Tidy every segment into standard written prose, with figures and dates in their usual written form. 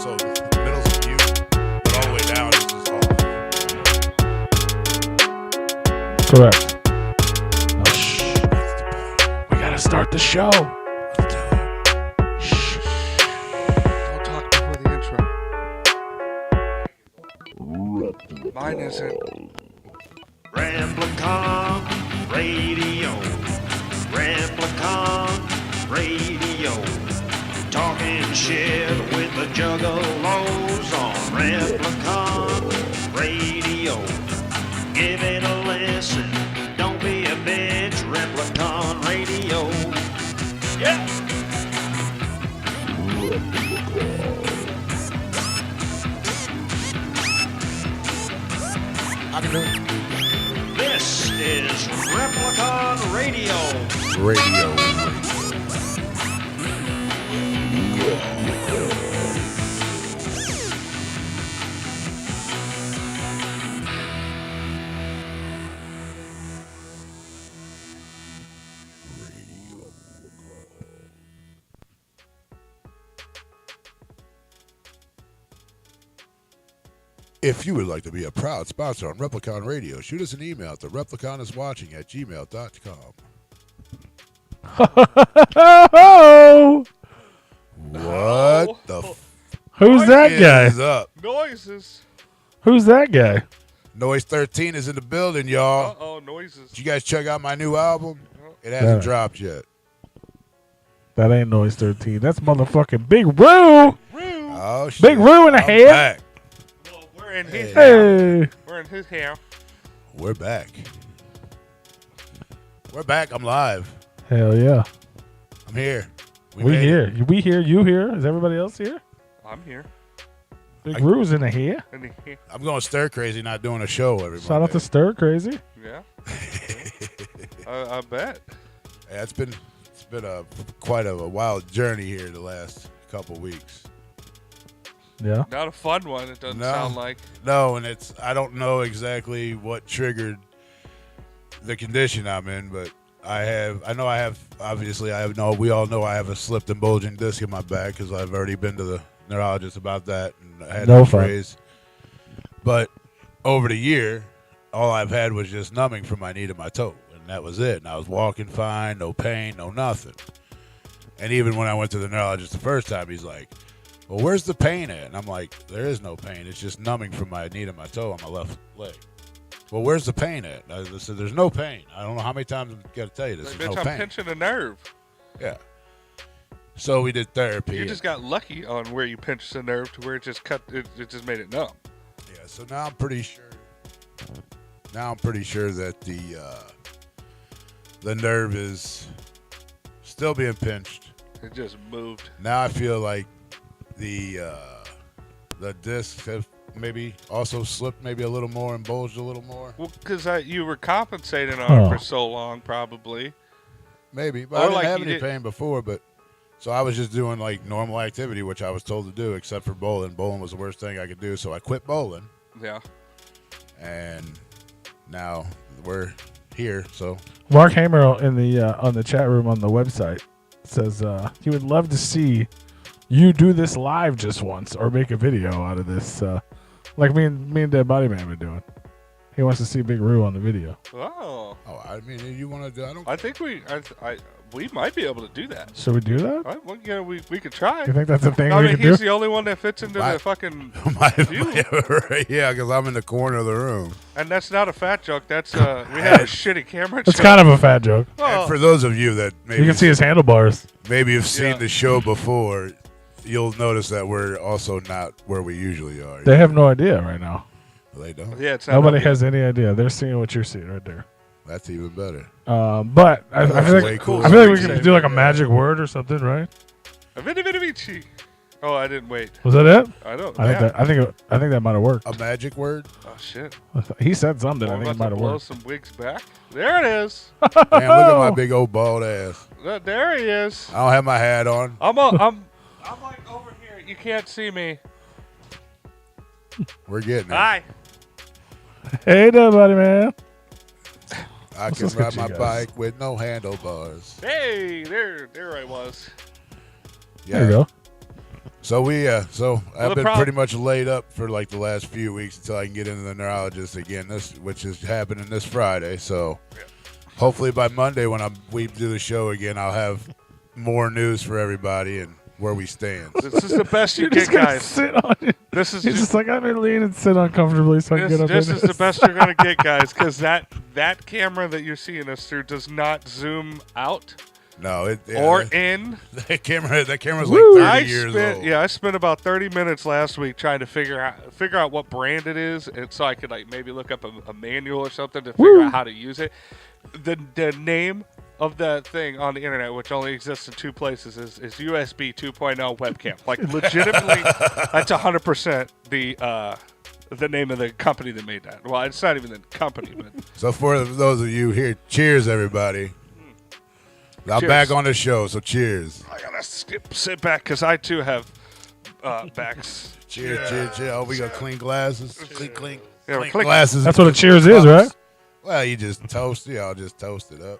So the middle's mute, but all the way down is just off. Correct. Oh, shh. That's the point. We gotta start the show. Let's do it. Shh. Don't talk before the intro. Mine isn't. Replicon Radio. Replicon Radio. Talking shit with the Juggalos on Replicon Radio. Give it a listen. Don't be a bitch. Replicon Radio. Yeah. I can do it. This is Replicon Radio. Radio. If you would like to be a proud sponsor on Replicon Radio, shoot us an email at therepliconiswatching@gmail.com. What the Who's that guy? is up? Noises. Who's that guy? Noise 13 is in the building, y'all. Uh-oh, noises. Did you guys check out my new album? It hasn't dropped yet. That ain't Noise 13. That's motherfucking Big Roo. Roo. Oh, shit. Big Roo in the I'm hair. back. Well, we're in his Hey. hair. We're in his hair. We're back. We're back. I'm live. Hell yeah. I'm here. We made here. it. We here. You here. Is everybody else here? I'm here. Big Roo's in the hair. In the hair. I'm going stir crazy not doing a show every Shout out Monday. to Stir Crazy. Yeah. I bet. Yeah, it's been quite a wild journey here the last couple weeks. Yeah. Not a fun one, it doesn't No. sound like. No, and I don't know exactly what triggered the condition I'm in, but we all know I have a slipped and bulging disc in my back because I've already been to the neurologist about that and I had No fun. x-rays. But over the year, all I've had was just numbing from my knee to my toe, and that was it. And I was walking fine, no pain, no nothing. And even when I went to the neurologist the first time, he's like, well, where's the pain at? And I'm like, there is no pain. It's just numbing from my knee to my toe on my left leg. Well, where's the pain at? I said, there's no pain. I don't know how many times I've got to tell you this. Like, There's bitch, no I'm pain. pinching a nerve. Yeah. So we did therapy. You just got lucky on where you pinched the nerve to where it just it just made it numb. Yeah, so now I'm pretty sure that the nerve is still being pinched. It just moved. Now I feel like the discs have maybe also slipped maybe a little more and bulged a little more. Well, because you were compensating on it Oh. for so long, probably. Maybe, but Or I didn't like have you any did- pain before, but so I was just doing like normal activity, which I was told to do, except for bowling. Bowling was the worst thing I could do, so I quit bowling, Yeah. and now we're here. So Mark Hamer in the on the chat room on the website says he would love to see you do this live just once or make a video out of this, like me and Dead Body Man were doing. He wants to see Big Roo on the video. Oh. I mean, you want to do? I don't. I think we might be able to do that. Should we do that? Well, you know, we could try. You think that's a thing I we mean, can he's do? the only one that fits into My- the fucking view. Yeah, because I'm in the corner of the room. And that's not a fat joke. That's we have a shitty camera. It's joke. kind of a fat joke. Oh, And for those of you that You can see his handlebars. maybe have seen Yeah. the show before, you'll notice that we're also not where we usually are. They have no idea right now. They don't. yeah, it's not Nobody up has any idea. They're seeing what you're seeing right there. That's even better. But I That's feel way like cool. I feel like we Say can do like a that. magic word or something, right? yet. Avitividivici. Oh, I didn't wait. Was that it? I don't. I think that might have worked. A magic word? Oh shit. He said something. I I'm think it about might to have blow worked. some wigs back. There it is. Man, look at my big old bald ass. There he is. I don't have my hat on. I'm like over here. You can't see me. We're getting it. Hi. Hey, Dead Body Man. I Let's can look at ride you my guys. bike with no handlebars. Hey, there I was. Yeah. There you go. So I've been problem- pretty much laid up for like the last few weeks until I can get into the neurologist again. Which is happening this Friday. So hopefully by Monday when we do the show again, I'll have more news for everybody and where we stand. This is the best you You're get, just gonna guys. sit on it. This is He's just like, I'm going to lean and sit uncomfortably so I can get up this in is the best you're gonna get, guys, because that camera that you're seeing us through does not zoom out No, or in. that camera's like Woo! 30 years old. I spent about 30 minutes last week trying to figure out what brand it is, and so I could like maybe look up a manual or something to figure Woo! out how to use it. The name of that thing on the internet, which only exists in 2 places, is USB 2.0 webcam. Like legitimately, that's 100% the name of the company that made that. Well, it's not even the company, but So for those of you here, cheers, everybody. I'm Cheers. back on the show, so cheers. I gotta sit back because I too have backs. Cheers, cheers, cheers. Oh, we got clean glasses. Clink. Yeah, we're Clink clicking. glasses. That's what a cheers is, right? Well, you just toast. Yeah, I'll just toast it up.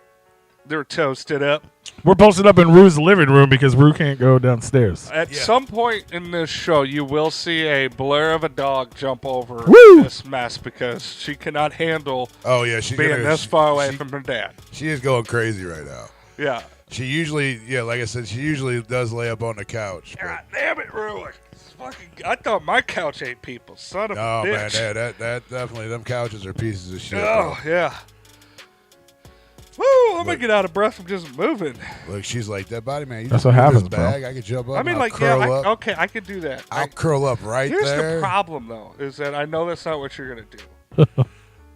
They're toasted up. We're posted up in Roo's living room because Roo can't go downstairs. At some point in this show, you will see a blur of a dog jump over Woo! this mess because she cannot handle Oh, yeah. She's being gonna, this far away she, from her dad. She is going crazy right now. Yeah. She usually, like I said, she usually does lay up on the couch. but- God damn it, Rue. I thought my couch ate people. Son of Oh, a man, bitch. that definitely, them couches are pieces of shit. Oh, yeah. Woo, I'm going to get out of breath from just moving. Look, she's like, that body, man. You That's just what move happens, this bro. bag. I could jump up. I mean, and like, I'll curl up. okay, I could do that. I'll curl up right Here's there. the problem, though, is that I know that's not what you're going to do.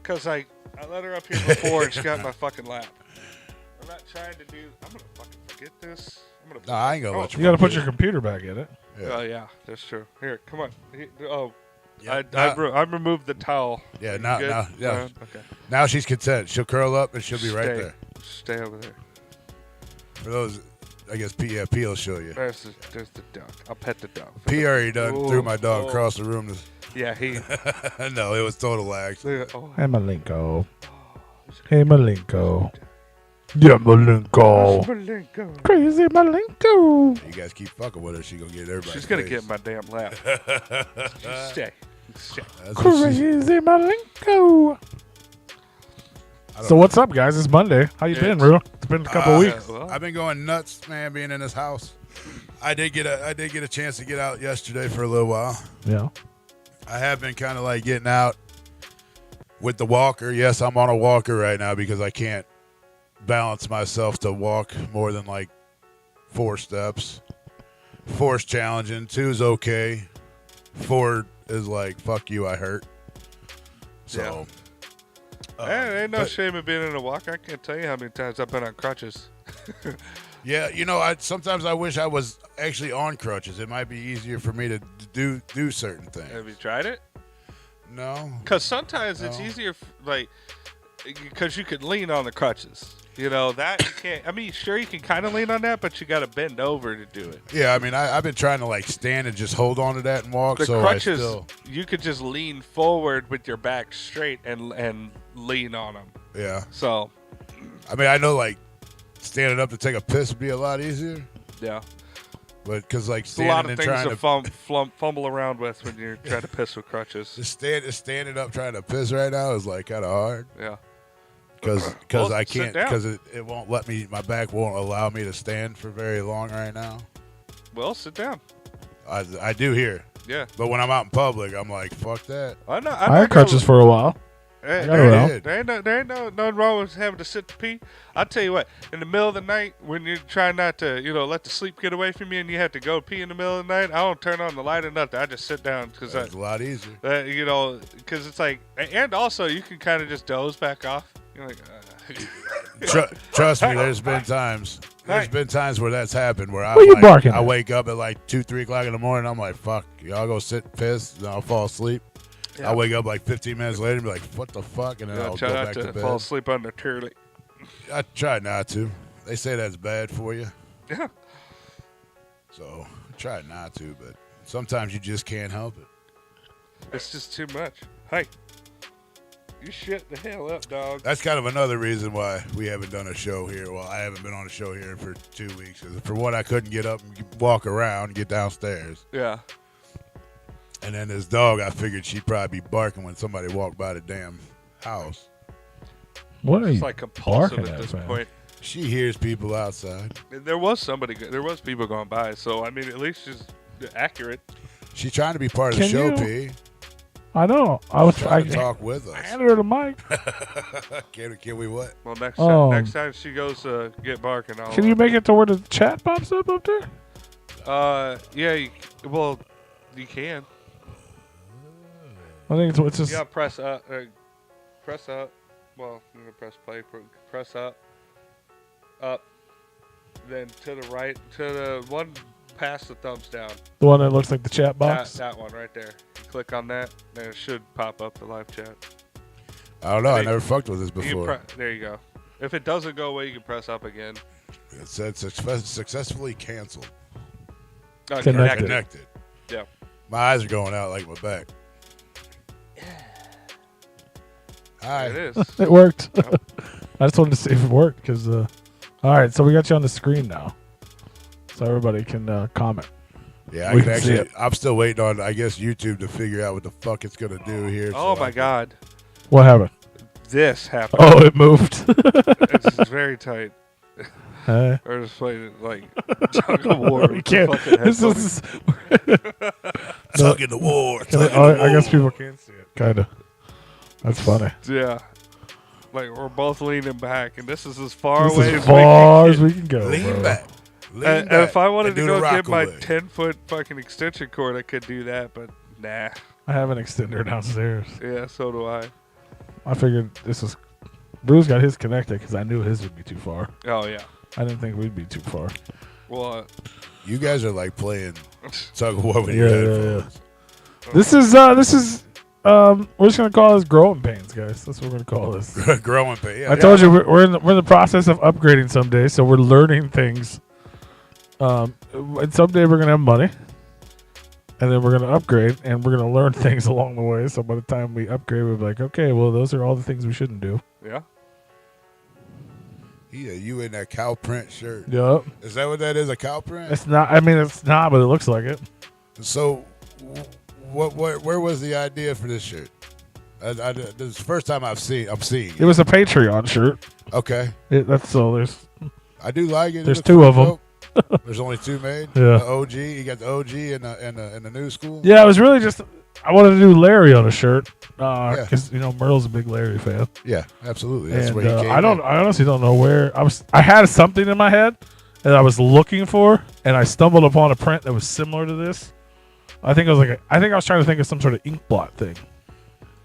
Because I let her up here before and she got in my fucking lap. I'm not trying to do. I'm going to fucking forget this. I'm gonna No, I ain't gonna let You got to put your computer back in it. Yeah. Oh, yeah, that's true. Here, come on. Yeah, I removed the towel. Yeah, You now, good? yeah. Okay. Now she's content. She'll curl up and she'll be right Stay. there. Stay over there. For those, I guess P will show you. There's the dog. I'll pet the dog. P already done Ooh, threw my dog oh. across the room. Yeah, he. No, it was total accident. Oh, Hey, Malenko. Hey, Malenko. Yeah, Malenko. Malenko. Crazy Malenko. You guys keep fucking with her, she gonna get everybody. She's gonna get in my damn lap. Just stay. Crazy Malenko. So what's up, guys? It's Monday. How you been, Roo? It's been a couple weeks. Well, I've been going nuts, man, being in this house. I did get a chance to get out yesterday for a little while. Yeah. I have been kind of like getting out with the walker. Yes, I'm on a walker right now because I can't balance myself to walk more than like 4 steps. 4's challenging. 2's okay. 4 is like, fuck you, I hurt. So, hey, ain't no but- shame in being in a walker. I can't tell you how many times I've been on crutches. yeah, you know, sometimes I wish I was actually on crutches. It might be easier for me to do certain things. Have you tried it? No. Because sometimes it's No. easier, like, because you could lean on the crutches. You know, that you can't. I mean, sure, you can kind of lean on that, but you got to bend over to do it. Yeah, I mean, I've been trying to like stand and just hold on to that and walk. The so crutches, I still, you could just lean forward with your back straight and lean on them. yeah. So, I mean, I know like standing up to take a piss would be a lot easier, yeah. but because like It's a lot standing of and things trying to to fumble around with when you're trying to piss with crutches. just standing up trying to piss right now is like kind of hard Yeah. because Well, I sit can't down. because it won't let me. My back won't allow me to stand for very long right now. Well, sit down. I do here, Yeah. but when I'm out in public, I'm like, fuck that. I'm not I had crutches for a while. Hey, I got around. there ain't nothing wrong with having to sit to pee. I'll tell you what, in the middle of the night, when you're trying not to, let the sleep get away from you and you have to go pee in the middle of the night, I don't turn on the light or nothing. I just sit down because It's a lot easier. because it's like, and also you can kind of just doze back off. You're like, Trust me, there's been times. There's Hey. been times where that's happened where What are you I barking at? wake up at like 2-3 o'clock in the morning. I'm like, fuck, y'all go sit piss, and I'll fall asleep. Yeah. I'll wake up like 15 minutes later and be like, what the fuck, and then I'll try go not back to to bed. fall asleep on the turlet. I try not to. They say that's bad for you, Yeah. so I try not to. But sometimes you just can't help it. It's just too much. Hey, you shut the hell up, dog. That's kind of another reason why we haven't done a show here. Well, I haven't been on a show here for 2 weeks. 'Cause for one, I couldn't get up and walk around, get downstairs. Yeah. And then this dog, I figured she'd probably be barking when somebody walked by the damn house. What are It's you like compulsive barking at at, this man? point. She hears people outside. There was people going by, so I mean, at least she's accurate. She's trying to be part of the Can show, you- P. I know. I was Trying to trying talk with I us. handed her the mic. Can we what? Well, next time she goes to get barking, I'll. Can you make it to where the chat pops up there? Yeah. Well, you can. I think it's just. You gotta press up. Press up. Well, I'm gonna press play. Press up. Up. Then to the right. To the one past the thumbs down. The one that looks like the chat box. That one right there. You click on that, then it should pop up the live chat. I don't know. I Hey, never fucked with this You can before. there you go. If it doesn't go away, you can press up again. It said successfully canceled. Connected. Connected. Yeah. My eyes are going out like my back. Hi. There it is. It worked. Yep. I just wanted to see if it worked because. All right, so we got you on the screen now, so everybody can comment. Yeah, I We can can see actually. I'm still waiting on, I guess, YouTube to figure out what the fuck it's gonna do here. Oh so my God. What happened? This happened. Oh, it moved. It's very tight. Hey. Or just playing like tug of war. We with the can't. fucking This headphones. is. Tug in the war. Can Tug in I, the I guess war. people can't see it. Kind of. That's funny. Yeah. Like we're both leaning back, and this is as far This away is as far we as can we can go. Lean bro. back. Lean And back. if I wanted and to do go the get my rockaway. 10-foot fucking extension cord, I could do that, but nah. I have an extender downstairs. Yeah, so do I. I figured this was. Bruce got his connected because I knew his would be too far. Oh yeah. I didn't think we'd be too far. Well, You guys are like playing tug of war with Yeah, your yeah, headphones. This is we're just gonna call this growing pains, guys. That's what we're gonna call this. Growing pain. Yeah, I told you we're in the process of upgrading someday, so we're learning things. And someday we're gonna have money, and then we're gonna upgrade, and we're gonna learn things along the way. So by the time we upgrade, we'll be like, okay, well, those are all the things we shouldn't do. yeah. Yeah, you in that cow print shirt. Yup. Is that what that is? A cow print? It's not. I mean, it's not, but it looks like it. So, where was the idea for this shirt? This is the first time I'm seeing It was a Patreon shirt. Okay, That's so. There's. I do like it. It There's looks two pretty of 'em. dope. There's only two made. Yeah. The OG. You got the OG and the new school. Yeah, it was really just. I wanted to do Larry on a shirt because Merle's a big Larry fan. Yeah, absolutely. That's And where he came. I honestly don't know where I was. I had something in my head that I was looking for, and I stumbled upon a print that was similar to this. I think I was trying to think of some sort of ink blot thing.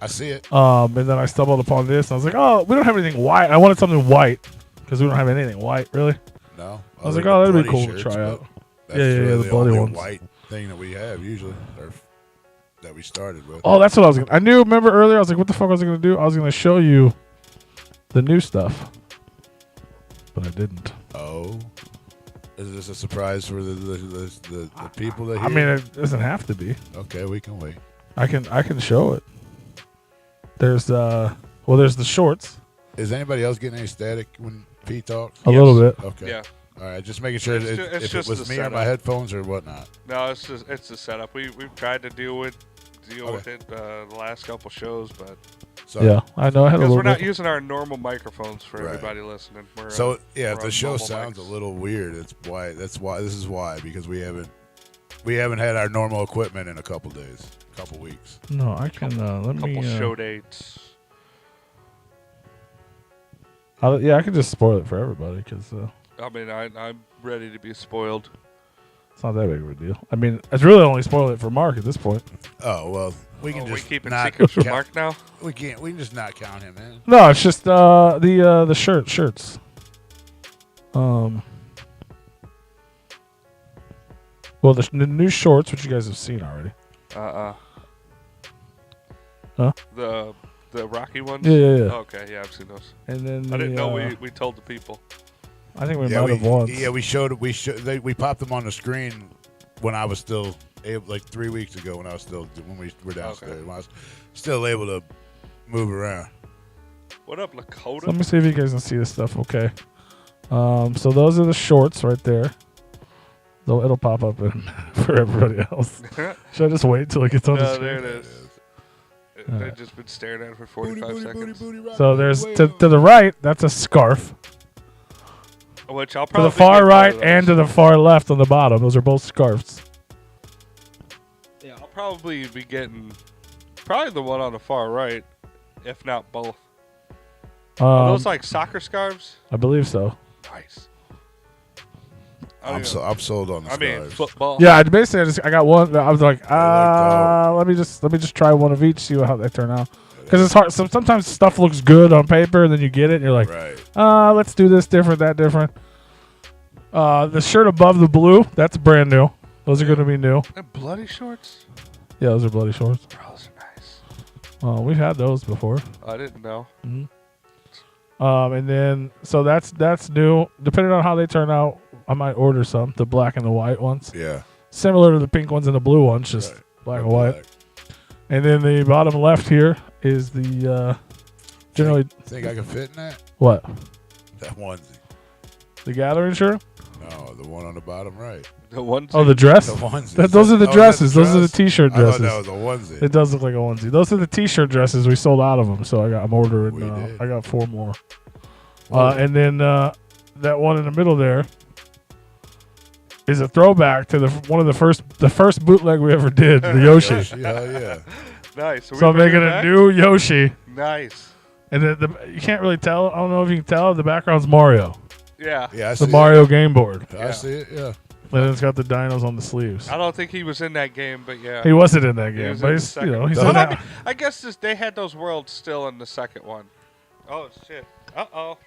I see it. And then I stumbled upon this, and I was like, oh, we don't have anything white. I wanted something white because we don't have anything white, really. No, I was like, other oh, than that'd be bloody cool to shirts, try but out. That's Yeah, really the the bloody only ones. white thing that we have usually, or that we started with. Oh, that's what I was gonna. I knew. Remember earlier, I was like, what the fuck was I gonna do? I was gonna show you the new stuff, but I didn't. Oh, is this a surprise for the people that? I mean, it doesn't have to be. Okay, we can wait. I can show it. There's there's the shorts. Is anybody else getting any static when Pete talks? A little bit. Okay. Yeah. All right, just making sure It's if ju- it's it just was the me or my setup. headphones or whatnot. No, it's the setup. We've tried to deal with it the last couple shows, but So, Yeah, I know. I had a because little we're not bit. using our normal microphones for Right. everybody listening. We're, So yeah, if we're the on show mobile sounds mics. a little weird, this is why because we haven't had our normal equipment in a couple weeks. No, I can. Let me. couple show dates. I can just spoil it for everybody because I mean, I'm ready to be spoiled. it's not that big of a deal. I mean, it's really only spoiled it for Mark at this point. Oh well, we can We just keeping not secrets from count- Mark now. We can't. We can just not count him in. No, it's just the shirts. Well, the new shorts, which you guys have seen already. Huh? The Rocky ones. Yeah, yeah, yeah. Okay, yeah, I've seen those. And then I didn't know the, we told the people. I think we Yeah, might have once. we popped them on the screen when I was still able, like 3 weeks ago when we were downstairs. Okay. When I was still able to move around. What up, So Lakota? let me see if you guys can see this stuff. Okay. So those are the shorts right there. So it'll pop up for everybody else. Should I just wait till it gets on the No, screen? there it is. They've just been staring at it for 45 seconds. So there's to the right. That's a scarf. Which I'll To probably the far get right one of and to those. the far left on the bottom. Those are both scarves. Yeah, I'll probably be getting probably the one on the far right, if not both. Are those like soccer scarves? I believe so. Nice. I'm sold on the I mean, scarves. football. Yeah, I got one. I was like, look let me just try one of each, see how they turn out. Because it's hard. Sometimes stuff looks good on paper, and then you get it, and you're like, Right. let's do this different, that different. The shirt above the blue, that's brand new. Those are going to be new. They're bloody shorts? Yeah, those are bloody shorts. Bro, those are nice. We've had those before. I didn't know. And then so that's new. Depending on how they turn out, I might order some. The black and the white ones, Yeah. similar to the pink ones and the blue ones, just Right. black and white. And then the bottom left here is the generally Think I can fit in that? what That onesie. the gathering shirt. No, the one on the bottom right. The one. Oh, the dress. The onesie. Those are the Oh, dresses. is that Those are the dress? t-shirt I thought dresses. that was a onesie. It does look like a onesie. Those are the t-shirt dresses. We sold out of them, so I'm ordering. We did. I got 4 more. Whoa. And then that one in the middle there is a throwback to one of the first bootleg we ever did, the Yoshi. Hell yeah. Nice. So I'm making a new Yoshi, Nice. and you can't really tell. I don't know if you can tell. The background's Mario, Yeah. Yeah, I the see Mario game board, it. I see it, yeah. and it's got the dinos on the sleeves. I don't think he was in that game, but yeah. He wasn't in that He game, was but in the he's second he's one. in But that. I guess they had those worlds still in the second one. Oh shit. Uh-oh.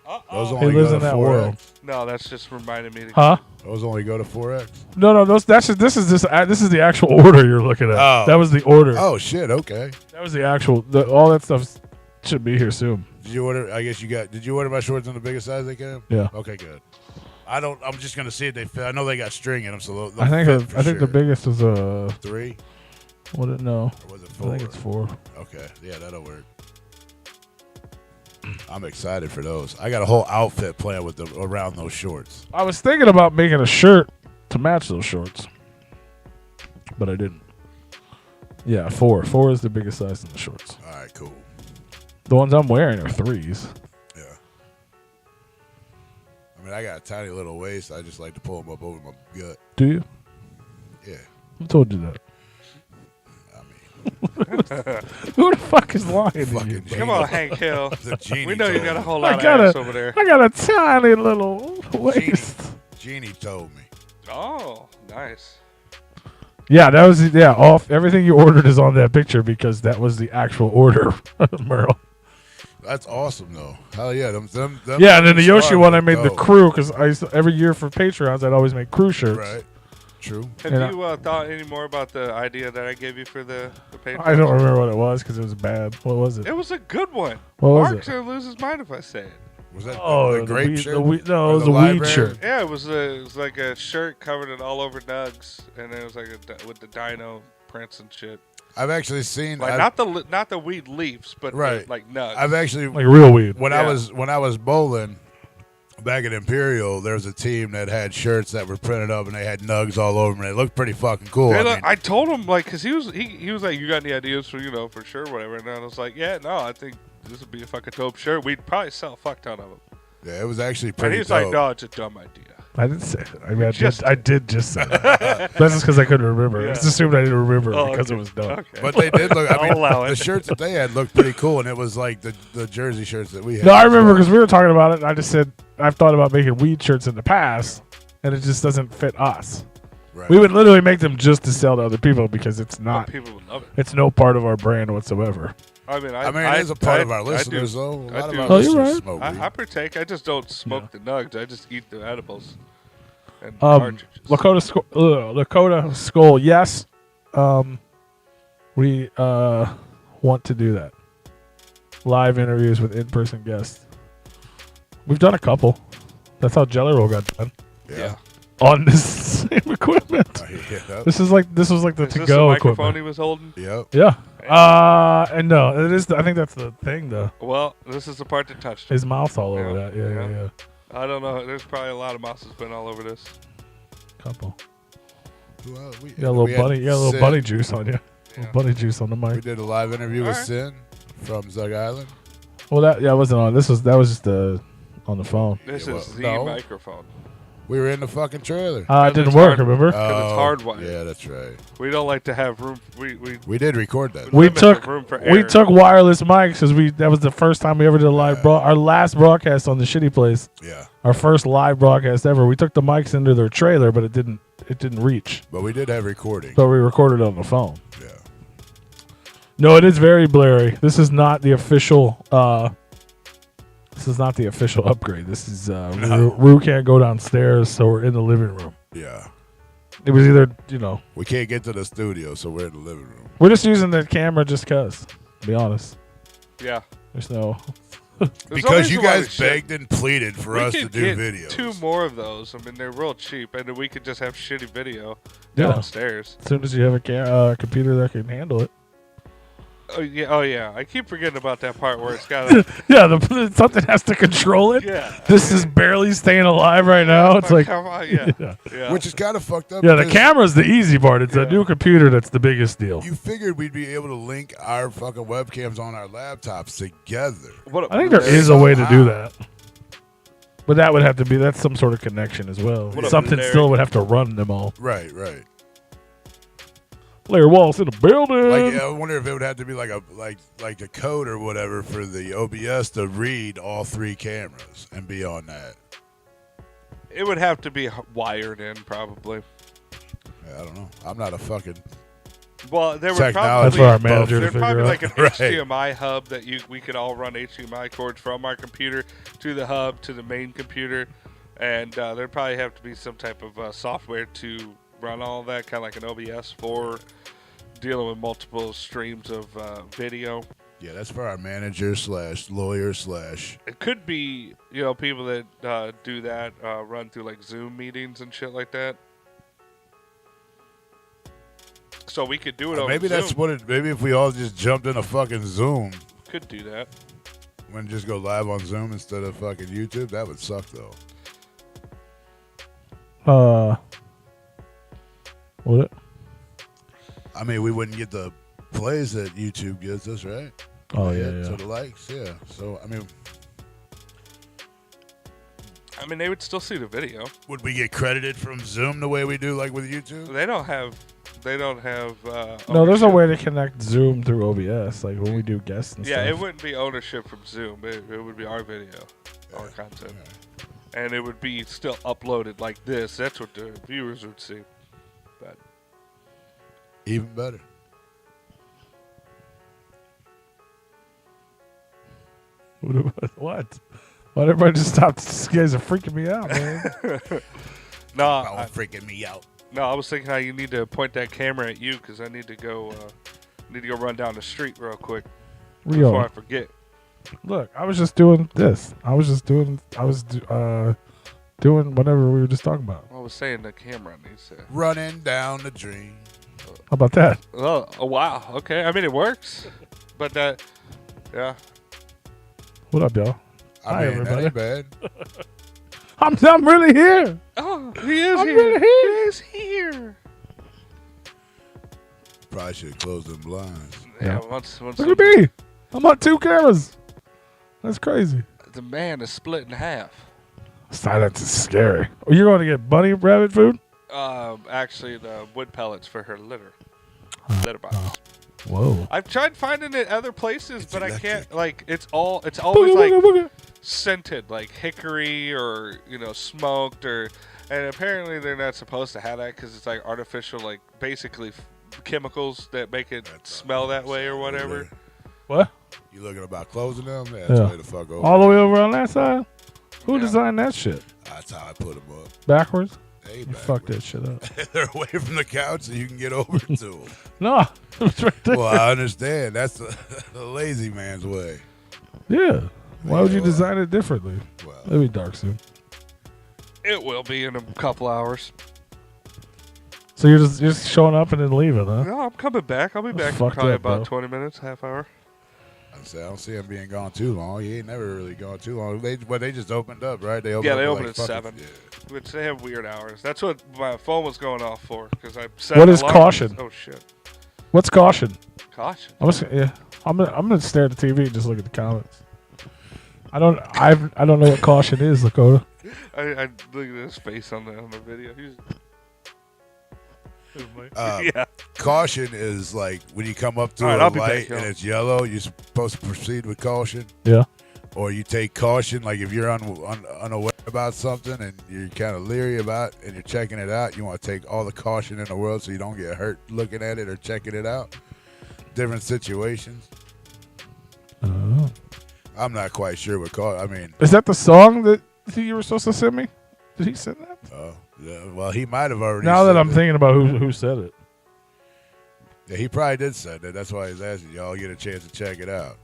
Those Uh-oh. only He lives go in to that 4X. world. No, that's just reminded me. Huh? Those only go to 4X. No. This is the actual order you're looking at. Oh. That was the order. Oh shit, okay. That was the actual. All that stuff should be here soon. Did you order did you order my shorts in the biggest size they came? Yeah. Okay, good. I'm just gonna see if they fit. I know they got string in them, so they'll I think fit for I think the sure. biggest is 3 no. or was it I 4? think it's 4. Okay, yeah, that'll work. I'm excited for those. I got a whole outfit planned with around those shorts. I was thinking about making a shirt to match those shorts, but I didn't. Yeah, 4. 4 is the biggest size in the shorts. All right, cool. The ones I'm wearing are 3s. Yeah. I mean, I got a tiny little waist. I just like to pull them up over my gut. Do you? Yeah. Who told you that? I mean, Who the fuck is lying to you? fucking bro? Come on, Hank Hill. the genie. We know you told got a me. whole I lot of got ass a- over there. I got a tiny little waist. Genie told me. Oh, nice. Yeah, that was everything you ordered is on that picture because that was the actual order, Merle. That's awesome, though. Hell yeah. Them Yeah, and then the Yoshi stars one I look made the dope. crew because every year for Patreons I'd always make crew shirts. Right. True. Have And you thought any more about the idea that I gave you for the paper? I don't remember what it was because it was bad. What was it? It was a good one. What was Mark's it? gonna lose his mind if I say it. Was that Oh, the grape shirt? no, it Or was the a weed library? shirt. Yeah, it was like a shirt covered in all over nugs, and it was like with the dino prints and shit. I've actually seen. Like not the weed leaves, but Right. like nugs. I've actually Like real weed. when Yeah. I was bowling back at Imperial, there was a team that had shirts that were printed up and they had nugs all over them. They looked pretty fucking cool. They I look- mean, I told him like, cause he was like, you got any ideas for for sure, whatever. And I was like, yeah, no, I think this would be a fucking dope shirt. We'd probably sell a fuck ton of them. yeah, it was actually And pretty he's dope. like, no, it's a dumb idea. I didn't say it. I mean, Just- I did just say that. That's just because I couldn't remember. I Yeah. just assumed I didn't remember Oh, because okay. it was dumb. Okay. But they did look. I I'll allow mean, it. the shirts that they had looked pretty cool, and it was like the jersey shirts that we had. No, I as remember well. because we were talking about it, and I just said I've thought about making weed shirts in the past, and it just doesn't fit us. Right. We would literally make them just to sell to other people because it's But not. people would love it. It's no part of our brand whatsoever. I mean, I mean, it is a part of our listeners, do. though. A I lot of do. our Oh, you're listeners right. smoke weed. I partake. I just don't smoke the nugs. I just eat the edibles and Um, cartridges. Lakota Skull, yes. We want to do that. Live interviews with in-person guests. We've done a couple. That's how Jelly Roll got done. Yeah. On this same equipment. Yep. This was like the Is this the to-go microphone equipment. he was holding? Yep. Yeah. And no, it is. I think that's the thing, though. Well, this is the part that touched it. His mouth's all over Yeah, that. Yeah. yeah. I don't know. There's probably a lot of mouses been all over this. couple. Well, You got a little bunny. You got a little Sin. bunny juice on you. Yeah. Little bunny juice on the We mic. did a live interview with Alright. Sin from Zug Island. Well, that wasn't on. That was just on the phone. This Yeah, is well, the no. microphone. We were in the fucking trailer. It Because didn't it's work. hard- Remember? Because it's hardwired. Yeah, that's right. We don't like to have room. We did record that. We limit took the room for we air. took wireless mics because that was the first time we ever did a live our last broadcast on the shitty place. Yeah, Our first live broadcast ever. We took the mics into their trailer, but it didn't reach. but we did have recording. But we recorded it on the phone. Yeah. No, it is very blurry. This is not the official. This is not the official upgrade. This is Rue can't go downstairs, so we're in the living room. Yeah. It was either We can't get to the studio, so we're in the living room. we're just using the camera just cause. To be honest, Yeah. there's no. There's Because always you a lot of guys shit. begged and pleaded for We us to could do get videos. 2 more of those. I mean, they're real cheap, and then we could just have shitty video Yeah. downstairs. As soon as you have a computer that can handle it. Oh yeah. I keep forgetting about that part where it's got. Yeah, something has to control it. Yeah. This is barely staying alive right now. It's like, Come on, yeah. yeah, Yeah. Which is kind of fucked up. the because camera's the easy part. It's a Yeah. new computer that's the biggest deal. You figured we'd be able to link our fucking webcams on our laptops together. What I think there is a way to do that. But that would have to be, that's some sort of connection as well. What up, Something Larry? still would have to run them all. Right, right. Larry Wallace in the building. Like, I wonder if it would have to be like a code or whatever for the OBS to read all 3 cameras and be on that. It would have to be wired in, probably. Yeah, I don't know. I'm not a fucking. Well, there would Technology. probably That's for our manager to there'd figure probably out. like an Right. HDMI hub that we could all run HDMI cords from our computer to the hub to the main computer, and there'd probably have to be some type of software to run all that, kind of like an OBS for dealing with multiple streams of video. Yeah, that's for our manager / lawyer / It could be, people that do that run through like Zoom meetings and shit like that. So we could do it over maybe Zoom. that's what it. Maybe if we all just jumped in a fucking Zoom Could do that. and just go live on Zoom instead of fucking YouTube, that would suck though. What? I mean, we wouldn't get the plays that YouTube gives us, right? Oh, yeah. So the likes, yeah. So I mean, They would still see the video. would we get credited from Zoom the way we do like with YouTube? They don't have. No, there's a ownership. way to connect Zoom through OBS, like when we do guests and Yeah, stuff. it wouldn't be ownership from Zoom. It would be our video, our content, and it would be still uploaded like this. That's what the viewers would see. But Even better. What? Why'd everybody just stop? These guys are freaking me out, man. no, Freaking me out. I was thinking how you need to point that camera at you because I need to go. Run down the street real quick before I Rio, forget. look, I was just doing this. I was doing whatever we were just talking about. I was saying the camera needs to. Running down the dream. How about that? Oh wow. Okay. It works, but yeah. What up, y'all? I Hi, mean, that everybody. ain't bad. I'm really here. Oh, he is I'm here. really here. He is here. Probably should have closed them blinds. Yeah. Yeah. Once Look at me. I'm on 2 cameras. That's crazy. the man is split in half. Silence is scary. Oh, you're going to get bunny rabbit food? Actually, the wood pellets for her litter box. Whoa. I've tried finding it other places, It's but electric. I can't. Like, it's always Boogie, like boogie, boogie. scented, like hickory or smoked or. And apparently they're not supposed to have that because it's like artificial, like basically chemicals that make it smell that way or whatever. What? You looking about closing them? That's Yeah. way the fuck over. All the way over on that side? Who Yeah. designed that shit? That's how I put them up. Backwards? Hey, You back fucked with- that shit up. They're away from the couch so you can get over to them. No, it's right there. Well, I understand. That's the lazy man's way. Yeah. Why would you Yeah. design it differently? Well, It'll be dark soon. It will be in a couple hours. So you're just showing up and then leaving, huh? No, I'm coming back. I'll be back in fucked probably up, about bro. 20 minutes, half hour. I don't see him being gone too long. He ain't never really gone too long. They just opened up, right? They opened Yeah, up they at opened like at fucking- 7. Yeah. Which they have weird hours. That's what my phone was going off for because I set What an is alarm. caution? Oh shit! What's caution? Caution. I'm gonna stare at the TV and just look at the comments. I don't know what caution is, Lakota. I look at his face on the video. Yeah. Caution is like when you come up to All right, a I'll be back, light y'all. and it's yellow, you're supposed to proceed with caution. Yeah. Or you take caution, like if you're unaware about something and you're kind of leery about and you're checking it out, you want to take all the caution in the world so you don't get hurt looking at it or checking it out. Different situations. Oh. I'm not quite sure what caution. I mean, Is that the song that you were supposed to send me? Did he send that? yeah, well, he might have already. Now that said I'm it. thinking about who said it. Yeah, he probably did send it. That's why he's asking y'all get a chance to check it out.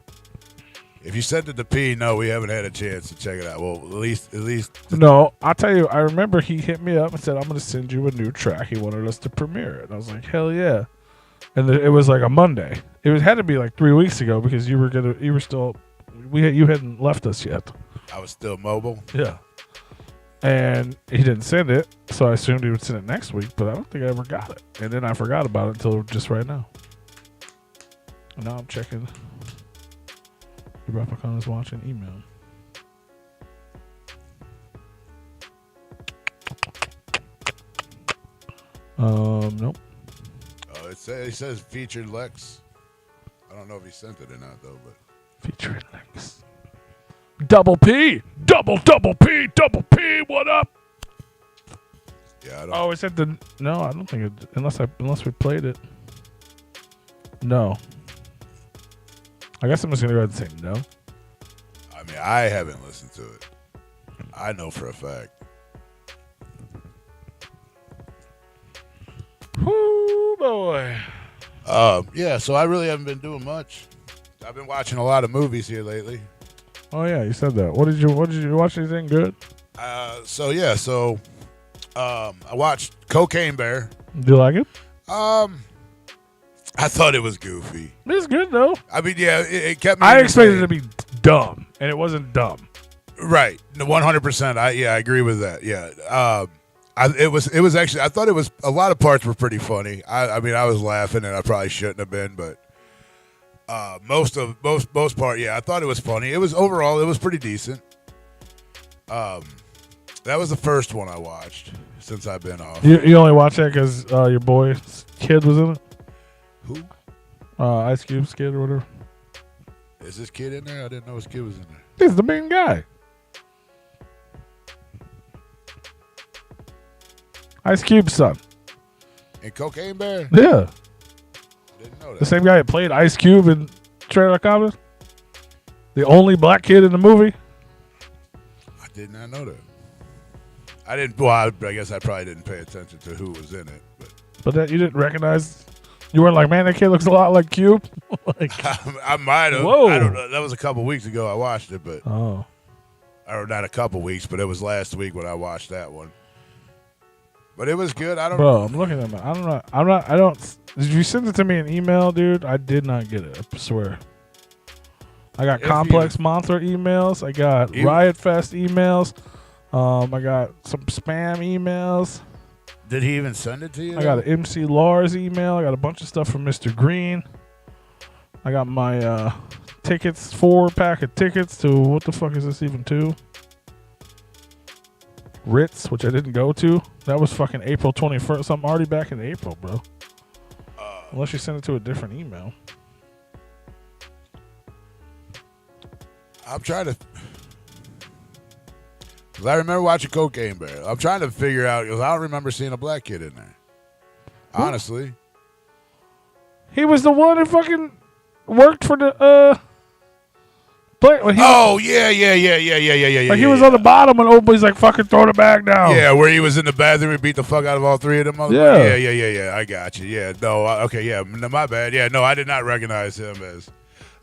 If you sent it to P, no, we haven't had a chance to check it out. Well, at least. No, I'll tell you. I remember he hit me up and said, "I'm going to send you a new track." He wanted us to premiere it. And I was like, "Hell yeah!" And it was like a Monday. Had to be like 3 weeks ago because you were still, you hadn't left us yet. I was still mobile. Yeah. And he didn't send it, so I assumed he would send it next week, but I don't think I ever got it. And then I forgot about it until just right now. And now I'm checking. The Replicon is watching email. Nope. Oh, it says featured Lex. I don't know if he sent it or not though, but Featuring Lex. Double P! Double P! Double P! What up? yeah, I don't. Oh, is that the... No, I don't think it... Unless we played it. No. I guess I'm just going to go ahead and say no. I mean, I haven't listened to it. I know for a fact. Whoo, boy. Yeah, so I really haven't been doing much. I've been watching a lot of movies here lately. Oh, yeah, you said that. What did you watch? Anything good? I watched Cocaine Bear. Do you like it? I thought it was goofy. It's good, though. I mean, yeah, it kept me. I expected it to entertained. be dumb, and it wasn't dumb. Right, 100%. I agree with that. Yeah, it was actually. I thought it was a lot of parts were pretty funny. I mean, I was laughing, and I probably shouldn't have been, but most part, yeah, I thought it was funny. It was overall, it was pretty decent. That was the first one I watched since I've been off. You only watch that because your boy's kid was in it? Who Ice Cube's kid or whatever. is this kid in there? I didn't know his kid was in there. He's the main guy. Ice Cube's son. And Cocaine Bear? Yeah. Didn't know The that. same guy that played Ice Cube in Trailer Comedy. The only black kid in the movie. I did not know that. I didn't. Well, I guess I probably didn't pay attention to who was in it, but But that you didn't recognize. You weren't like, man, that kid looks a lot like Cube. Like, I might have. Whoa. I don't know. That was a couple weeks ago I watched it, but oh. or not a couple weeks, but it was last week when I watched that one. But it was good. I don't. Bro, I'm looking at my. I don't. Did you send it to me in email, dude? I did not get it. I swear. I got If Complex Monster emails. I got You- Riot Fest emails. I got some spam emails. Did he even send it to you? I got an MC Lars email. I got a bunch of stuff from Mr. Green. I got my tickets, 4-pack of tickets to what the fuck is this even to? Ritz, which I didn't go to. That was fucking April 21st. So I'm already back in April, bro. Unless you send it to a different email. I'm trying to. Cause I remember watching Cocaine Bear. I'm trying to figure out because I don't remember seeing a black kid in there. Honestly, He was the one that fucking worked for the play. When he, yeah. like he was on the bottom when Opie's like fucking throw the bag down. Yeah, where he was in the bathroom and beat the fuck out of all three of them. Yeah. Yeah. I got you. Yeah, no, okay, yeah, no, my bad. Yeah, no, I did not recognize him as.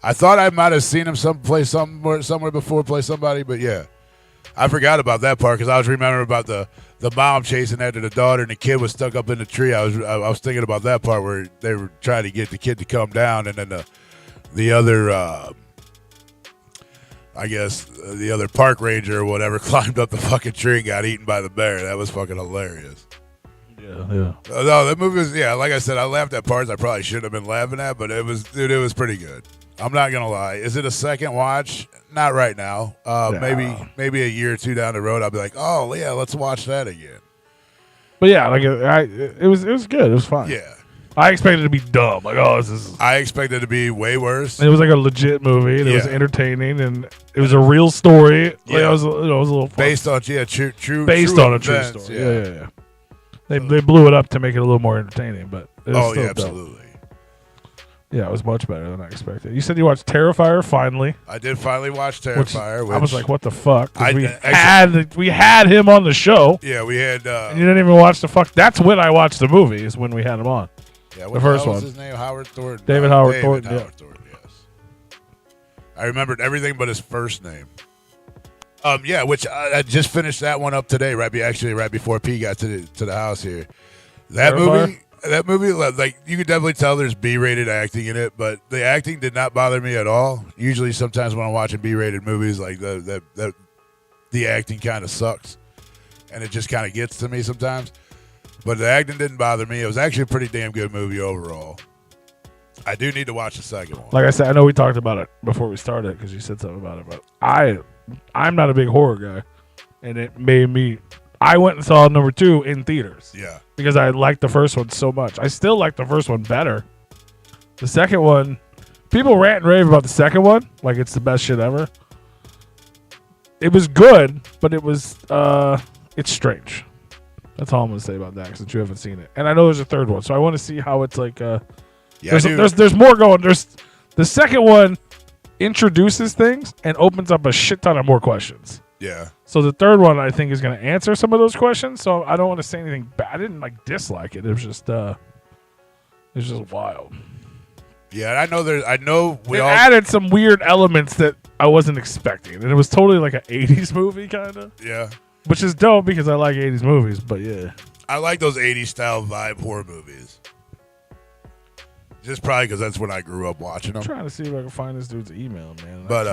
I thought I might have seen him somewhere before play somebody, but yeah, I forgot about that part because I was remembering about the mom chasing after the daughter and the kid was stuck up in the tree. I was thinking about that part where they were trying to get the kid to come down, and then the other I guess the other park ranger or whatever climbed up the fucking tree and got eaten by the bear. That was fucking hilarious. Yeah. No, that movie was, like I said, I laughed at parts I probably shouldn't have been laughing at, but it was pretty good. I'm not gonna lie. Is it a second watch? Not right now. Maybe a year or two down the road, I'll be like, oh yeah, let's watch that again. But yeah, like it was good. It was fine. Yeah. I expected it to be dumb. Like, this is. I expected it to be way worse. It was like a legit movie. And it was entertaining, and it was a real story. Like, it was a little fun. Based on true. Based on a true story. Yeah. They blew it up to make it a little more entertaining, but it was still absolutely. Dope. Yeah, it was much better than I expected. You said you watched Terrifier finally. I did finally watch Terrifier. Which I was like, what the fuck? We we had him on the show. Yeah, we had. And you didn't even watch the fuck. That's when I watched the movie. Is when we had him on. Yeah, the first one. Was his name? Howard Thornton. David Howard Thornton. Howard Thornton. Yes. I remembered everything but his first name. Which I just finished that one up today. Right before P got to the house here. That movie, like you could definitely tell there's B-rated acting in it, but the acting did not bother me at all. Usually, sometimes when I'm watching B-rated movies, like the acting kind of sucks, and it just kind of gets to me sometimes. But the acting didn't bother me. It was actually a pretty damn good movie overall. I do need to watch the second one. Like I said, I know we talked about it before we started because you said something about it, but I'm not a big horror guy, and it made me. I went and saw number 2 in theaters. Yeah. Because I liked the first one so much. I still like the first one better. The second one, people rant and rave about the second one, like it's the best shit ever. It was good, but it was it's strange. That's all I'm gonna say about that since you haven't seen it. And I know there's a third one, so I want to see how it's like. There's more going. There's the second one introduces things and opens up a shit ton of more questions. Yeah. So the third one, I think, is going to answer some of those questions. So I don't want to say anything bad. I didn't dislike it. It was just wild. Yeah, I know we all added some weird elements that I wasn't expecting, and it was totally like an '80s movie, kind of. Yeah. Which is dope because I like '80s movies, but yeah. I like those '80s style vibe horror movies. Just probably because that's when I grew up watching them. I'm trying to see if I can find this dude's email, man. But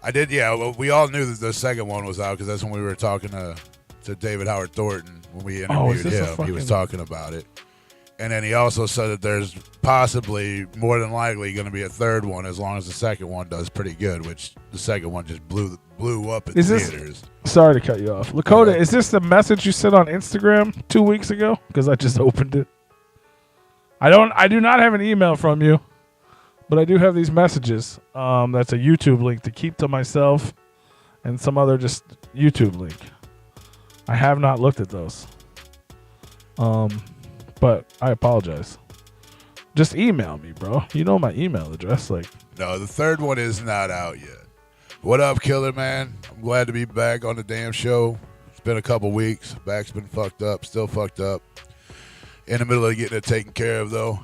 I did, yeah. Well, we all knew that the second one was out because that's when we were talking to David Howard Thornton when we interviewed him. He was talking about it. And then he also said that there's possibly, more than likely, going to be a third one as long as the second one does pretty good, which the second one just blew up in theaters. Sorry to cut you off. Lakota, is this the message you sent on Instagram 2 weeks ago? Because I just opened it. I do not have an email from you. But I do have these messages. That's a YouTube link to keep to myself and some other just YouTube link. I have not looked at those. But I apologize. Just email me, bro. You know my email address. No, the third one is not out yet. What up, Killer Man? I'm glad to be back on the damn show. It's been a couple weeks. Back's been fucked up. Still fucked up. In the middle of getting it taken care of, though.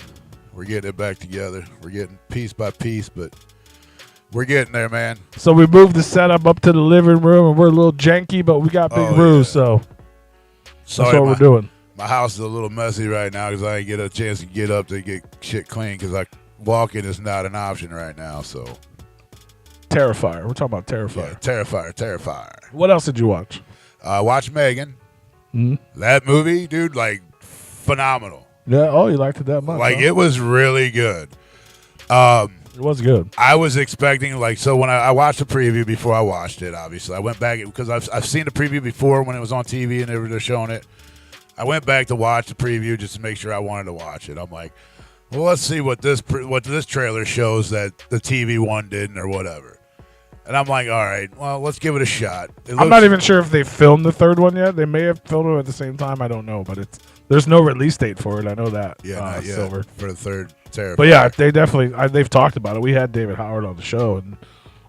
We're getting it back together. We're getting piece by piece, but we're getting there, man. So we moved the setup up to the living room, and we're a little janky, but we got big Roos, so that's what we're doing. My house is a little messy right now because I didn't get a chance to get up to get shit clean because walking is not an option right now. So Terrifier. We're talking about Terrifier. Yeah, Terrifier. What else did you watch? Watch Megan. Mm-hmm. That movie, dude, phenomenal. Yeah. Oh, you liked it that much? It was really good. It was good. I was expecting so when I watched the preview before I watched it. Obviously, I went back because I've seen the preview before when it was on TV and they were showing it. I went back to watch the preview just to make sure I wanted to watch it. I'm like, well, let's see what this trailer shows that the TV one didn't or whatever. And I'm like, all right, well, let's give it a shot. I'm not even sure if they filmed the third one yet. They may have filmed it at the same time. I don't know, but there's no release date for it. I know that. Yeah, not yet Silver for the third Terrifier. But yeah, they definitely they've talked about it. We had David Howard on the show, and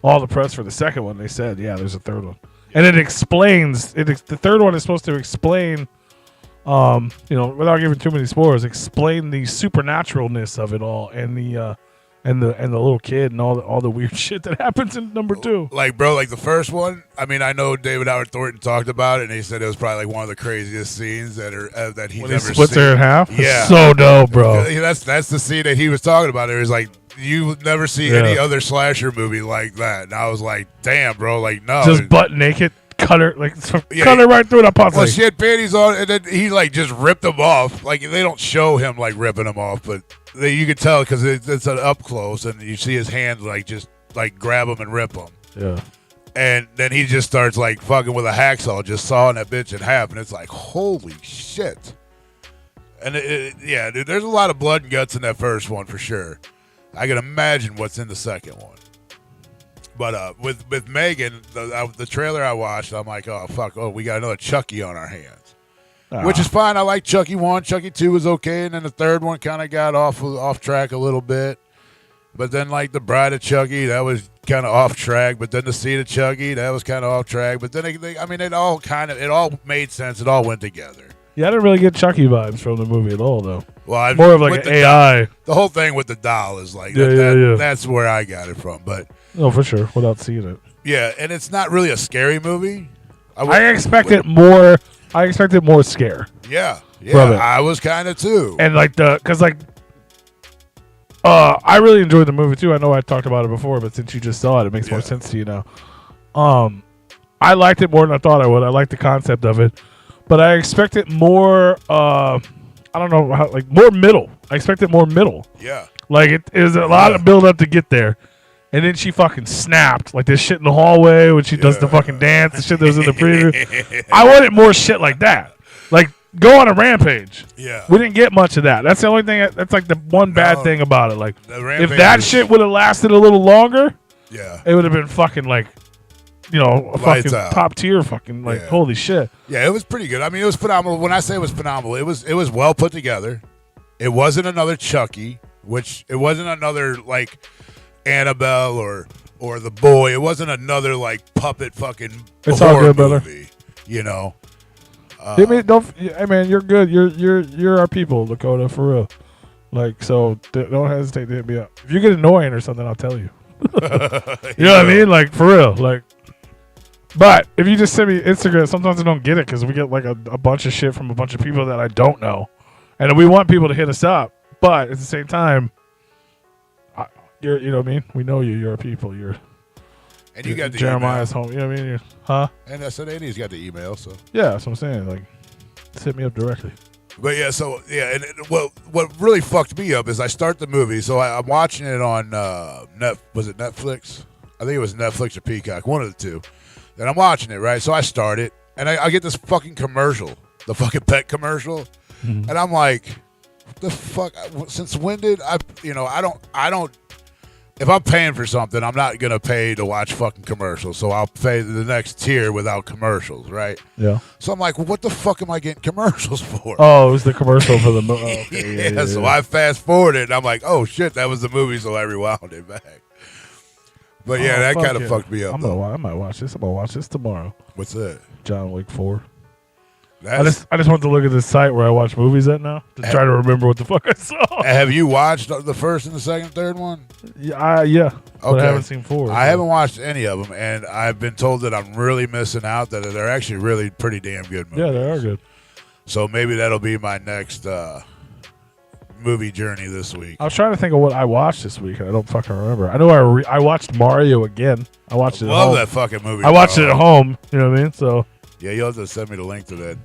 all the press for the second one. They said, yeah, there's a third one, and it explains. The third one is supposed to explain, without giving too many spoilers, explain the supernaturalness of it all and the little kid and all the weird shit that happens in number 2. The first one, I know David Howard Thornton talked about it, and he said it was probably one of the craziest scenes that he's when ever he splits seen. her in half. Yeah, it's so dope, bro. That's the scene that he was talking about. It was you would never see any other slasher movie like that. And I was like, damn, bro, like no, just butt naked, cut her cut her right through the pussy. Well, she had panties on, and then he like just ripped them off. Like they don't show him like ripping them off, but you can tell because it's an up close, and you see his hands like just like grab them and rip them. Yeah. And then he just starts like fucking with a hacksaw, just sawing that bitch in half, and it's like, holy shit. And yeah, dude, there's a lot of blood and guts in that first one for sure. I can imagine what's in the second one. But with Megan, the trailer I watched, I'm like, oh fuck, we got another Chucky on our hands, which is fine. I like Chucky 1, Chucky 2 was okay, and then the third one kind of got off track a little bit. But then like the Bride of Chucky, that was kind of off track. But then the Seed of Chucky, that was kind of off track. But then it all made sense. It all went together. Yeah, I didn't really get Chucky vibes from the movie at all, though. Well, more of like an AI. The whole thing with the doll is like that's where I got it from. But no, for sure, without seeing it. Yeah, and it's not really a scary movie. I expected more. I expected more scare. Yeah, I was kind of too. And like I really enjoyed the movie too. I know I talked about it before, but since you just saw it, it makes more sense to you now. I liked it more than I thought I would. I liked the concept of it. But I expected more, I don't know, more middle. I expected more middle. Yeah. Like, it was a lot of build up to get there. And then she fucking snapped. Like, this shit in the hallway when she does the fucking dance, the shit that was in the preview. I wanted more shit like that. Like, go on a rampage. Yeah. We didn't get much of that. That's the only thing, that's like the one bad thing about it. Like, if that shit would have lasted a little longer, it would have been fucking like, a fucking top tier fucking holy shit. Yeah, it was pretty good. I mean, it was phenomenal. When I say it was phenomenal, it was well put together. It wasn't another Chucky, which it wasn't another like Annabelle or The Boy. It wasn't another like puppet fucking it's horror all good, brother. movie. You know. Hey man, you're good. You're our people, Lakota, for real. Like, so don't hesitate to hit me up. If you get annoying or something, I'll tell you. You know what I mean? Like, for real. Like, but if you just send me Instagram, sometimes I don't get it because we get like a bunch of shit from a bunch of people that I don't know, and we want people to hit us up. But at the same time, you know what I mean? We know you. You're our people. And you got the Jeremiah's email. Home. You know what I mean? Huh? And I said Andy's got the email. So yeah, that's what I'm saying. Like, just hit me up directly. But yeah, and what really fucked me up is I start the movie, so I'm watching it on was it Netflix? I think it was Netflix or Peacock, one of the two. And I'm watching it, right? So I start it, and I get this fucking commercial, the fucking pet commercial, and I'm like, what the fuck? Since when did I don't. If I'm paying for something, I'm not going to pay to watch fucking commercials. So I'll pay the next tier without commercials, right? Yeah. So I'm like, well, what the fuck am I getting commercials for? Oh, it was the commercial for the movie. Oh, okay. Yeah, so I fast forwarded, and I'm like, oh, shit, that was the movie, so I rewound it back. But yeah, that kind of fucked me up. I might watch this. I'm going to watch this tomorrow. What's that? John Wick 4. I just want to look at this site where I watch movies at now to try to remember what the fuck I saw. Have you watched the first and the second, third one? Yeah. Okay. But I haven't seen 4. I haven't watched any of them, and I've been told that I'm really missing out. That they're actually really pretty damn good movies. Yeah, they are good. So maybe that'll be my next movie journey this week. I was trying to think of what I watched this week, and I don't fucking remember. I know I watched Mario again. I watched it. Love that fucking movie. I watched it at home. You know what I mean? So. Yeah, you'll have to send me the link to that.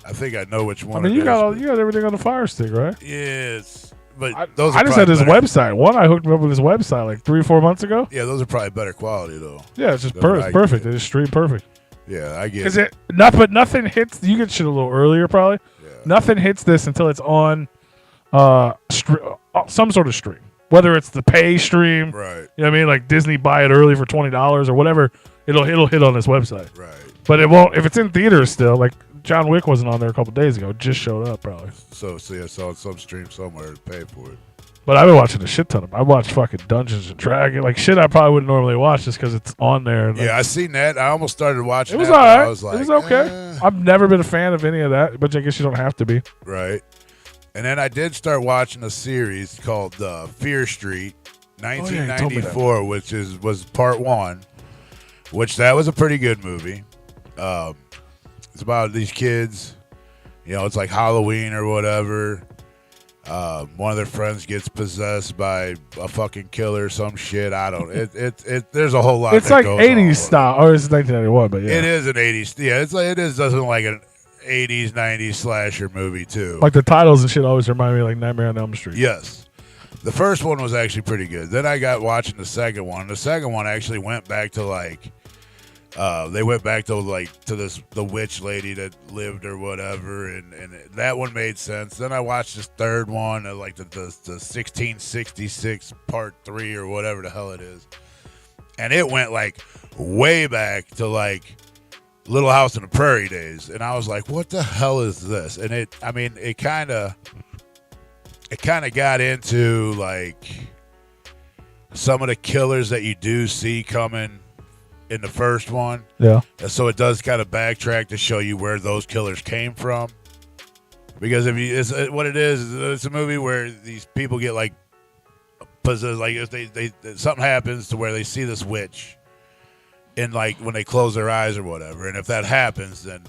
I think I know which one. I mean, you got everything on the Fire Stick, right? Yes, but I just had this website. One, I hooked me up with this website like 3 or 4 months ago. Yeah, those are probably better quality though. Yeah, it's just perfect. They just stream perfect. Yeah, I get it. But nothing hits. You get shit a little earlier, probably. Yeah. Nothing hits this until it's on some sort of stream. Whether it's the pay stream, right? You know what I mean? Like Disney, buy it early for $20 or whatever. It'll hit on this website, right? But it won't if it's in theaters still. Like John Wick wasn't on there a couple days ago. It just showed up probably. So it's on some stream somewhere to pay for it. But I've been watching a shit ton of. I watched fucking Dungeons and Dragons, like shit I probably wouldn't normally watch just because it's on there. Yeah, I seen that. I almost started watching. It was that, all right. I was like, it was okay. I've never been a fan of any of that, but I guess you don't have to be. Right. And then I did start watching a series called Fear Street, 1994, which was part 1. Which that was a pretty good movie. It's about these kids, it's like Halloween or whatever. One of their friends gets possessed by a fucking killer or some shit. I don't. It there's a whole lot. It's that like goes 80s on. style, or it's 1991, but yeah, It is an 80s. Yeah, it's like it is doesn't like an 80s 90s slasher movie too. like the titles and shit always remind me of like Nightmare on Elm Street. Yes. The first one was actually pretty good. Then I got watching the second one. The second one actually went back to like they went back to like to the witch lady that lived or whatever, and that one made sense. Then I watched this third one, like the 1666 part 3 or whatever the hell it is, and it went like way back to like Little House on the Prairie days, and I was like, what the hell is this? And it kind of got into like some of the killers that you do see coming in the first one. Yeah. And so it does kind of backtrack to show you where those killers came from. Because what it is it's a movie where these people get like possessed, like if they something happens to where they see this witch in like when they close their eyes or whatever, and if that happens, then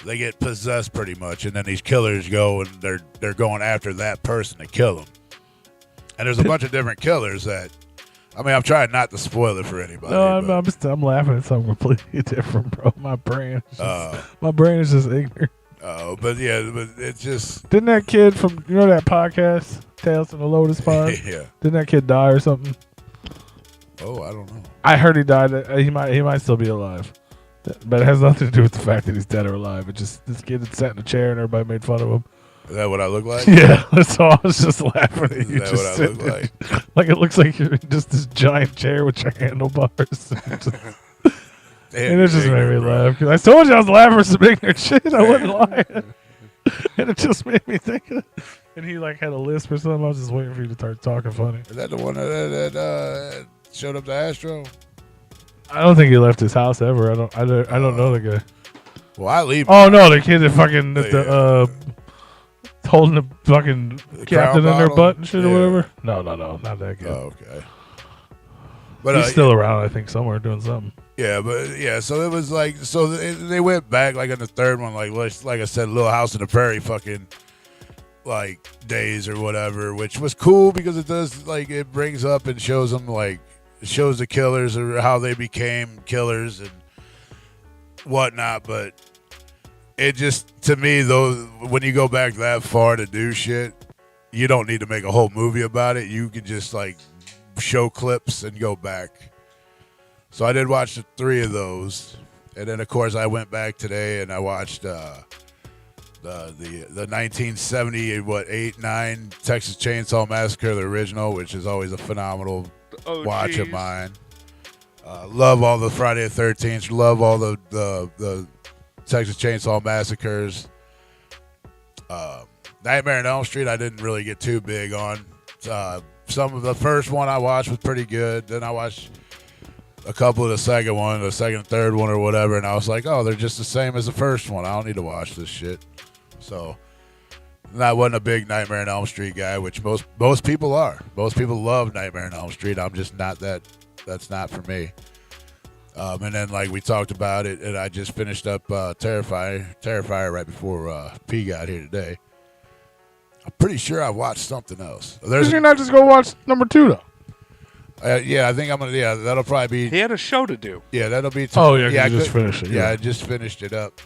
they get possessed pretty much, and then these killers go and they're going after that person to kill them. And there's a bunch of different killers that, I mean, I'm trying not to spoil it for anybody. No, but, I'm laughing at something completely different, bro. My brain is just ignorant. but yeah, but it's just Didn't that kid from that podcast, Tales from the Lotus Pond? yeah. Didn't that kid die or something? Oh, I don't know. I heard he died. He might still be alive, but it has nothing to do with the fact that he's dead or alive. It just this kid had sat in a chair and everybody made fun of him. Is that what I look like? Yeah, so I was just laughing at Is you. that Just what I sitting look there. like? Like it looks like you're in just this giant chair with your handlebars. And it just made me laugh. 'Cause I told you I was laughing for some ignorant shit. I wasn't lying. And it just made me think of it. And he like had a lisp or something. I was just waiting for you to start talking funny. Is that the one that showed up to Astro? I don't think he left his house ever. I don't know the guy. Well, I leave. Oh no, the kid that fucking holding the fucking captain in their bottle? butt and shit or Yeah. whatever. No, not that kid. Oh, okay. But He's still around, I think, somewhere doing something. yeah, but yeah. So it was like, so they went back like in the third one, like I said, Little House on the Prairie, fucking like days or whatever, which was cool because it does like it brings up and shows them like it shows the killers or how they became killers and whatnot. But it just, to me, though, when you go back that far to do shit, you don't need to make a whole movie about it. You can just like show clips and go back. So I did watch the 3 of those, and then of course I went back today and I watched the 1970 8-9 Texas Chainsaw Massacre, the original, which is always a phenomenal watch of mine. Love all the Friday the 13th. Love all the Texas Chainsaw Massacres. Nightmare on Elm Street I didn't really get too big on. Some of the first one I watched was pretty good. Then I watched a couple of the second and third one or whatever, and I was like, oh, they're just the same as the first one. I don't need to watch this shit. So I wasn't a big Nightmare on Elm Street guy, which most people are. Most people love Nightmare on Elm Street. I'm just not that. That's not for me. And then, like we talked about it, and I just finished up Terrifier right before P got here today. I'm pretty sure I watched something else. Did you not just go watch number 2 though? Yeah, I think I'm gonna. Yeah, that'll probably be. He had a show to do. Yeah, that'll be. Oh yeah, you just finished it. Yeah, I just finished it up.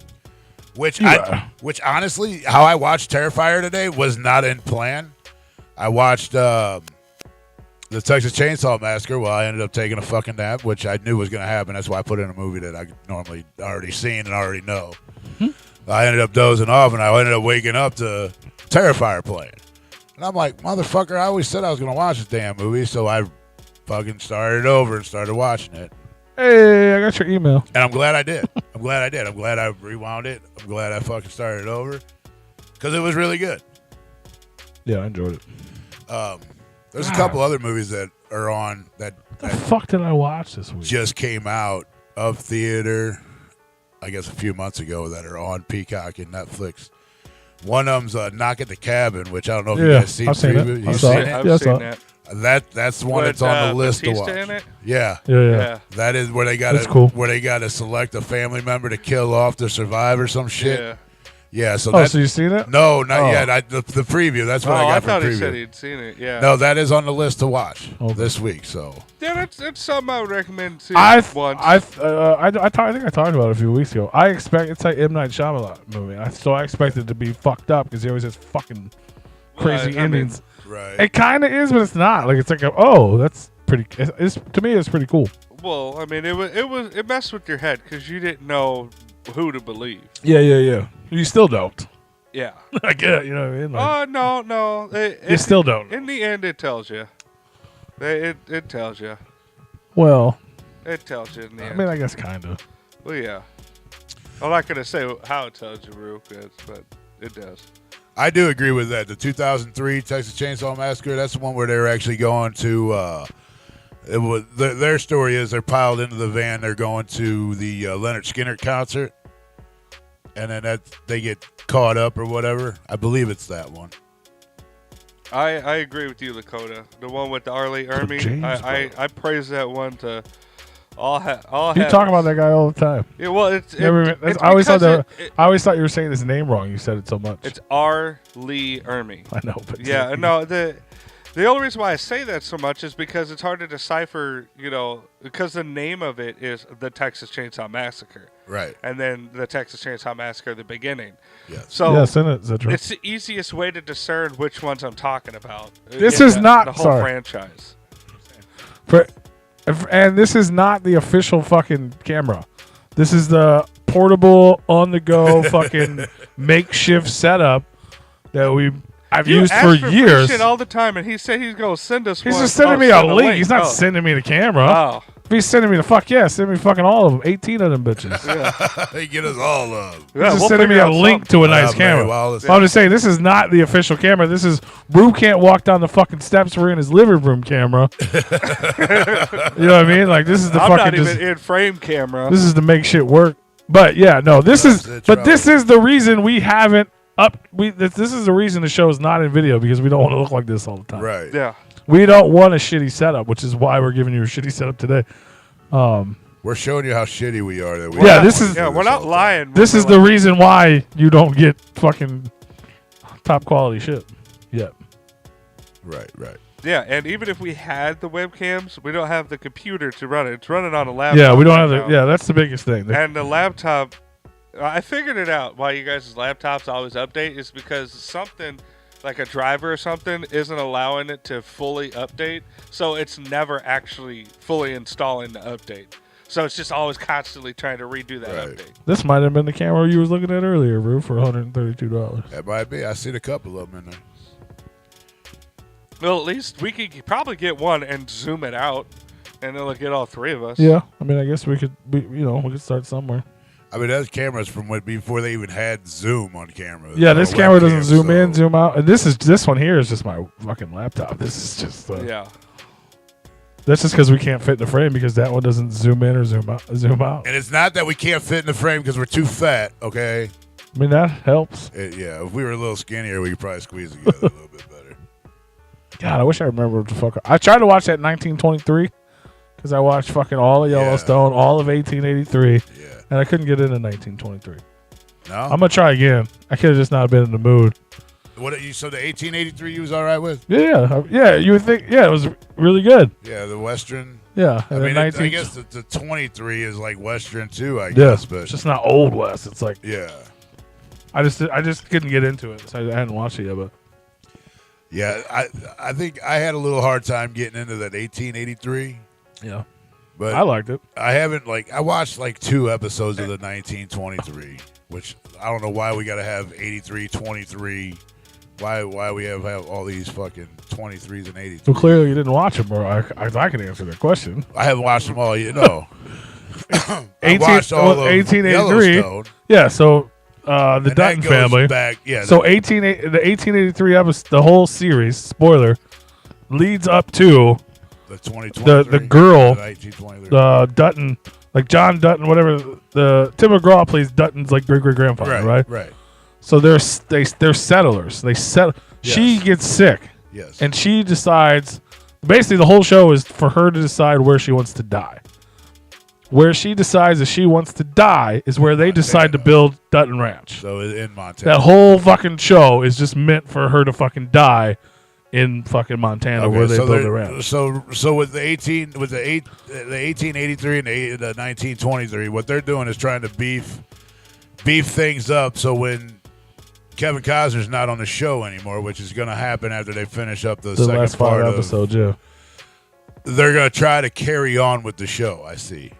Which Yeah. which honestly, how I watched Terrifier today was not in plan. I watched the Texas Chainsaw Massacre while I ended up taking a fucking nap, which I knew was going to happen. That's why I put in a movie that I normally already seen and already know. I ended up dozing off, and I ended up waking up to Terrifier playing. And I'm like, motherfucker, I always said I was going to watch this damn movie, so I fucking started over and started watching it. Hey, I got your email. And I'm glad I did. I'm glad I rewound it. I'm glad I fucking started over because it was really good. Yeah, I enjoyed it. There's a couple other movies that are on that The fuck did I watch this week? just came out of theater, I guess a few months ago, that are on Peacock and Netflix. One of them's Knock at the Cabin, which I don't know if you guys seen. I've seen it. You I saw seen it. it? I've Yeah, I seen saw that. That's the one With, that's on the list to Batista watch. in it? Yeah. Yeah. That is where they got That's cool. where they got to select a family member to kill off to survive or some shit. Yeah. Yeah, so Oh, that's so you seen it? no, not Oh. yet. The preview. That's what I I got from thought preview. he said he'd seen it. Yeah. No, that is on the list to watch Okay. this week. So Yeah, that's something I would recommend seeing I once. think I think I talked about it a few weeks ago. I expect it's like M. Night Shyamalan movie. So I expect it to be fucked up because he always has fucking crazy I mean, endings. right. It kind of is, but it's not. Like it's like that's pretty. It's to me, it's pretty cool. well, I mean, it messed with your head because you didn't know who to believe. Yeah. You still don't. Yeah. I get it. You know what I mean? Like, No. you still don't. In the end, it tells you. It tells you. Well, It tells you in the I end. mean, I guess kind of. Well, yeah. I'm not gonna say how it tells you, Rook, but it does. I do agree with that. The 2003 Texas Chainsaw Massacre. That's the one where they were actually going to. It was their story is they're piled into the van. They're going to the Leonard Skinner concert, and then they get caught up or whatever. I believe it's that one. I agree with you, Lakota. The one with the Arlie Ermy. James I praise that one to all. You talk about that guy all the time. Yeah, well, it's I always thought because I always thought you were saying his name wrong. You said it so much. it's R. Lee Ermy. I know, but Yeah, no, the only reason why I say that so much is because it's hard to decipher, because the name of it is the Texas Chainsaw Massacre, Right. and then the Texas Chainsaw Massacre, the beginning. Yes. So yes, isn't it? Is that true? it's the easiest way to discern which ones I'm talking about. This in is not- the whole sorry. franchise. And this is not the official fucking camera. This is the portable, on-the-go fucking makeshift setup that I've You used ask for free years. shit all the time, and he said he's gonna send us. He's one. just sending me a send link. He's not Oh. sending me the camera. Oh, If he's sending me send me fucking all of them. 18 of them bitches. They get us all up. He's just sending me figure a out link something. to a nice Oh, man, camera. well, it's- I'm just saying, this is not the official camera. This is Rue can't walk down the fucking steps. We're in his living room camera. You know what I mean? Like this is the I'm fucking. not Just, even in frame camera. this is to make shit work. But yeah, no, this is. That's it, But this trouble. is the reason we haven't up. This is the reason the show is not in video because we don't want to look like this all the time. Right. Yeah. We don't want a shitty setup, which is why we're giving you a shitty setup today. We're showing you how shitty we are. That we Yeah, don't this wanna is- do Yeah, we're not all the time. lying. This We're is the like- reason why you don't get fucking top quality shit yet. Right. Yeah, and even if we had the webcams, we don't have the computer to run it. It's running on a laptop. Yeah, we don't have right the. now. Yeah, that's the biggest thing. And the laptop, I figured it out why you guys' laptops always update is because something like a driver or something isn't allowing it to fully update. So it's never actually fully installing the update. So it's just always constantly trying to redo that Right. update. This might have been the camera you was looking at earlier, Rue, for $132. That might be. I seen a couple of them in there. Well, at least we could probably get one and zoom it out, and it'll get all three of us. Yeah, I mean, I guess we could start somewhere. I mean, that's cameras from before they even had zoom on camera. Yeah, this Or camera doesn't webcam, zoom in, so- zoom out, and this one here is just my fucking laptop. This is just Yeah. That's just because we can't fit in the frame because that one doesn't zoom in or zoom out. And it's not that we can't fit in the frame because we're too fat. Okay. I mean that helps. Yeah, if we were a little skinnier, we could probably squeeze together a little bit better. God, I wish I remember what the fuck. I tried to watch that 1923 because I watched fucking all of Yellowstone, all of 1883, Yeah. and I couldn't get into 1923. No. I'm gonna try again. I could have just not been in the mood. So the 1883 you was all right with? Yeah. You would think, it was really good. Yeah, the Western. Yeah, I and mean, then I guess the 23 is like Western too. I yeah, guess, but it's just not old West. It's like yeah, I just couldn't get into it. So I hadn't watched it yet, but yeah. I think I had a little hard time getting into that 1883. yeah, But I liked it. I haven't I watched like 2 episodes of the 1923, which I don't know why we got to have 83, 23. Why we have all these fucking 23s and 83s? So clearly you didn't watch them, or I can answer that question. I haven't watched them all. You know, I 18 watched all of 1883. Yellowstone. Yeah, so the and that Dutton goes family. Back, yeah. So the 1883 episode, the whole series, spoiler, leads up to the 2023, the girl, the 1923. the Dutton, like John Dutton, whatever. The Tim McGraw plays Dutton's like great grandfather, right? Right. So they're settlers. They settle. Yes. She gets sick, Yes. and she decides. Basically, the whole show is for her to decide where she wants to die. Where she decides that she wants to die is where they decide to build Dutton Ranch. So in Montana. That whole fucking show is just meant for her to fucking die in fucking Montana, where they build a ranch. So with the 1883 and the 1923, what they're doing is trying to beef things up. So when Kevin Costner's not on the show anymore, which is going to happen after they finish up the second last part 5 episodes, yeah. They're going to try to carry on with the show. I see.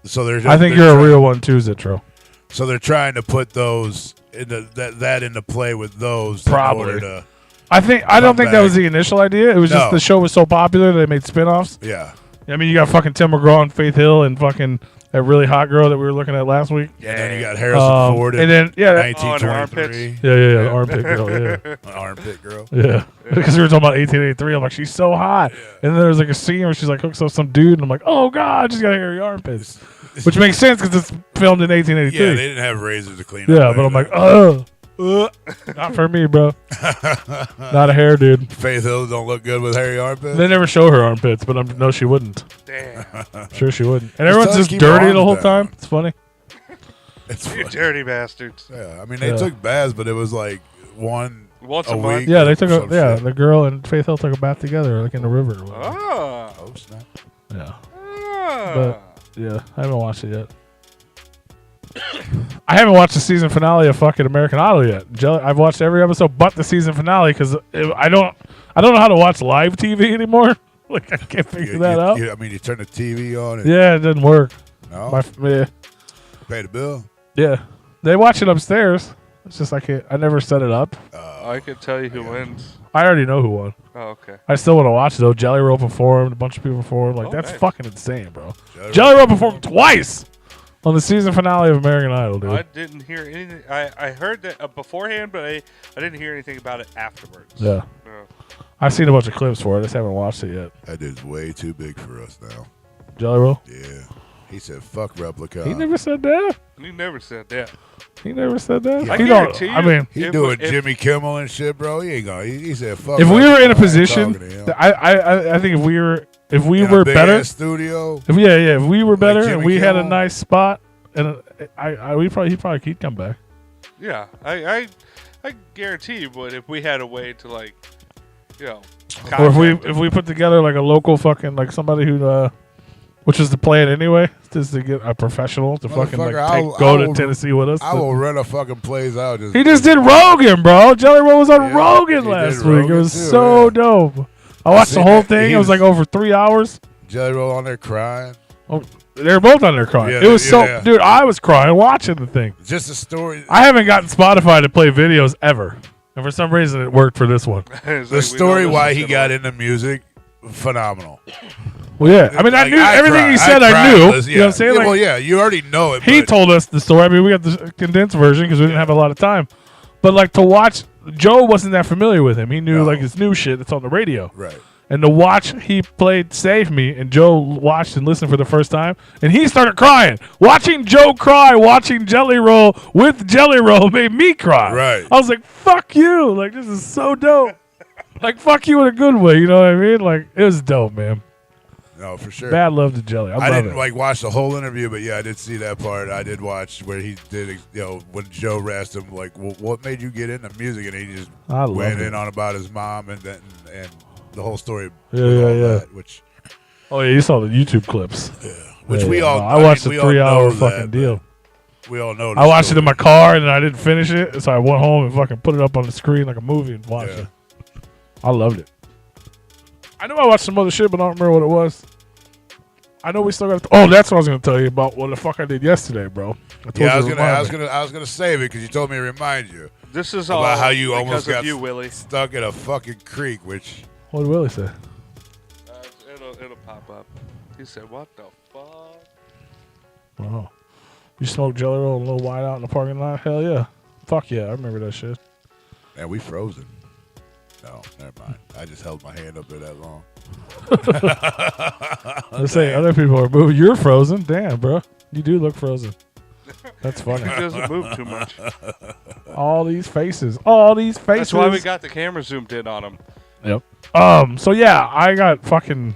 So I think you're a real one too, Zitro. So they're trying to put those into play with those. Probably. I don't think that was the initial idea. It was just the show was so popular they made spinoffs. Yeah. I mean, you got fucking Tim McGraw and Faith Hill and fucking that really hot girl that we were looking at last week. Yeah. And then you got Harrison Ford and then 1923. Yeah, armpit girl. Yeah. Armpit girl. Yeah. Because we were talking about 1883. I'm like, she's so hot. Yeah. And then there's like a scene where she's like hooks up some dude, and I'm like, oh god, she's got hairy armpits. Which makes sense because it's filmed in 1883. Yeah, they didn't have razors to clean up. Yeah, but I'm like, not for me, bro. Not a hair dude. Faith Hill don't look good with hairy armpits. They never show her armpits, but no, she wouldn't. Damn. Sure, she wouldn't. And everyone's just dirty the whole time. It's funny. You dirty bastards. Yeah, I mean they took baths, but it was like once a week. Yeah, they took the girl and Faith Hill took a bath together, like in the river. Oh snap. Yeah. But yeah, I haven't watched it yet. I haven't watched the season finale of fucking American Idol yet. I've watched every episode but the season finale because I don't know how to watch live TV anymore. Like I can't figure that out. I mean, you turn the TV on. Yeah, it doesn't work. No. Pay the bill. Yeah, they watch it upstairs. It's just I never set it up. I can tell you who wins. I already know who won. Oh, okay. I still want to watch it though. Jelly Roll performed. A bunch of people performed. Like that's nice. fucking insane, bro. Jelly Roll performed twice on the season finale of American Idol, dude. I didn't hear anything. I heard that beforehand, but I didn't hear anything about it afterwards. Yeah. No. I've seen a bunch of clips for it. I just haven't watched it yet. That dude's way too big for us now. Jelly Roll? Yeah. He said, fuck Replicon. He never said that. He never said that. He never said that. I guarantee you. I mean, he doing Jimmy Kimmel and shit, bro. He ain't gonna. He said, "Fuck." If we were in a position, I think if we were better, studio. If we were better and we had a Kimmel. nice spot, and he'd come back. Yeah, I guarantee you would if we had a way to like, or if we put together like a local fucking like somebody who which is the plan anyway, just to get a professional to fucking like go to Tennessee with us. I will run a fucking plays out. He just did Rogan, bro. Jelly Roll was on Rogan last week. It was so dope. I watched the whole thing. It was like over 3 hours. Jelly Roll on there crying. Oh, they were both on there crying. Yeah, it was dude, I was crying watching the thing. Just a story. I haven't gotten Spotify to play videos ever. And for some reason it worked for this one. The story why he got into music, phenomenal. Well, yeah. I mean, I knew everything he said. I knew. You know what I'm saying? Well, yeah, you already know it. He told us the story. I mean, we got the condensed version because we didn't have a lot of time. But like to watch, Joe wasn't that familiar with him. He knew like his new shit that's on the radio. Right. And to watch, he played Save Me, and Joe watched and listened for the first time, and he started crying. Watching Joe cry, watching Jelly Roll with Jelly Roll made me cry. Right. I was like, fuck you. Like, this is so dope. Like, fuck you in a good way. You know what I mean? Like, it was dope, man. No, for sure. Bad love to Jelly. I didn't like watch the whole interview, but yeah, I did see that part. I did watch where he did, when Joe asked him, like, well, what made you get into music? And he just went in on about his mom and the whole story. Yeah. Which, you saw the YouTube clips. Yeah. Which we all. I watched the 3-hour fucking deal. We all know. I watched it in my car and I didn't finish it, so I went home and fucking put it up on the screen like a movie and watched it. I loved it. I know I watched some other shit, but I don't remember what it was. I know we still got. That's what I was gonna tell you about. What the fuck I did yesterday, bro. I was gonna save it because you told me to remind you. This is about all how you almost got Willie. Stuck in a fucking creek. Which what did Willie say? It'll pop up. He said, "What the fuck?" Oh, you smoked Jelly Roll and a little white out in the parking lot? Hell yeah, fuck yeah, I remember that shit. Man, we frozen. No, never mind. I just held my hand up there that long. Let's say other people are moving. You're frozen. Damn, bro. You do look frozen. That's funny. He doesn't move too much. All these faces. That's why we got the camera zoomed in on him. Yep. So yeah, I got fucking.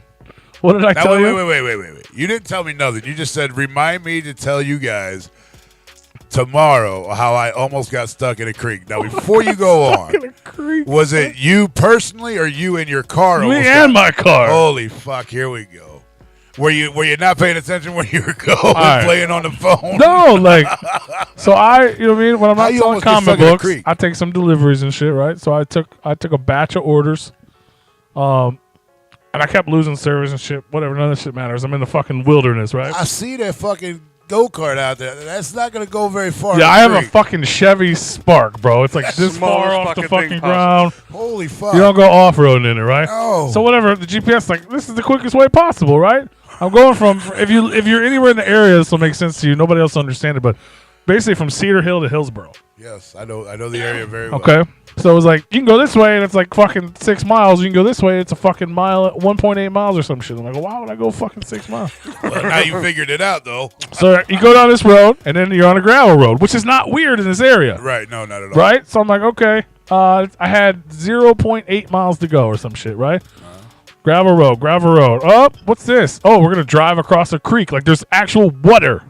What did I tell you? Wait. You didn't tell me nothing. You just said, remind me to tell you guys tomorrow how I almost got stuck in a creek. Now, before you go on, was it you personally or you in your car? Me and my car. Holy fuck, here we go. Were you not paying attention when you were going playing on the phone? No, like, so you know what I mean? When I'm How not you selling almost get comic stuck in a books, creek? I take some deliveries and shit, right? So I took a batch of orders, and I kept losing service and shit. Whatever, none of that shit matters. I'm in the fucking wilderness, right? I see that fucking go-kart out there. That's not going to go very far. Yeah, I have a fucking Chevy Spark, bro. It's like this far off the fucking ground. Holy fuck. You don't go off-roading in it, right? No. So whatever, the GPS like, this is the quickest way possible, right? I'm going from, if you're anywhere in the area, this will make sense to you. Nobody else will understand it, but basically from Cedar Hill to Hillsboro. Yes, I know the area very well. Okay. So it was like, you can go this way, and it's like fucking 6 miles. You can go this way, it's a fucking mile, 1.8 miles or some shit. I'm like, well, why would I go fucking 6 miles? Well, now you figured it out, though. So you go down this road, and then you're on a gravel road, which is not weird in this area. Right, no, not at all. Right? So I'm like, okay. I had 0.8 miles to go or some shit, right? Gravel road. Oh, what's this? Oh, we're going to drive across a creek. Like, there's actual water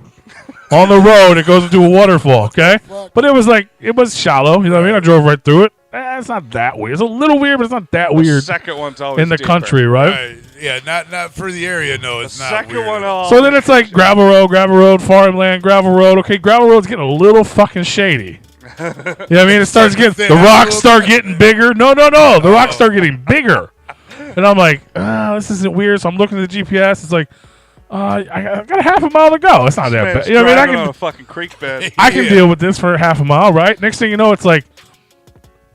on the road. It goes into a waterfall, okay? But it was shallow. You know what I mean? I drove right through it. It's not that weird. It's a little weird, but it's not that weird. The second one's always in the deeper. country, right? Yeah, not for the area, no, it's not Second weird. one So then it's like gravel road, farmland, gravel road. Okay, gravel road's getting a little fucking shady. You know what I mean? It starts getting, the rocks start getting bigger. No. The rocks start getting bigger. And I'm like, this isn't weird. So I'm looking at the GPS. It's like, I got a half a mile to go. It's not that bad. You know what I mean? on a fucking creek bed. I can deal with this for half a mile, right? Next thing you know, it's like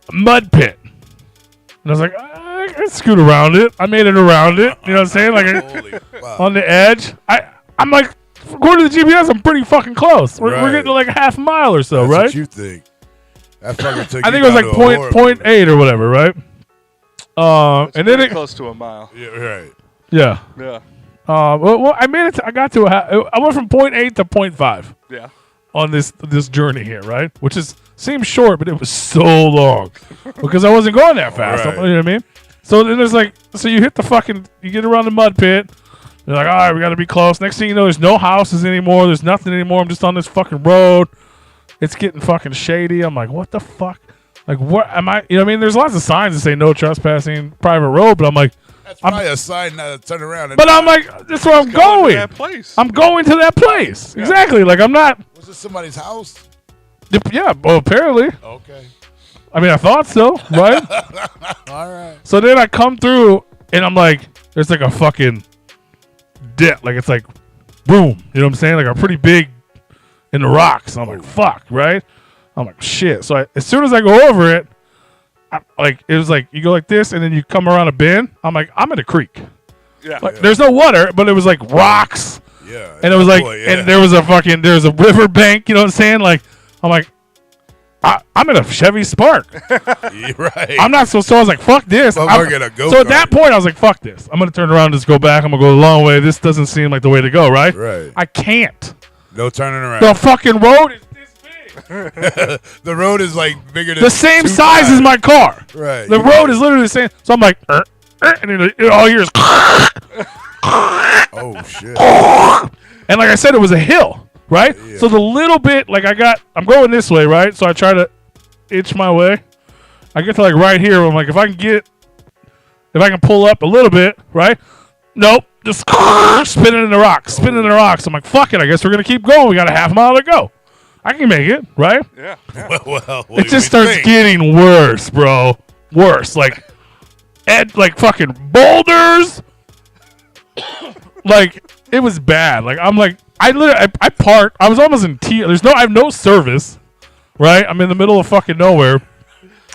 a mud pit. And I was like, I can scoot around it. I made it around it. You know what I'm saying? Like Holy fuck. on the edge. I'm like, according to the GPS, I'm pretty fucking close. We're getting to like a half a mile or so, That's right? what you think. That fucking took I you think it was down like to a horror point movie. 8 or whatever, right? And then Close to a mile. Yeah, right. yeah. Yeah. Well, I made it. I got to I went from 0.8 to 0.5 Yeah. on this journey here, right? Which seems short, but it was so long because I wasn't going that fast. Right. You know what I mean? So then there's like, so you hit you get around the mud pit. You're like, all right, we got to be close. Next thing you know, there's no houses anymore. There's nothing anymore. I'm just on this fucking road. It's getting fucking shady. I'm like, what the fuck? Like, what am I? You know what I mean? There's lots of signs that say no trespassing, private road, but I'm like, That's probably a sign to turn around. And but I'm like, that's where I'm going. That place. I'm going to that place. Yeah. Exactly. Like, I'm not. Was it somebody's house? Yeah, well, apparently. Okay. I mean, I thought so, right? All right. So then I come through, and I'm like, there's like a fucking dip. Like, it's like, boom. You know what I'm saying? Like, a pretty big in the rocks. I'm like, fuck, right? I'm like, shit. So as soon as I go over it, it was like, you go like this, and then you come around a bend. I'm like, I'm in a creek. Yeah. Like, there's no water, but it was like rocks. Yeah. And it was like, and there's a river bank, you know what I'm saying? Like, I'm like, I'm in a Chevy Spark. Right. I'm not so I was like, fuck this. But we're gonna go. So at that point, I was like, fuck this. I'm going to turn around and just go back. I'm going to go the long way. This doesn't seem like the way to go, right? Right. I can't. No turning around. The fucking road is this big. The road is like bigger than The same 2 size times. as my car. Right. The road is literally the same. So I'm like, and then all you hear is, Oh shit. and like I said, it was a hill, right? Yeah. So the little bit, like I'm going this way, right? So I try to inch my way. I get to like right here. I'm like, if I can pull up a little bit, right? Nope. Just spinning in the rocks. I'm like, fuck it. I guess we're going to keep going. We got a half mile to go. I can make it, right? Yeah. Well, It just starts getting worse, bro. Worse. Like fucking boulders. Like, it was bad. Like, I'm like, I parked. I was almost in I have no service, right? I'm in the middle of fucking nowhere.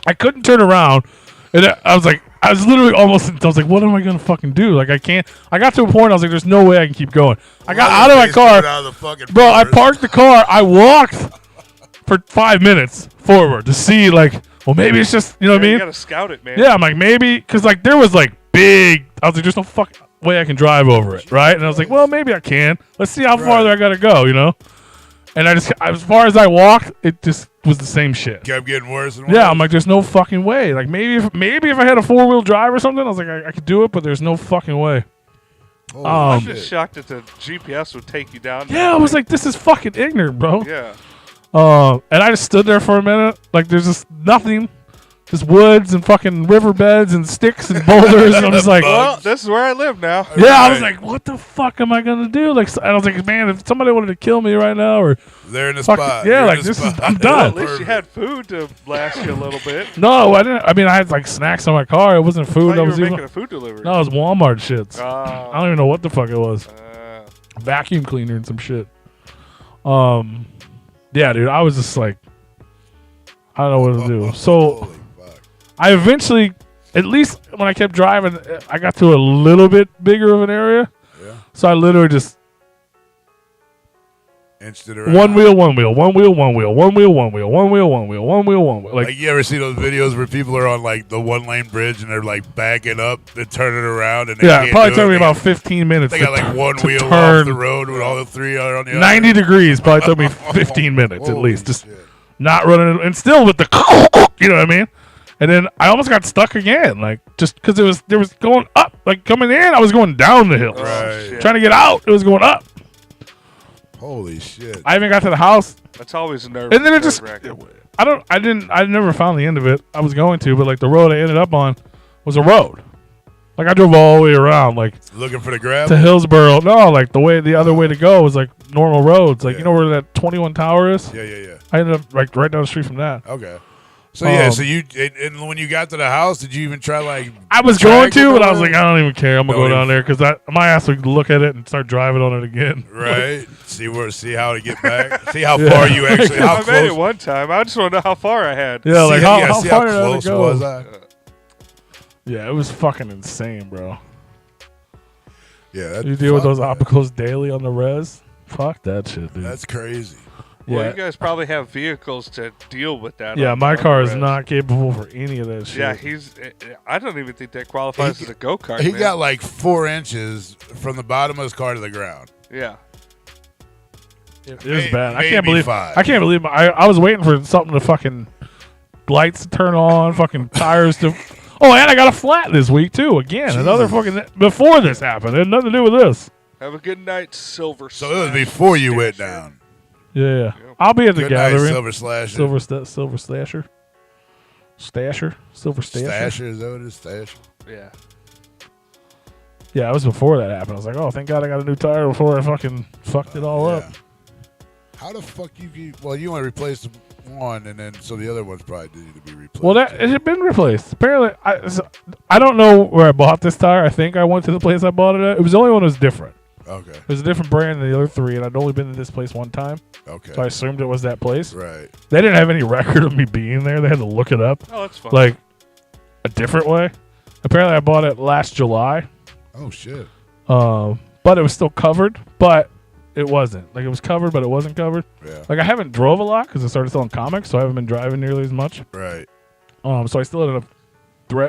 I couldn't turn around. And I was like, I was like, what am I going to fucking do? Like, I can't. I got to a point, I was like, there's no way I can keep going. I got out of my car. Bro, I parked the car. I walked for 5 minutes forward to see, like, well, maybe it's just, you know what I mean? You got to scout it, man. Yeah, I'm like, maybe, because, like, there was, like, big, I was like, there's no fucking way I can drive over it, right? And I was like, well, maybe I can. Let's see how farther I got to go, you know? And as far as I walked, it just was the same shit. Kept getting worse and worse. Yeah, I'm like, there's no fucking way. Like, maybe if I had a 4-wheel drive or something, I was like, I could do it, but there's no fucking way. I'm just shocked that the GPS would take you down. Yeah, I was like, this is fucking ignorant, bro. Yeah. And I just stood there for a minute, like there's just nothing, just woods and fucking riverbeds and sticks and boulders, and I'm just like, Well, this is where I live now. yeah, I was like, what the fuck am I gonna do? Like, I was like, man, if somebody wanted to kill me right now, or they're in the fucking, spot. yeah, You're like in the this is, spot. I'm Well, done. at least you had food to last you a little bit. No, I didn't. I mean, I had like snacks in my car. It wasn't I food. thought I you was were even. making a food delivery. No, it was Walmart shits. I don't even know what the fuck it was. Vacuum cleaner and some shit. Yeah, dude, I was just like, I don't know what to do. So Holy fuck. I eventually, at least when I kept driving, I got to a little bit bigger of an area. Yeah. So I literally just Inched it around. one wheel, one wheel, one wheel, one wheel, one wheel, one wheel, one wheel, one wheel, one wheel, one wheel. Like, you ever see those videos where people are on like the 1-lane bridge and they're like backing up and turning around and they Yeah, can't it probably do took it. me about 15 minutes. They to got like one to wheel turn off the road with all the three are on the 90 other. degrees. Probably took me 15 minutes at Holy least. Just shit. not running, and still with the, you know what I mean? And then I almost got stuck again, like just because there was going up, like coming in, I was going down the hill. Right. Trying to get out, it was going up. Holy shit. I even got to the house, That's always a nerve. and then it just, nerve-wracking. I never found the end of it. I was going to, but like the road I ended up on was a road. Like I drove all the way around, like Looking for the grab? to Hillsboro. No, like the other way to go was like normal roads. Like Yeah. you know where that 21 Tower is? Yeah. I ended up like right down the street from that. Okay. So yeah, Um, so you and when you got to the house, did you even try like? I was going tracking to, but I or- was like, I don't even care. I'm gonna Don't go down even- there because my ass would look at it and start driving on it again. Right. See how to get back. See how Yeah. far you actually. How I made it close? one time. I just want to know how far I had. Yeah, like how see far did I close go? was I? Yeah, it was fucking insane, bro. Yeah. That, You deal with fuck those that. obstacles daily on the res? Fuck that shit, dude. That's crazy. Well, yeah, you guys probably have vehicles to deal with that. yeah. on- My on car the is roads. not capable for any of that shit. Yeah, I don't even think that qualifies He- as a go kart. He got like 4 inches from the bottom of his car to the ground. Yeah. It was bad. I maybe can't believe. 5. I can't believe. I was waiting for something to fucking lights to turn on, fucking tires to. Oh, and I got a flat this week too. Again, another Jesus. fucking before this happened. It had nothing to do with this. Have a good night, Silver. So it was Slash before you went Stasher. down. Yeah, I'll be at the Good night, gathering. Silver Slasher. Silver Stasher. Silver Stasher. Stasher, is that what it is? Stasher. Yeah. Yeah, it was before that happened. I was like, oh, thank God I got a new tire before I fucking fucked it all up. How the fuck well, you only replaced one, and then so the other ones probably need to be replaced. Well, it had been replaced. Apparently, I don't know where I bought this tire. I think I went to the place I bought it at. It was the only one that was different. Okay. It was a different brand than the other three, and I'd only been to this place one time. Okay. So I assumed it was that place. Right. They didn't have any record of me being there. They had to look it up, Oh, that's fun. like a different way. Apparently, I bought it last July, Oh shit. but it was still covered. But it wasn't. Like it was covered, but it wasn't covered. Yeah. Like I haven't drove a lot because I started selling comics, so I haven't been driving nearly as much. Right. So I still had a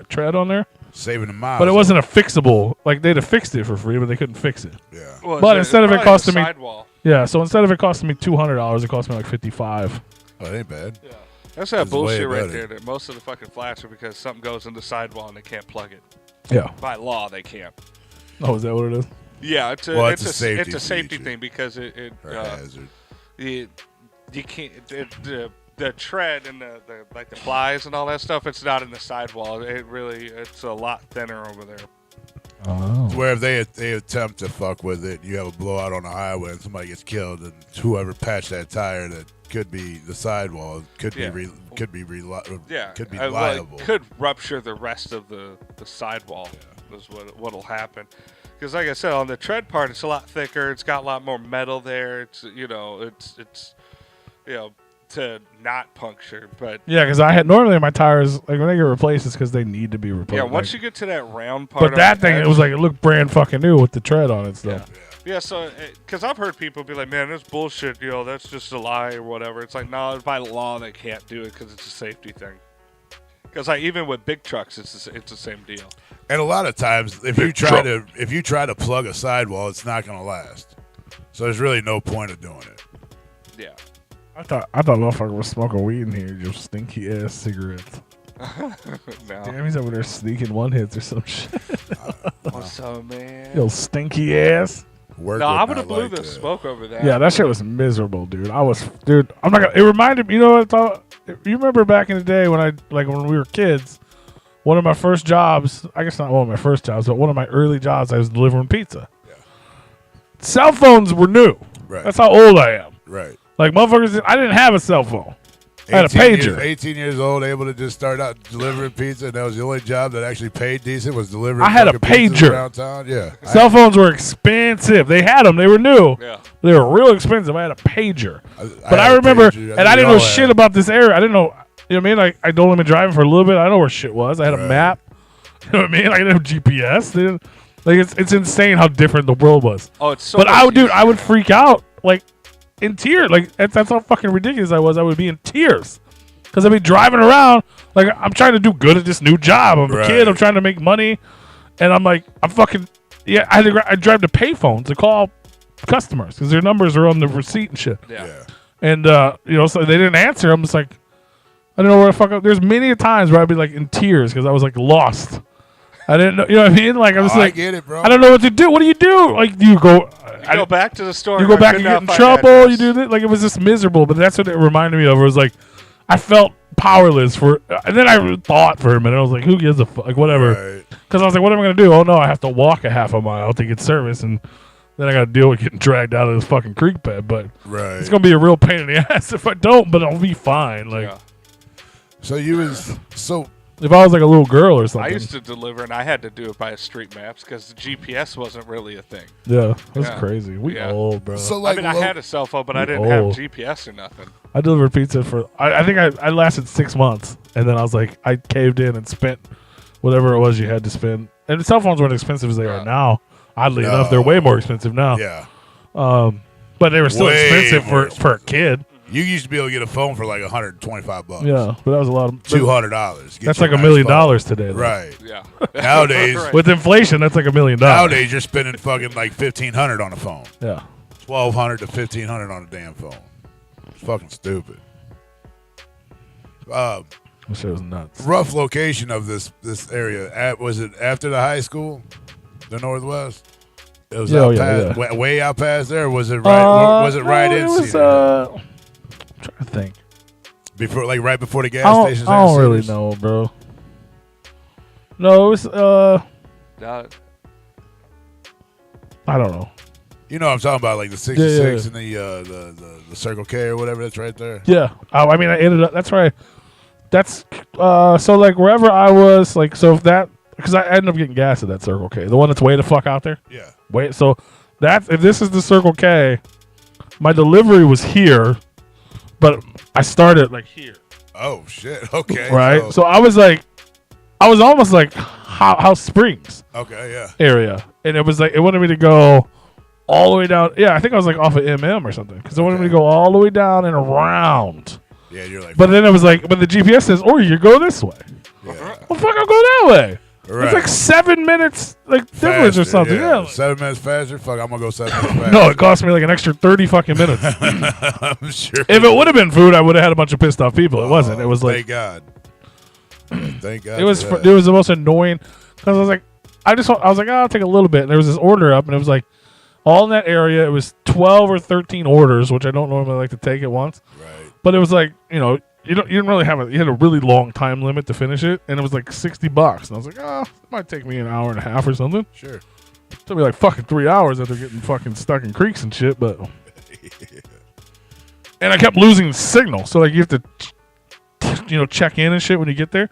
tread on there, Saving the miles. but it wasn't a fixable. Like they'd have fixed it for free, but they couldn't fix it. Yeah. Well, but it's instead of it probably costing the me- sidewall. Yeah. So instead of it costing me $200, it cost me like $55. Oh, it ain't bad. Yeah. That's that It's way bullshit right better. there. That most of the fucking flats are because something goes in the sidewall and they can't plug it. Yeah. By law, they can't. Oh, is that what it is? Yeah, it's a Well, it's, it's a safety it's a safety feature. thing because it Or hazard. you can't the tread and the like the plies and all that stuff. It's not in the sidewall. It's a lot thinner over there. Oh. Where if they attempt to fuck with it, you have a blowout on the highway and somebody gets killed, and whoever patched that tire that could be the sidewall could Yeah. be could be Yeah, could be well, liable. it could rupture the rest of the sidewall. Is what'll happen. Because like I said, on the tread part, it's a lot thicker. It's got a lot more metal there. It's to not puncture. But Yeah, because I had normally my tires like when they get replaced, it's because they need to be replaced. yeah, once like- you get to that round part. But on that the thing, edge- it was like it looked brand fucking new with the tread on it stuff. Yeah, so because I've heard people be like, "Man, that's bullshit. That's just a lie or whatever." It's like, no, by law they can't do it because it's a safety thing. Because like even with big trucks, it's the same deal. And a lot of times, if you try to plug a sidewall, it's not going to last. So there's really no point of doing it. Yeah. I thought motherfucker was smoking weed in here, just stinky ass cigarettes. No. Damn, he's over there sneaking one hits or some shit. What's up, man? Yo, stinky ass. Work No, would I would not have blew like the that. smoke over that. Yeah, that shit was miserable, dude. I'm not gonna. It reminded me. You know what I thought? You remember back in the day when when we were kids, one of my first jobs. I guess not one of my first jobs, but one of my early jobs. I was delivering pizza. Yeah. Cell phones were new. Right. That's how old I am. Right. Like motherfuckers, I didn't have a cell phone. I had a 18 pager. Years, 18 years old, able to just start out delivering pizza, and that was the only job that actually paid decent was delivering. I had a fucking pizzas pager. around town. Yeah. Cell phones were expensive. They had them. They were new. Yeah. They were real expensive. I had a pager. had But I a remember, pager. and I We didn't know all shit had. about this area. I didn't know, you know what I mean? Like, I'd only been driving for a little bit. I know where shit was. I had a Right. map. You know what I mean? I didn't have GPS. Dude. Like, it's insane how different the world was. Oh, it's so. But much I would easier. freak out, like, in tears. Like, that's how fucking ridiculous I was. I would be in tears. Because I'd be driving around, like, I'm trying to do good at this new job. I'm a Right. kid. I'm trying to make money. And I'm like, I drive to payphone to call customers because their numbers are on the receipt and shit. Yeah. Yeah. And, so they didn't answer. I'm just like, I don't know where the fuck. There's many times where I'd be like in tears because I was like lost. I didn't know, you know what I mean? Like, I was Oh, I like, get it, bro. I don't know what to do. What do you do? Like, do you go? You go back to the store. You go back and get in trouble. You do this. Like, it was just miserable. But that's what it reminded me of. It was like, I felt powerless for, and then I thought for a minute. I was like, who gives a fuck? Like, whatever. Right. Because I was like, what am I going to do? Oh, no, I have to walk a half a mile to get service. And then I got to deal with getting dragged out of this fucking creek bed. But Right. it's going to be a real pain in the ass if I don't, but I'll be fine. Like, Yeah. So you was if I was like a little girl or I something. used to deliver, and I had to do it by street maps because the GPS wasn't really a thing. Yeah, that's Yeah. crazy. We Yeah. old, bro. so like I mean, I had a cell phone, but I didn't old. have GPS or nothing. I delivered pizza for, I think I lasted 6 months. And then I was like, I caved in and spent whatever it was you had to spend. And the cell phones weren't expensive as they are now. Oddly No. enough, they're way more expensive now. yeah. But they were still Way expensive more for a kid. You used to be able to get a phone for like $125. Yeah, but that was a lot of. $200. Get That's you like a $1 million phone. today. Though. Right. Yeah. Nowadays- Right. With inflation, that's like $1 million. Nowadays you're spending fucking like $1,500 on a phone. Yeah. $1,200 to $1,500 on a damn phone. It's fucking stupid. That shit was nuts. Rough location of this area. Was it after the high school, the Northwest? It was Yeah, out yeah, past, yeah. way out past there. Or was it right? Was it right no, in? It was, Cedar? I'm trying to think. Before, like right before the gas I stations. don't really know, bro. No, it was Now, I don't know. You know what I'm talking about, like the 66 and the Circle K or whatever. That's right there. Yeah. I mean, I ended up. That's right. That's so like wherever I was, like so if that because I ended up getting gas at that Circle K, the one that's way the fuck out there. Yeah. Wait, so that if this is the Circle K, my delivery was here, but I started like here. Oh shit. Okay. Right. So I was almost like House Springs Okay. Yeah. area, and it was like it wanted me to go all the way down. Yeah, I think I was like off of MM or something because it wanted me to go all the way down and around. Yeah. You're like. But then it was like, but the GPS says, or you go this way. yeah. Well, fuck, I'll go that way. Right. It's like 7 minutes, like difference or Faster, something. Yeah. 7 minutes faster. Fuck, I'm gonna go 7 minutes faster. No, it cost me like an extra 30 fucking minutes. I'm sure. If it would have been food, I would have had a bunch of pissed off people. It wasn't. It was like Thank God. Thank God. it was. for that. It was the most annoying because I was like, I was like, oh, I'll take a little bit. And there was this order up, and it was like all in that area. It was 12 or 13 orders, which I don't normally like to take at once. Right. But it was like, you didn't really have you had a really long time limit to finish it, and it was like $60. And I was like, oh, it might take me an hour and a half or something. Sure. It took me like fucking 3 hours after getting fucking stuck in creeks and shit, but and I kept losing the signal. So like you have to check in and shit when you get there.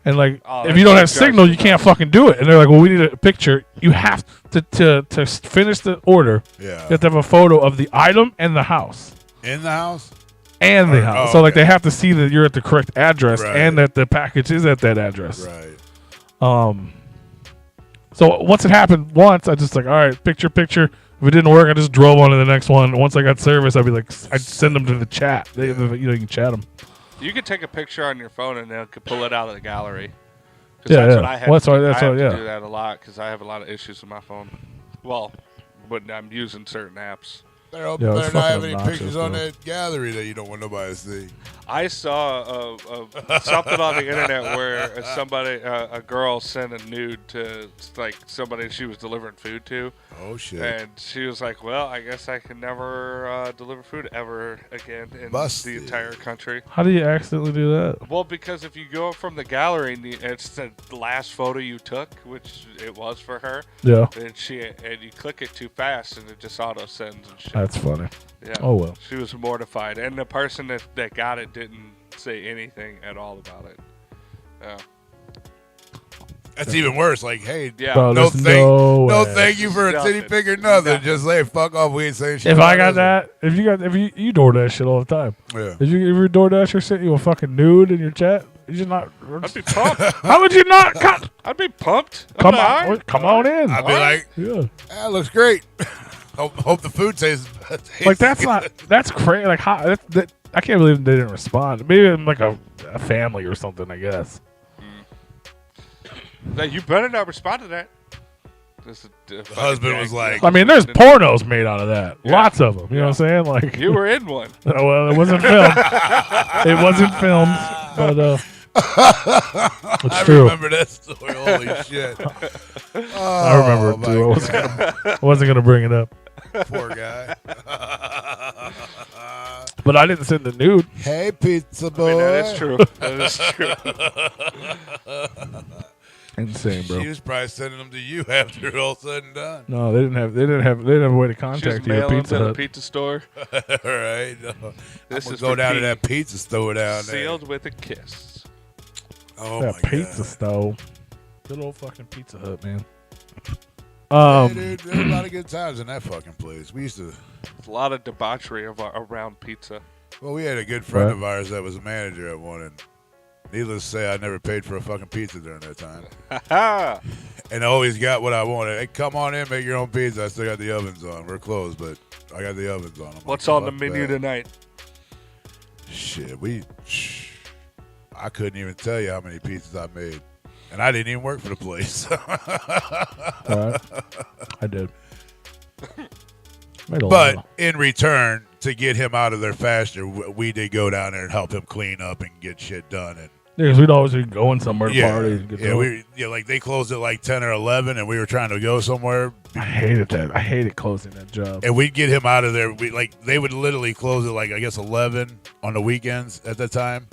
And like Oh, if that you don't have shit drives signal, me you can't fucking do it. And they're like, well, we need a picture. You have to finish the order. Yeah. You have to have a photo of the item and the house. In the house. And the Or- house. oh, So like okay. they have to see that you're at the correct address Right. and that the package is at that address. Right. So once it happened once, I just like, all right, picture. If it didn't work, I just drove on to the next one. Once I got service, I'd be like, I'd send them to the chat. You can chat them. you could take a picture on your phone and then could pull it out of the gallery. 'Cause Yeah, that's yeah. what I had. Well, that's to why- do. that's I have why- to yeah. do that a lot because I have a lot of issues with my phone. Well, when I'm using certain apps. They're hoping Yeah, it's better not have fucking any pictures on obnoxious, that gallery that you don't want nobody to see. I saw something on the internet where a girl sent a nude to like somebody she was delivering food to, Oh shit! and she was like, "Well, I guess I can never deliver food ever again in Busted. the entire country." How do you accidentally do that? Well, because if you go from the gallery and it's the last photo you took, which it was for her, Yeah, and you click it too fast and it just auto sends and shit. that's funny. Yeah. Oh well. She was mortified, and the person that got it didn't say anything at all about it. Yeah. That's even worse. Like, hey, Yeah. Bro, no there's no way. thank you for a titty Nothing. pic or nothing. Nothing. Just say fuck off. We ain't saying shit. If I about got this that, if you DoorDash shit all the time. one. Yeah. If you DoorDash or sent you a fucking nude in your chat, you just not. I'd be pumped. How would you not? I'd be pumped. Come I'm on, come on in. I'd be like, Yeah, that looks great. hope the food tastes like that's crazy. Like how I can't believe they didn't respond. Maybe in like a family or something. I guess. That you better not respond to that. The husband was like, I mean, there's pornos made out of that. Yeah. Lots of them. You know what I'm saying? Like You were in one. well, it wasn't filmed. It wasn't filmed, but it's I true. remember that story. Holy shit. I remember it too. I wasn't gonna bring it up, Poor guy. but I didn't send the nude. Hey, pizza boy. I mean, that is true. That is true. Insane, bro. She was probably sending them to you after it all said and done. No, they didn't have a way to Just contact you. mail At them Pizza to the Hut. pizza store. All right. This I'm is go for down to Pete. that pizza store down Sealed with a kiss. there. Oh That my pizza god. stove. Good old fucking Pizza Hut, man. Yeah, dude, there were a lot of good times in that fucking place. We used to. There's a lot of debauchery around pizza. Well, we had a good friend Right. of ours that was a manager at one, and needless to say, I never paid for a fucking pizza during that time. Ha And I always got what I wanted. Hey, come on in, make your own pizza. I still got the ovens on. We're closed, but I got the ovens on. I'm like, What's on the fuck menu that. tonight? Shit, I couldn't even tell you how many pizzas I made. And I didn't even work for the place. All right. I did. Made a lot But of- in return, to get him out of there faster, we did go down there and help him clean up and get shit done. And yeah, 'cause we'd always be going somewhere to party. And get drunk. like they closed at like 10 or 11, and we were trying to go somewhere. I hated that. I hated closing that job. And we'd get him out of there. They would literally close at like, I guess, 11 on the weekends at that time.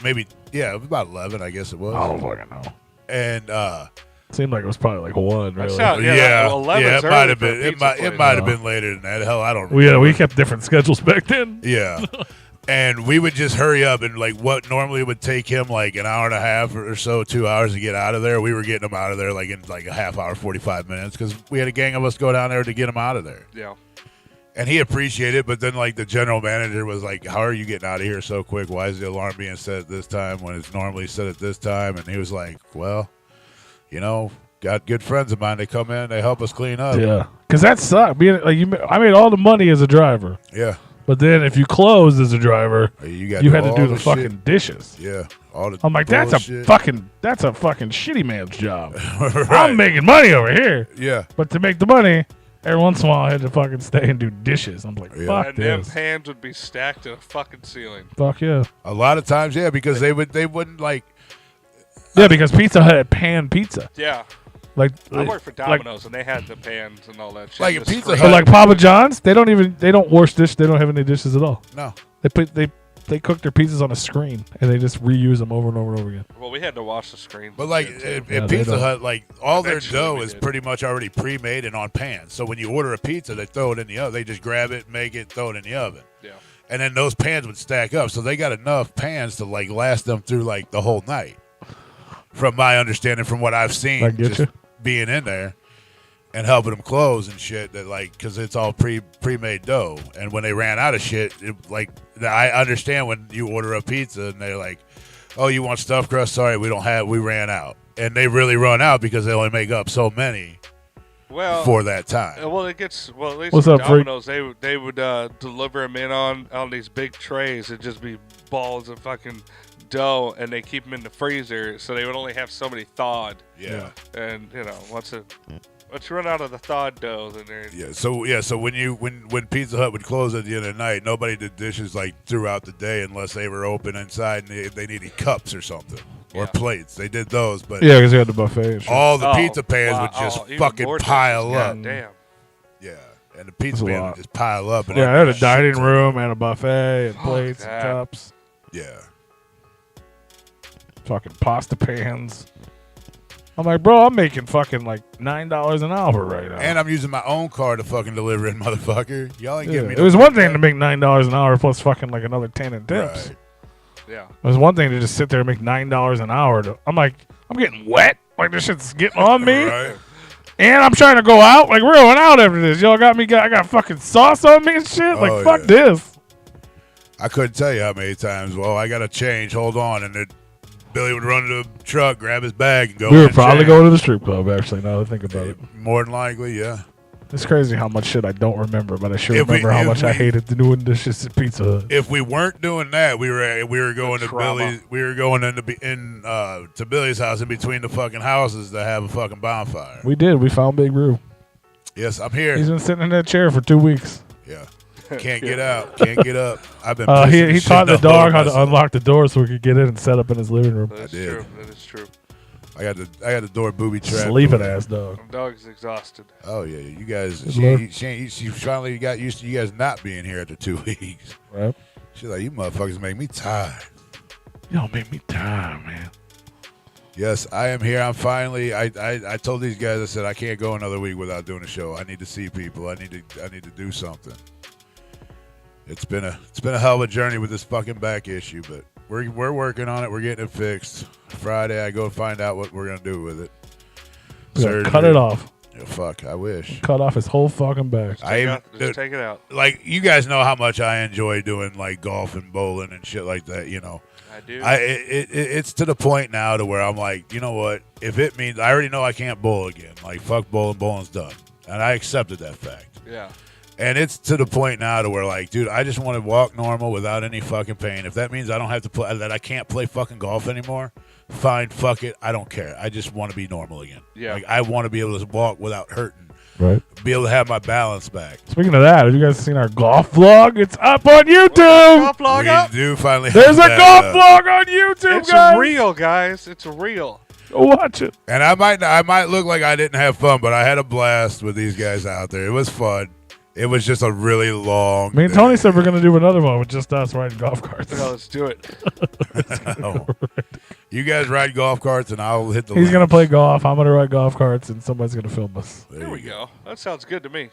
Maybe, yeah, it was about 11, I guess it was. I don't fucking know. And Seemed like it was probably like 1, That really. sounds- yeah, 11's it might early have for a been. It pizza might place. have been later than that. Hell, I don't. We remember. kept different schedules back then. Yeah. And we would just hurry up, and like what normally would take him like an hour and a half or so, 2 hours to get out of there, we were getting him out of there like in like a half hour, 45 minutes, because we had a gang of us go down there to get him out of there. Yeah. And he appreciated it, but then like the general manager was like, "How are you getting out of here so quick? Why is the alarm being set at this time when it's normally set at this time?" And he was like, "Well, you know, got good friends of mine. They come in, they help us clean up." Yeah, because that sucked. Being like I made all the money as a driver, Yeah. but then if you closed as a driver, You got you had to all do the shit. fucking dishes. Yeah. All the I'm like, that's a bullshit. fucking shitty man's job. Right. I'm making money over here, Yeah. but to make the money, every once in a while I had to fucking stay and do dishes. I'm like, Yeah. fuck And them this. pans would be stacked to the fucking ceiling. Fuck yeah. A lot of times, yeah, because they wouldn't like. Yeah, because Pizza Hut had pan pizza. Yeah. Like, I worked for like, Domino's, and they had the pans and all that shit. Like a The Pizza screen. but like Papa John's, they don't wash dish. They don't have any dishes at all. No. They cook their pizzas on a screen and they just reuse them over and over and over again. Well, we had to wash the screen. But like too. at Yeah, they Pizza don't. Hut, like all their Eventually dough we is did. pretty much already pre-made and on pans. So when you order a pizza, they throw it in the oven. They just grab it, make it, throw it in the oven. Yeah. And then those pans would stack up. So they got enough pans to like last them through like the whole night. From my understanding, from what I've seen, I get just you. being in there and helping them close and shit, that like, because it's all pre-made dough. And when they ran out of shit, I understand when you order a pizza and they're like, "Oh, you want stuffed crust? Sorry, we ran out." And they really run out because they only make up so many Well, for that time. Well, at least What's with up, freak? Domino's, they would deliver them in on these big trays. It'd just be balls of fucking dough, and they keep them in the freezer, so they would only have so many thawed. Yeah. And once it Once you run out of the thawed dough, then they're So when Pizza Hut would close at the end of the night, nobody did dishes like throughout the day unless they were open inside and they needed cups or something or plates. They did those, but Yeah, because you had the buffet and shit. all the pizza pans would just even fucking more pile dishes. up. God damn. Yeah, and the pizza That's a pan lot. would just pile up. And Yeah, I had a shit dining ton. room and a buffet and plates and that. cups. Yeah. Fucking pasta pans. I'm like, bro, I'm making fucking like $9 an hour right now. And I'm using my own car to fucking deliver it, motherfucker. Y'all ain't giving me It was one thing to make $9 an hour plus fucking like another 10 in tips. Right. Yeah. It was one thing to just sit there and make $9 an hour. I'm like, I'm getting wet. Like this shit's getting on me. Right. And I'm trying to go out. Like we're going out after this. Y'all got I got fucking sauce on me and shit. Like fuck this. I couldn't tell you how many times. Well, I got to change. Hold on. And then Billy would run to the truck, grab his bag, and go. We in were and probably change. going to the strip club, actually, now that I think about it. More than likely, yeah. It's crazy how much shit I don't remember, but I sure If we- remember how if much I we- hated doing dishes at Pizza Hut. If we weren't doing that, we were going to trauma. Billy's. We were going to Billy's house in between the fucking houses to have a fucking bonfire. We did. We found Big Roo. Yes, I'm here. He's been sitting in that chair for 2 weeks. Yeah. Can't get out. Can't get up. I've been. He pissing taught the shit all dog over how to myself. unlock the door so we could get in and set up in his living room. That is did. true. That is true. I got the door booby trapped. Sleeping ass dog. The dog is exhausted. Oh yeah, you guys. Good She, Lord. she finally got used to you guys not being here after 2 weeks. Right? She's like, you motherfuckers make me tired. Y'all make me tired, man. Yes, I am here. I'm finally. I told these guys. I said I can't go another week without doing a show. I need to see people. I need to do something. It's been a hell of a journey with this fucking back issue, but we're working on it. We're getting it fixed. Friday, I go find out what we're gonna do with it. We gotta Surgery. cut it off. Yeah, fuck, I wish. Cut off his whole fucking back. Just take it out. Like you guys know how much I enjoy doing like golf and bowling and shit like that. You know. I do. It's to the point now to where I'm like, you know what? If it means I already know I can't bowl again, like fuck bowling, bowling's done, and I accepted that fact. Yeah. And it's to the point now to where like, dude, I just want to walk normal without any fucking pain. If that means I don't have to play, that I can't play fucking golf anymore, fine, fuck it, I don't care. I just want to be normal again. Yeah. Like I want to be able to walk without hurting, Right. be able to have my balance back. Speaking of that, have you guys seen our golf vlog? It's up on YouTube. Golf vlog We up. do finally. There's a have that golf up. vlog on YouTube, It's guys. real, guys. It's real. Go watch it. And I might look like I didn't have fun, but I had a blast with these guys out there. It was fun. It was just a really long. Me and day. Tony said we're gonna do another one with just us riding golf carts. No, let's do it. Oh. You guys ride golf carts, and I'll hit the. He's gonna lanes. play golf. I'm gonna ride golf carts, and somebody's gonna film us There There you we go. That sounds good to me.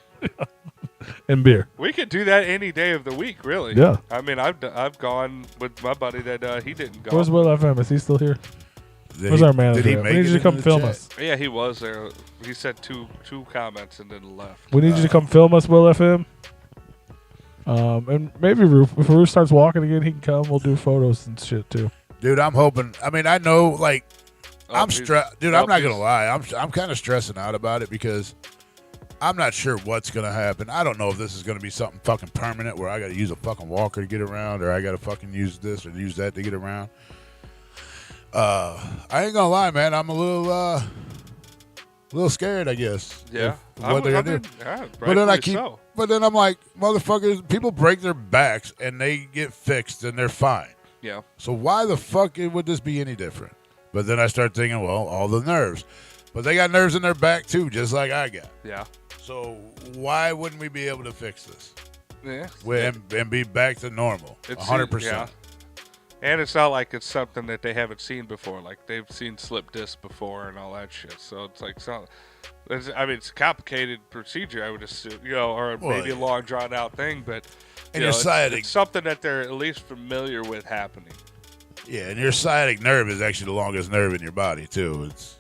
and beer. We could do that any day of the week, really. Yeah. I mean, I've gone with my buddy that he didn't go. Where's Will FM? Is he still here? Did Where's he- our Did manager? he We make need it you to into come the film chat? us. Yeah, he was there. He said two comments and then left. We need you to come film us, Will FM. And maybe if Roos starts walking again, he can come. We'll do photos and shit too. Dude, I'm hoping. I mean, I know, like, I'm he's- stressed. Dude, I'm not he's- gonna lie. I'm kind of stressing out about it because I'm not sure what's gonna happen. I don't know if this is gonna be something fucking permanent where I got to use a fucking walker to get around, or I got to fucking use this or use that to get around. I ain't gonna lie, man. I'm a little scared, I guess. Yeah. of what they're gonna do. But then I keep. But then I'm like, motherfuckers. People break their backs and they get fixed and they're fine. Yeah. So why the fuck would this be any different? But then I start thinking, well, all the nerves. But they got nerves in their back too, just like I got. Yeah. So why wouldn't we be able to fix this Yeah. and be back to normal? 100%. Yeah. And it's not like it's something that they haven't seen before. Like they've seen slip disc before and all that shit. So it's like it's a complicated procedure, I would assume, or maybe a long drawn out thing. But And your sciatic, it's something that they're at least familiar with happening. yeah, and your sciatic nerve is actually the longest nerve in your body too. It's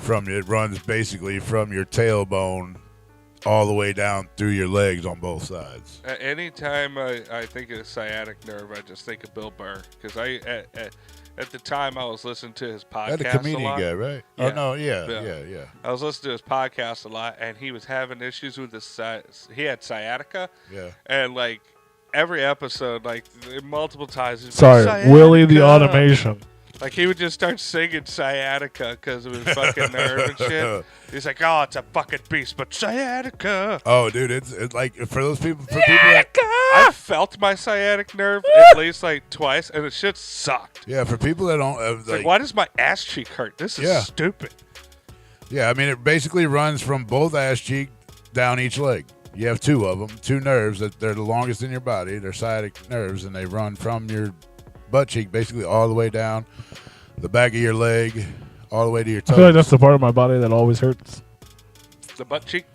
it runs basically from your tailbone all the way down through your legs on both sides. Anytime I think of sciatic nerve, I just think of Bill Burr because at the time I was listening to his podcast. That's the comedian a lot. guy, right? Yeah. Oh no, yeah. I was listening to his podcast a lot, and he was having issues with he had sciatica, Yeah. and like every episode, like multiple times. He's Sorry, like, Willie the "Sciatica." automation. Like, he would just start singing sciatica because of his fucking nerve and shit. He's like, oh, it's a fucking beast, but sciatica. Oh, dude, it's like for those people, for people that, I felt my sciatic nerve at least like twice, and the shit sucked. yeah, for people that don't, It's like, why does my ass cheek hurt? This is stupid. yeah, I mean, it basically runs from both ass cheek down each leg. You have two of them, two nerves that they're the longest in your body. They're sciatic nerves, and they run from your butt cheek basically all the way down the back of your leg, all the way to your I toes. feel like that's the part of my body that always hurts. The butt cheek.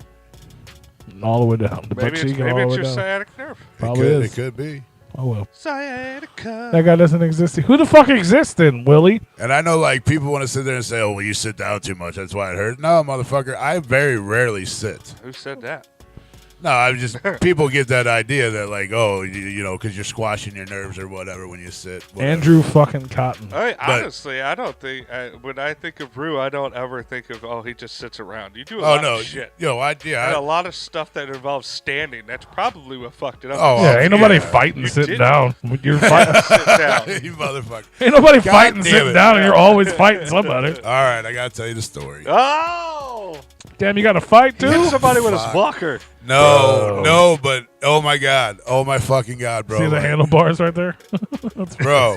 All the way down. The Maybe butt it's, cheek maybe all the it's way your down. sciatic nerve. Probably It is. could be. Oh, well. Sciatica. That guy doesn't exist. Who the fuck exists then, Willie? And I know, like, people want to sit there and say, oh, well, you sit down too much. That's why it hurts. No, motherfucker, I very rarely sit. Who said that? No, I'm just, people get that idea that, like, oh, you know, because you're squashing your nerves or whatever when you sit. Whatever. Andrew fucking Cotton. Honestly, I don't think, when I think of Rue, I don't ever think of, oh, he just sits around. You do a Oh, lot no. of shit. Yo, And a lot of stuff that involves standing. That's probably what fucked it up. Oh, Yeah, ain't nobody yeah. fighting You sitting didn't. down. You're fighting. Sit down. you motherfucker. Ain't nobody God fighting damn sitting it. down, and you're always fighting somebody. All right, I got to tell you the story. Oh! Damn, you got to fight too? Hit somebody with his Fuck. walker. No, but oh my God. Oh my fucking God, bro. See the Like, handlebars right there? That's bro.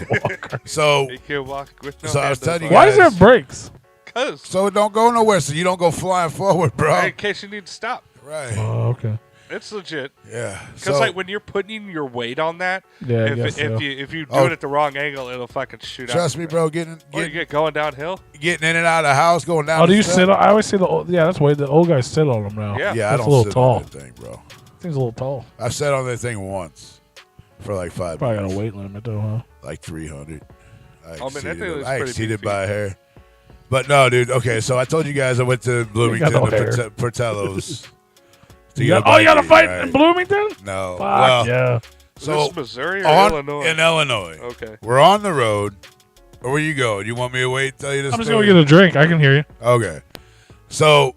So, He can't walk with no So I was telling you Why does guys- there brakes? Because, so it don't go nowhere, so you don't go flying forward, bro. in case you need to stop. Right. Oh, okay. It's legit. Yeah. Because, So, like, when you're putting your weight on that, Yeah, I if guess so. you do Oh. it at the wrong angle, it'll fucking shoot out. trust me, bro, getting What, you get going downhill? in and out of the house, going down Oh, do the you steps. sit on? I always see the old, yeah, that's why the old guys sit on them now. Yeah. Yeah, I That's don't a little sit tall. on that thing, bro. Seems a little tall. I've sat on that thing once for like 5 Probably got minutes. a weight limit though, huh? Like 300. I Oh, man, that exceeded, thing it. looks I pretty exceeded beefy. by a hair. But no, dude. Okay, so I told you guys I went to Bloomington no to hair. Portello's. to You get a got, oh, you got to bite fight to eat, in right? Bloomington? No. Fuck Well, yeah. Is so this Missouri or on Illinois? in Illinois, Okay. we're on the road. Where you go? Do you want me to wait till you this? I'm just gonna get a drink. I can hear you. Okay. So,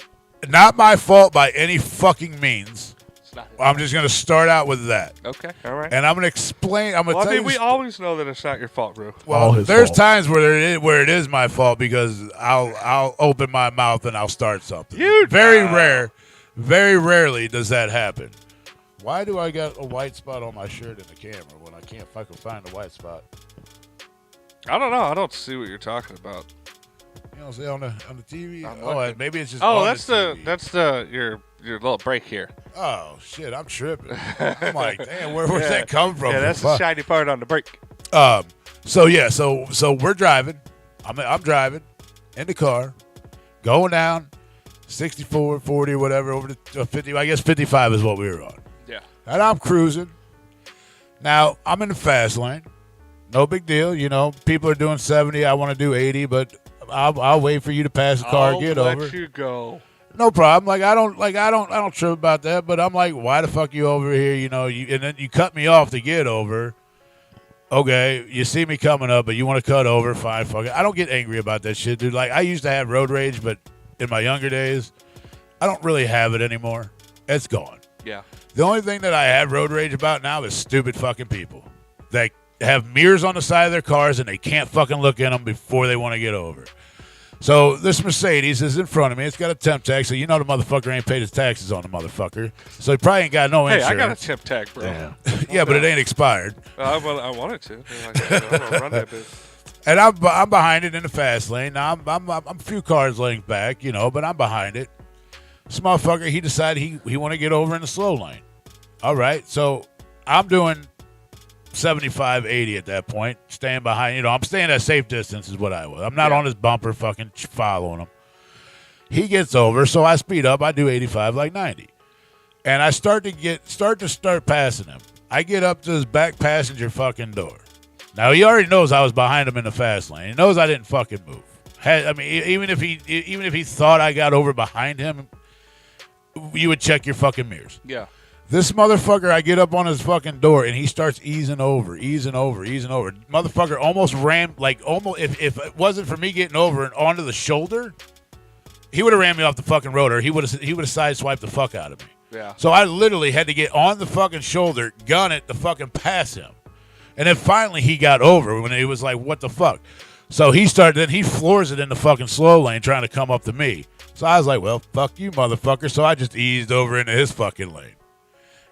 not my fault by any fucking means. It's not. I'm just gonna start out with that, Okay. All right. and I'm gonna explain. I'm gonna Well, I tell mean, you. we always know that it's not your fault, Rue. Well, all his there's fault. times where it is my fault because I'll open my mouth and I'll start something. You Very rarely does that happen. Why do I got a white spot on my shirt in the camera when I can't fucking find a white spot? I don't know. I don't see what you're talking about. You know, see on the TV. I'm Oh, looking. maybe it's just. Oh, on that's TV. your little break here. Oh shit, I'm tripping. I'm like, damn, where's that come from? Yeah, that's the Fuck. shiny part on the break. So yeah, so we're driving. I'm driving in the car, going down 64, 40, whatever, over to 50. I guess 55 is what we were on. Yeah. And I'm cruising. Now I'm in the fast lane. No big deal, you know. People are doing 70. I want to do 80, but I'll wait for you to pass the car, I'll get let over. you go. No problem. I don't trip about that. But I'm like, why the fuck you over here? You know, and then you cut me off to get over. Okay, you see me coming up, but you want to cut over. Fine, fuck it. I don't get angry about that shit, dude. Like I used to have road rage, but in my younger days, I don't really have it anymore. It's gone. Yeah. The only thing that I have road rage about now is stupid fucking people that have mirrors on the side of their cars and they can't fucking look in them before they want to get over. So this Mercedes is in front of me. It's got a temp tag, so you know the motherfucker ain't paid his taxes on the motherfucker. So he probably ain't got no Hey, insurance. I got a tip tag, bro. Yeah, but it ain't expired. I wanted to. I'm gonna run that bit. And I'm behind it in the fast lane. Now I'm a few cars length back, you know, but I'm behind it. This motherfucker, he decided he want to get over in the slow lane. All right, so I'm doing 75, 80 at that point, staying behind. You know, I'm staying at safe distance is what I was. I'm not on his bumper fucking following him. He gets over, so I speed up. I do 85 like 90. And I start passing him. I get up to his back passenger fucking door. Now, he already knows I was behind him in the fast lane. He knows I didn't fucking move. Even if he thought I got over behind him, you would check your fucking mirrors. Yeah. This motherfucker, I get up on his fucking door, and he starts easing over. Motherfucker almost ran, if it wasn't for me getting over and onto the shoulder, he would have ran me off the fucking road, or he would have sideswiped the fuck out of me. Yeah. So I literally had to get on the fucking shoulder, gun it to fucking pass him. And then finally he got over when it was like, what the fuck? So he floors it in the fucking slow lane trying to come up to me. So I was like, well, fuck you, motherfucker. So I just eased over into his fucking lane.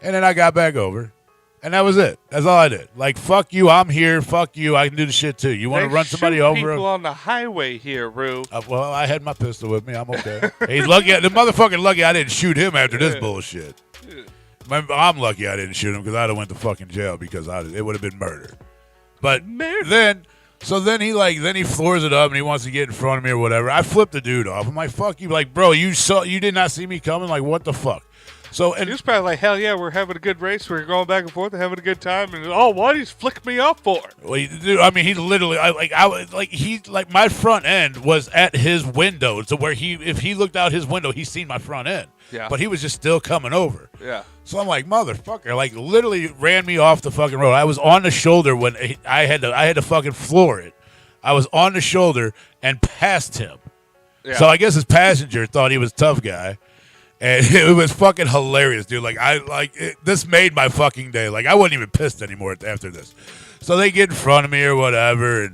And then I got back over. And that was it. That's all I did. Like, fuck you, I'm here. Fuck you, I can do the shit too. You want to run somebody over? People on the highway here, Roo. Well, I had my pistol with me. I'm okay. He's lucky. The motherfucking lucky I didn't shoot him after this bullshit. I'm lucky I didn't shoot him because I'd have went to fucking jail because it would have been murder. But then he floors it up and he wants to get in front of me or whatever. I flipped the dude off. I'm like, fuck you. Like, bro, you did not see me coming? Like, what the fuck? So and he was probably like, hell yeah, we're having a good race. We're going back and forth and having a good time. And what he's flicked me off for? Well, dude, I mean, he literally, my front end was at his window, so where if he looked out his window, he seen my front end. Yeah. But he was just still coming over. Yeah. So I'm like, motherfucker, like literally ran me off the fucking road. I was on the shoulder when I had to fucking floor it. I was on the shoulder and passed him. Yeah. So I guess his passenger thought he was a tough guy. And it was fucking hilarious, dude. This made my fucking day. Like, I wasn't even pissed anymore after this. So they get in front of me or whatever,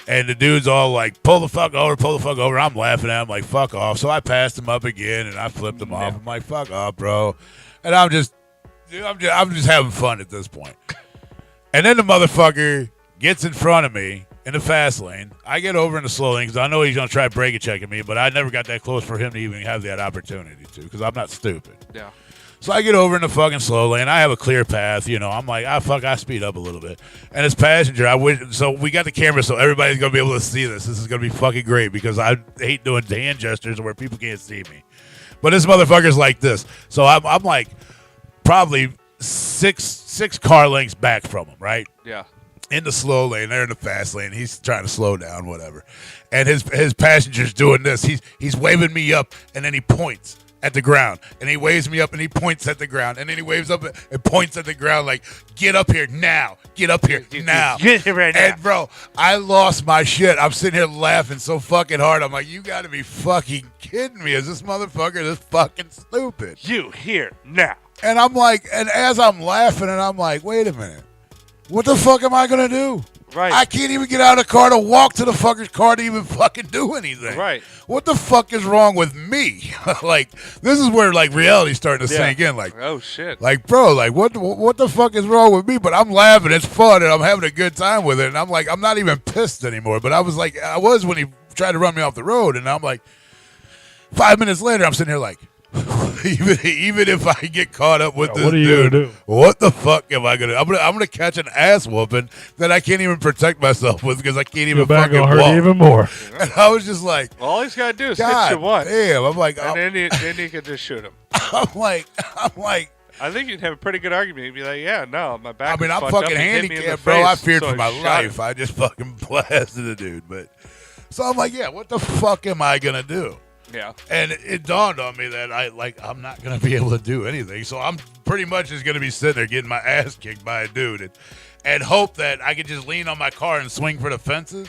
and the dude's all like, pull the fuck over. I'm laughing at him like, fuck off. So I passed him up again, and I flipped him off. I'm like, fuck off, bro. And I'm just having fun at this point. And then the motherfucker gets in front of me in the fast lane. I get over in the slow lane because I know he's going to try brake checking me, but I never got that close for him to even have that opportunity to because I'm not stupid. Yeah. So I get over in the fucking slow lane. I have a clear path. I'm like, I speed up a little bit. And as passenger, so we got the camera so everybody's going to be able to see this. This is going to be fucking great because I hate doing hand gestures where people can't see me. But this motherfucker's like this. So I'm like probably six car lengths back from him, right? Yeah. In the slow lane, they're in the fast lane. He's trying to slow down, whatever. And his passenger's doing this. He's waving me up, and then he points at the ground. And he waves me up, and he points at the ground. And then he waves up and points at the ground like, get up here now. Get up here now. Get here right now. And, bro, I lost my shit. I'm sitting here laughing so fucking hard. I'm like, you got to be fucking kidding me. Is this motherfucker this fucking stupid? You here now. And I'm like, and as I'm laughing, and I'm like, wait a minute. What the fuck am I going to do? Right. I can't even get out of the car to walk to the fucker's car to even fucking do anything. Right. What the fuck is wrong with me? Like, this is where, like, reality's starting to sink in. Like, oh, shit. Like, bro, like, what the fuck is wrong with me? But I'm laughing. It's fun, and I'm having a good time with it. And I'm like, I'm not even pissed anymore. But I was when he tried to run me off the road. And I'm like, 5 minutes later, I'm sitting here like, even if I get caught up with this what are you dude, gonna do? What the fuck am I gonna? I'm gonna catch an ass whooping that I can't even protect myself with because I can't even fucking gonna hurt walk. even more. And I was just like, all he's gotta do is hit God you once. damn! I'm like, and then you can just shoot him. I'm like. I think you'd have a pretty good argument. You'd be like, yeah, no, my back. I mean, I'm fucked fucking up. handicapped, bro. I feared for my life. Him. I just fucking blasted the dude. But so I'm like, yeah, what the fuck am I gonna do? Yeah. And it dawned on me that I'm not going to be able to do anything. So I'm pretty much just going to be sitting there getting my ass kicked by a dude and hope that I could just lean on my car and swing for the fences.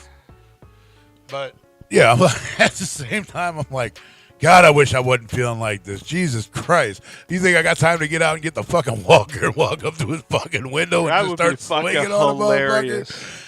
But, yeah, at the same time, I'm like, God, I wish I wasn't feeling like this. Jesus Christ. Do you think I got time to get out and get the fucking walker and walk up to his fucking window and just start swinging on the motherfucker?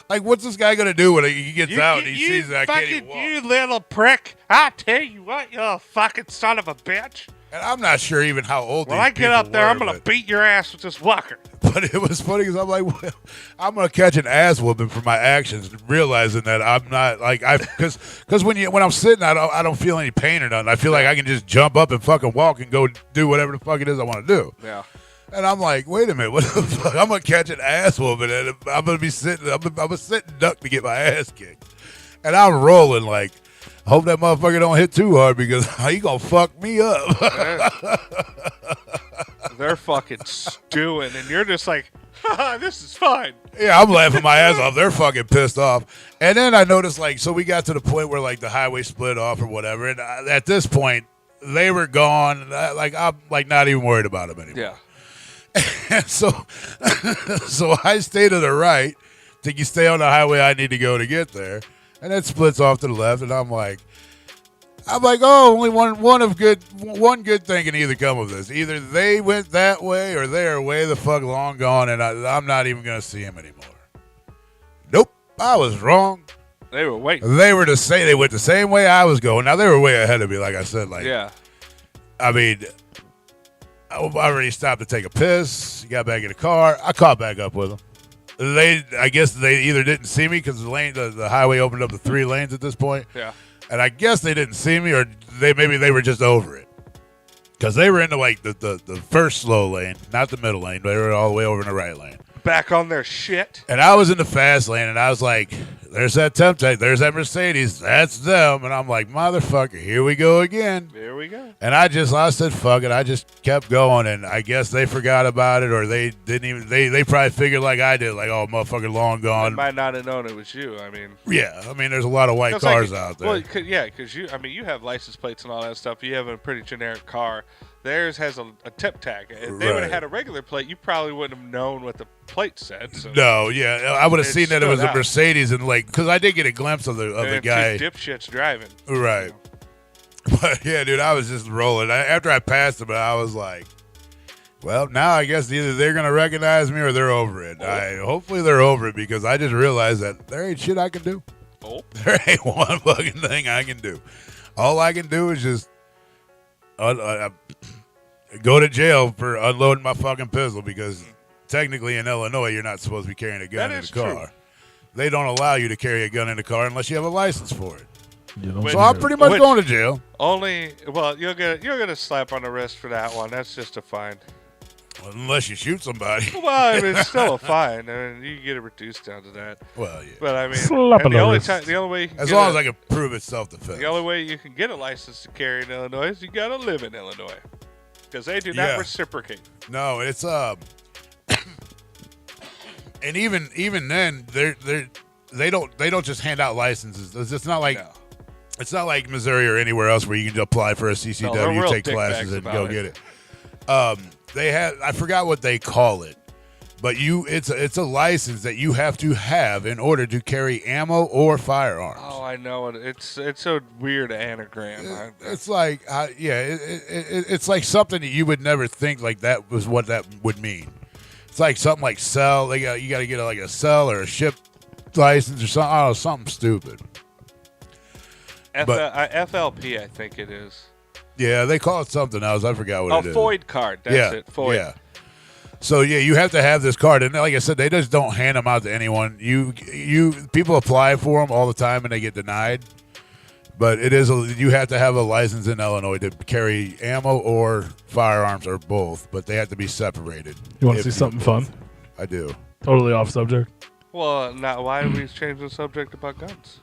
Like, what's this guy gonna do when he gets out and he sees that I can't even walk? You little prick! I tell you what, you fucking son of a bitch! And I'm not sure even how old. When I get up there, I'm gonna beat your ass with this walker. But it was funny because I'm like, well, I'm gonna catch an ass whooping for my actions, realizing that I'm not like because when I'm sitting, I don't feel any pain or nothing. I feel like I can just jump up and fucking walk and go do whatever the fuck it is I want to do. Yeah. And I'm like, wait a minute, what the fuck? I'm gonna catch an ass whooping, and I'm gonna be sitting. I'm a sitting duck to get my ass kicked, and I'm rolling like, I hope that motherfucker don't hit too hard because he gonna fuck me up. They're fucking stewing, and you're just like, this is fine. Yeah, I'm laughing my ass off. They're fucking pissed off. And then I noticed, like, so we got to the point where like the highway split off or whatever, and at this point they were gone. Like I'm like not even worried about them anymore. Yeah. And so I stay to the right, think you stay on the highway I need to go to get there, and it splits off to the left, and I'm like, oh, only one good thing can either come of this. Either they went that way or they are way the fuck long gone, and I'm not even gonna see him anymore. Nope, I was wrong. They were waiting. They went the same way I was going. Now they were way ahead of me, like I said. Like, Yeah. I mean, I already stopped to take a piss. Got back in the car. I caught back up with them. I guess they either didn't see me because the highway opened up to 3 lanes at this point. Yeah. And I guess they didn't see me, or maybe they were just over it. Because they were into like the first slow lane, not the middle lane. They were all the way over in the right lane. Back on their shit. And I was in the fast lane, and I was like, there's that Temptation, there's that Mercedes, that's them. And I'm like, motherfucker, here we go again. There we go. And I said, fuck it. I just kept going, and I guess they forgot about it, or they didn't even, they probably figured like I did, like, oh, motherfucker, long They gone. might not have known it was you. I mean. Yeah, I mean, there's a lot of white cars out there. Well, because you have license plates and all that stuff. You have a pretty generic car. Theirs has a tip tag. If they would have had a regular plate, you probably wouldn't have known what the plate said. So No, yeah, I would have seen that it was stood a out. Mercedes, and like, because I did get a glimpse of the and guy. two dipshits driving. Right. But yeah, dude, I was just rolling. After I passed him, I was like, well, now I guess either they're going to recognize me or they're over it. Hopefully they're over it, because I just realized that there ain't shit I can do. Oh. There ain't one fucking thing I can do. All I can do is just go to jail for unloading my fucking pistol, because technically in Illinois, you're not supposed to be carrying a gun in the car. True. They don't allow you to carry a gun in the car unless you have a license for it. Which- So I'm pretty much going to jail. You'll get a slap on the wrist for that one. That's just a fine. Unless you shoot somebody. Well, I mean, it's still a fine. I mean, you can get it reduced down to that. Well, yeah. But I mean, Slap and on the the only wrist. way you can As get long as I can prove it's self-defense. the only way you can get a license to carry in Illinois is you gotta live in Illinois, because they do not Yeah. reciprocate. No, it's and even then they don't just hand out licenses. It's not like No. it's not like Missouri or anywhere else where you can apply for a No, CCW, they're real take dickbags classes, and about go it. get it. They had, I forgot what they call it, but it's a license that you have to have in order to carry ammo or firearms. Oh, I know it. It's a weird anagram. It's like, it's like something that you would never think like that was what that would mean. It's like something like cell. You got to get like a cell or a ship license or something. I don't know, something stupid. FLP, I think it is. Yeah, they call it something else. I forgot what it is. FOID card. That's it. FOID. Yeah. So yeah, you have to have this card, and like I said, they just don't hand them out to anyone. People apply for them all the time, and they get denied. But you have to have a license in Illinois to carry ammo or firearms or both, but they have to be separated. You want to see something fun? I do. Totally off subject. Well, now why do we change the subject about guns?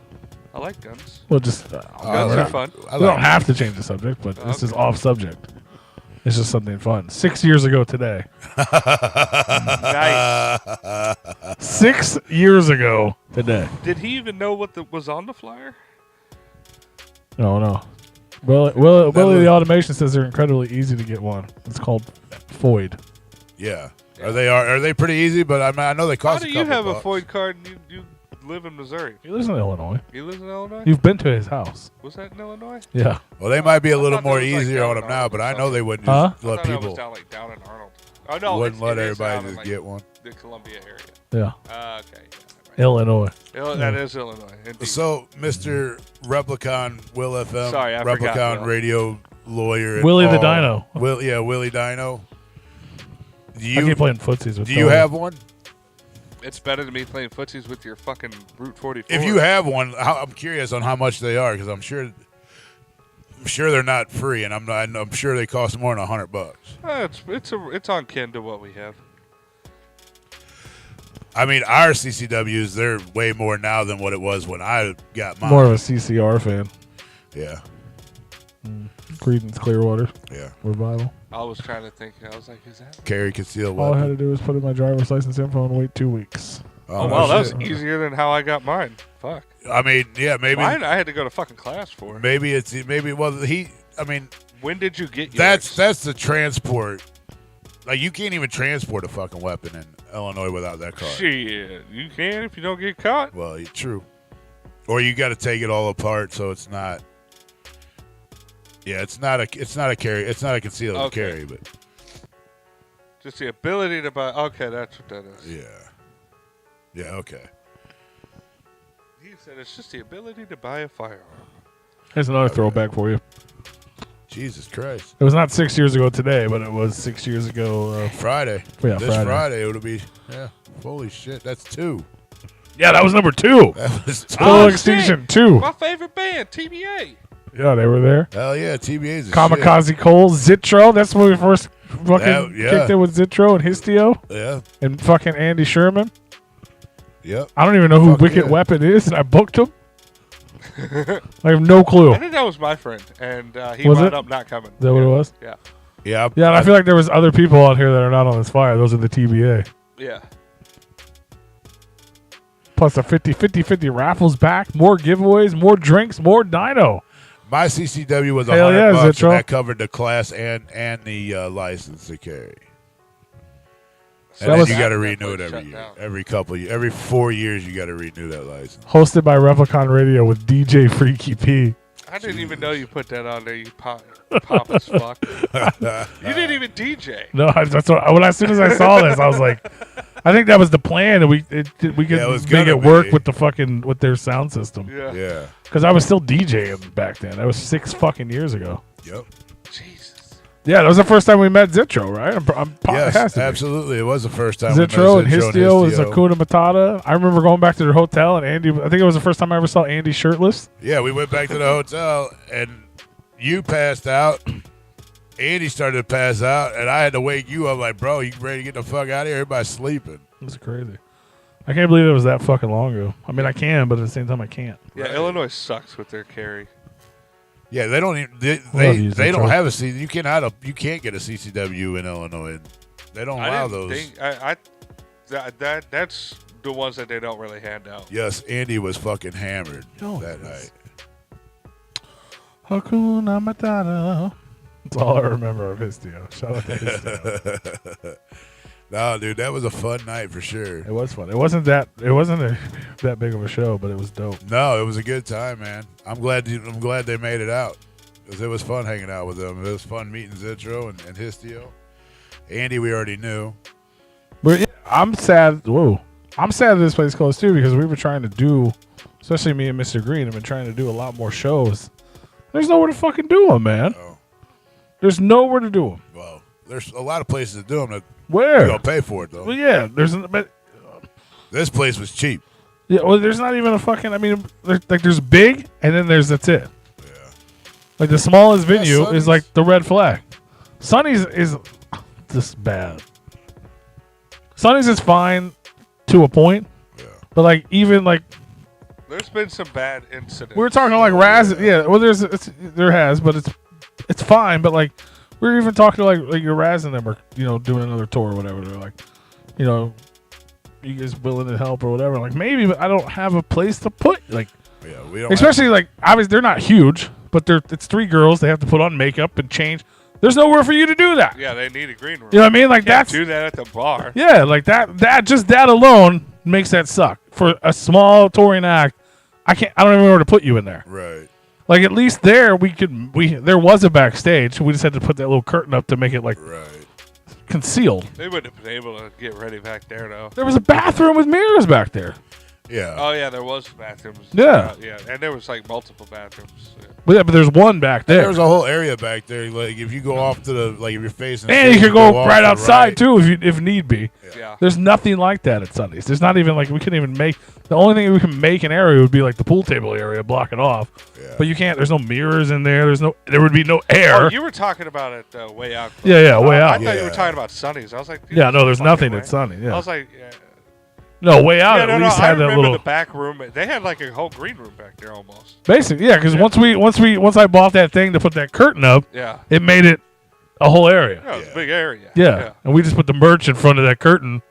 I like guns. Well, just Guns right. are fun. I we don't like have to change the subject, but this is Okay. off subject. It's just something fun. 6 years ago today. Nice. 6 years ago today. Did he even know what was on the flyer? No. Willie the Automation says they're incredibly easy to get one. It's called FOID. Yeah. Are they pretty easy? But I know they How cost do a you couple have bucks. a FOID card and you live in Missouri? He lives in Illinois. He lives in Illinois? You've been to his house. Was that in Illinois? Yeah. Well, they might be a little thought that more was, like, easier down on in them now, Arnold but or I know something. they wouldn't Huh? just I let thought that people was down in Arnold. Oh no, wouldn't let it is everybody out in, just like, get one. the Columbia area. Yeah. Okay. Illinois. That is Illinois. Indeed. So, Mr. Replicon, Will FM, Sorry, I Replicon forgot, Will. radio lawyer, and Willie the all- Dino. Willie Dino. Do I keep playing footsies with do you Tony. have one? It's better than me playing footsies with your fucking Route 44. If you have one, I'm curious on how much they are, because I'm sure they're not free, and I'm sure they cost more than $100. It's on kin to what we have. I mean, our CCWs, they're way more now than what it was when I got mine. More of a CCR fan. Yeah, Creedence Clearwater yeah. Revival. I was trying to think. I was like, is that? Carry concealed All I had weapon. to do was put in my driver's license info and wait 2 weeks. Oh, no wow, that was shit. easier than how I got mine. Fuck. I mean, yeah, maybe. Mine, I had to go to fucking class for. When did you get yours? That's the transport. Like, you can't even transport a fucking weapon in Illinois without that card. Shit, you can if you don't get caught. Well, true. Or you got to take it all apart, so it's not. Yeah, it's not a carry. It's not a concealed Okay. carry, but Just the ability to buy. Okay, that's what that is. yeah, okay. He said it's just the ability to buy a firearm. Here's another throwback for you. Jesus Christ. It was not 6 years ago today, but it was 6 years ago. Friday. Yeah, this Friday. Friday it'll be. Yeah. Holy shit. That's 2. Yeah, that was number 2. That was 2. Total Extinction 2. My favorite band, TBA. Yeah, they were there. Hell yeah. TBA's a Kamikaze Cole, Zitro. That's when we first fucking kicked it with Zitro and Histio. Yeah. And fucking Andy Sherman. Yep. I don't even know who Fuck Wicked yeah. Weapon is, and I booked him. I have no clue. I think that was my friend, and he Was wound it? up not coming. Is that what it was? Yeah. Yeah. Yeah, and I feel like there was other people out here that are not on this flyer. Those are the TBA. Yeah. Plus the 50 raffles back, more giveaways, more drinks, more dyno. My CCW was Hell yeah, $100, Zitro. and that covered the class and the license to carry. And then was- you got to That renew it place every shut year. down. Every couple years. Every 4 years, you got to renew that license. Hosted by Replicon Radio with DJ Freaky P. I didn't even know you put that on there, you pop as fuck. You didn't even DJ. No, that's what. As soon as I saw this, I was like, I think that was the plan, and we could Yeah, it was make gonna it work be. with their sound system. Yeah. Yeah. Because I was still DJing back then. That was 6 fucking years ago. Yep. Jesus. Yeah, that was the first time we met Zitro, right? it has Yes, to be. absolutely. It was the first time. we met Zitro and Histio was Histio. Hakuna Matata. I remember going back to their hotel, and Andy. I think it was the first time I ever saw Andy shirtless. Yeah, we went back to the hotel, and you passed out. Andy started to pass out, and I had to wake you up like, bro, you ready to get the fuck out of here? Everybody's sleeping. It was crazy. I can't believe it was that fucking long ago. I mean, I can, but at the same time, I can't. Yeah, Right. Illinois sucks with their carry. Yeah, they don't even Love you, they don't Zitro. have a C. You can't get a CCW in Illinois. They don't I allow didn't those. think that's the ones that they don't really hand out. Yes, Andy was fucking hammered Yo, that yes. night. Hakuna Matata. That's all I remember of Histio. Shout out to Histio. No, dude, that was a fun night for sure. It was fun. It wasn't that big of a show, but it was dope. No, it was a good time, man. I'm glad they made it out because it was fun hanging out with them. It was fun meeting Zitro and Histio. Andy, we already knew. But yeah, I'm sad. Whoa, I'm sad this place closed too because we were trying to do, especially me and Mr. Green, have been trying to do a lot more shows. There's nowhere to fucking do them, man. Oh, There's nowhere to do them. well, there's a lot of places to do them that Where? you don't pay for it though. Well, yeah. But This place was cheap. yeah. Well, there's not even a fucking. I mean, there's big, and then that's it. Yeah. Like the smallest venue Sonny's- is like the Red Flag. Sonny's is just bad. Sonny's is fine to a point, Yeah. but like even like There's been some bad incidents. we were talking like Raz. Yeah, well, there has, but it's fine. But like we were even talking to like your Raz and them are doing another tour or whatever. They're like, you guys willing to help or whatever. Like maybe, but I don't have a place to put like. Yeah, we don't. Especially like obviously they're not huge, but it's 3 girls. They have to put on makeup and change. There's nowhere for you to do that. Yeah, they need a green room. You know what I mean? Like Can't that's do that at the bar. yeah, like that alone makes that suck. For a small touring act, I don't even know where to put you in there. Right. Like at least there there was a backstage. We just had to put that little curtain up to make it like Right. concealed. They wouldn't have been able to get ready back there, though. There was a bathroom with mirrors back there. Yeah. Oh, yeah, there was bathrooms. Yeah. Yeah, and there was, like, multiple bathrooms. Yeah. But there's one back there. There was a whole area back there. Like if you go off to the if you're facing, And you stage, could go off right to the outside right. too if need be. Yeah. There's nothing like that at Sundays. There's not even like we couldn't even make the only thing we can make an area would be like the pool table area, block it off. Yeah. But you can't. There's no mirrors in there. There would be no air. Oh, you were talking about it way out. Yeah, way I out. thought you were Yeah. talking about Sunny's. I was like, dude, Yeah, no, there's fucking nothing way. at Sunny. Yeah. I was like, yeah. No, way out Yeah, at no, least I had that remember little the back room. They had like a whole green room back there almost. basic. Yeah, because once I bought that thing to put that curtain up, Yeah. it made it a whole area. Yeah, it was Yeah. a big area. Yeah. And we just put the merch in front of that curtain,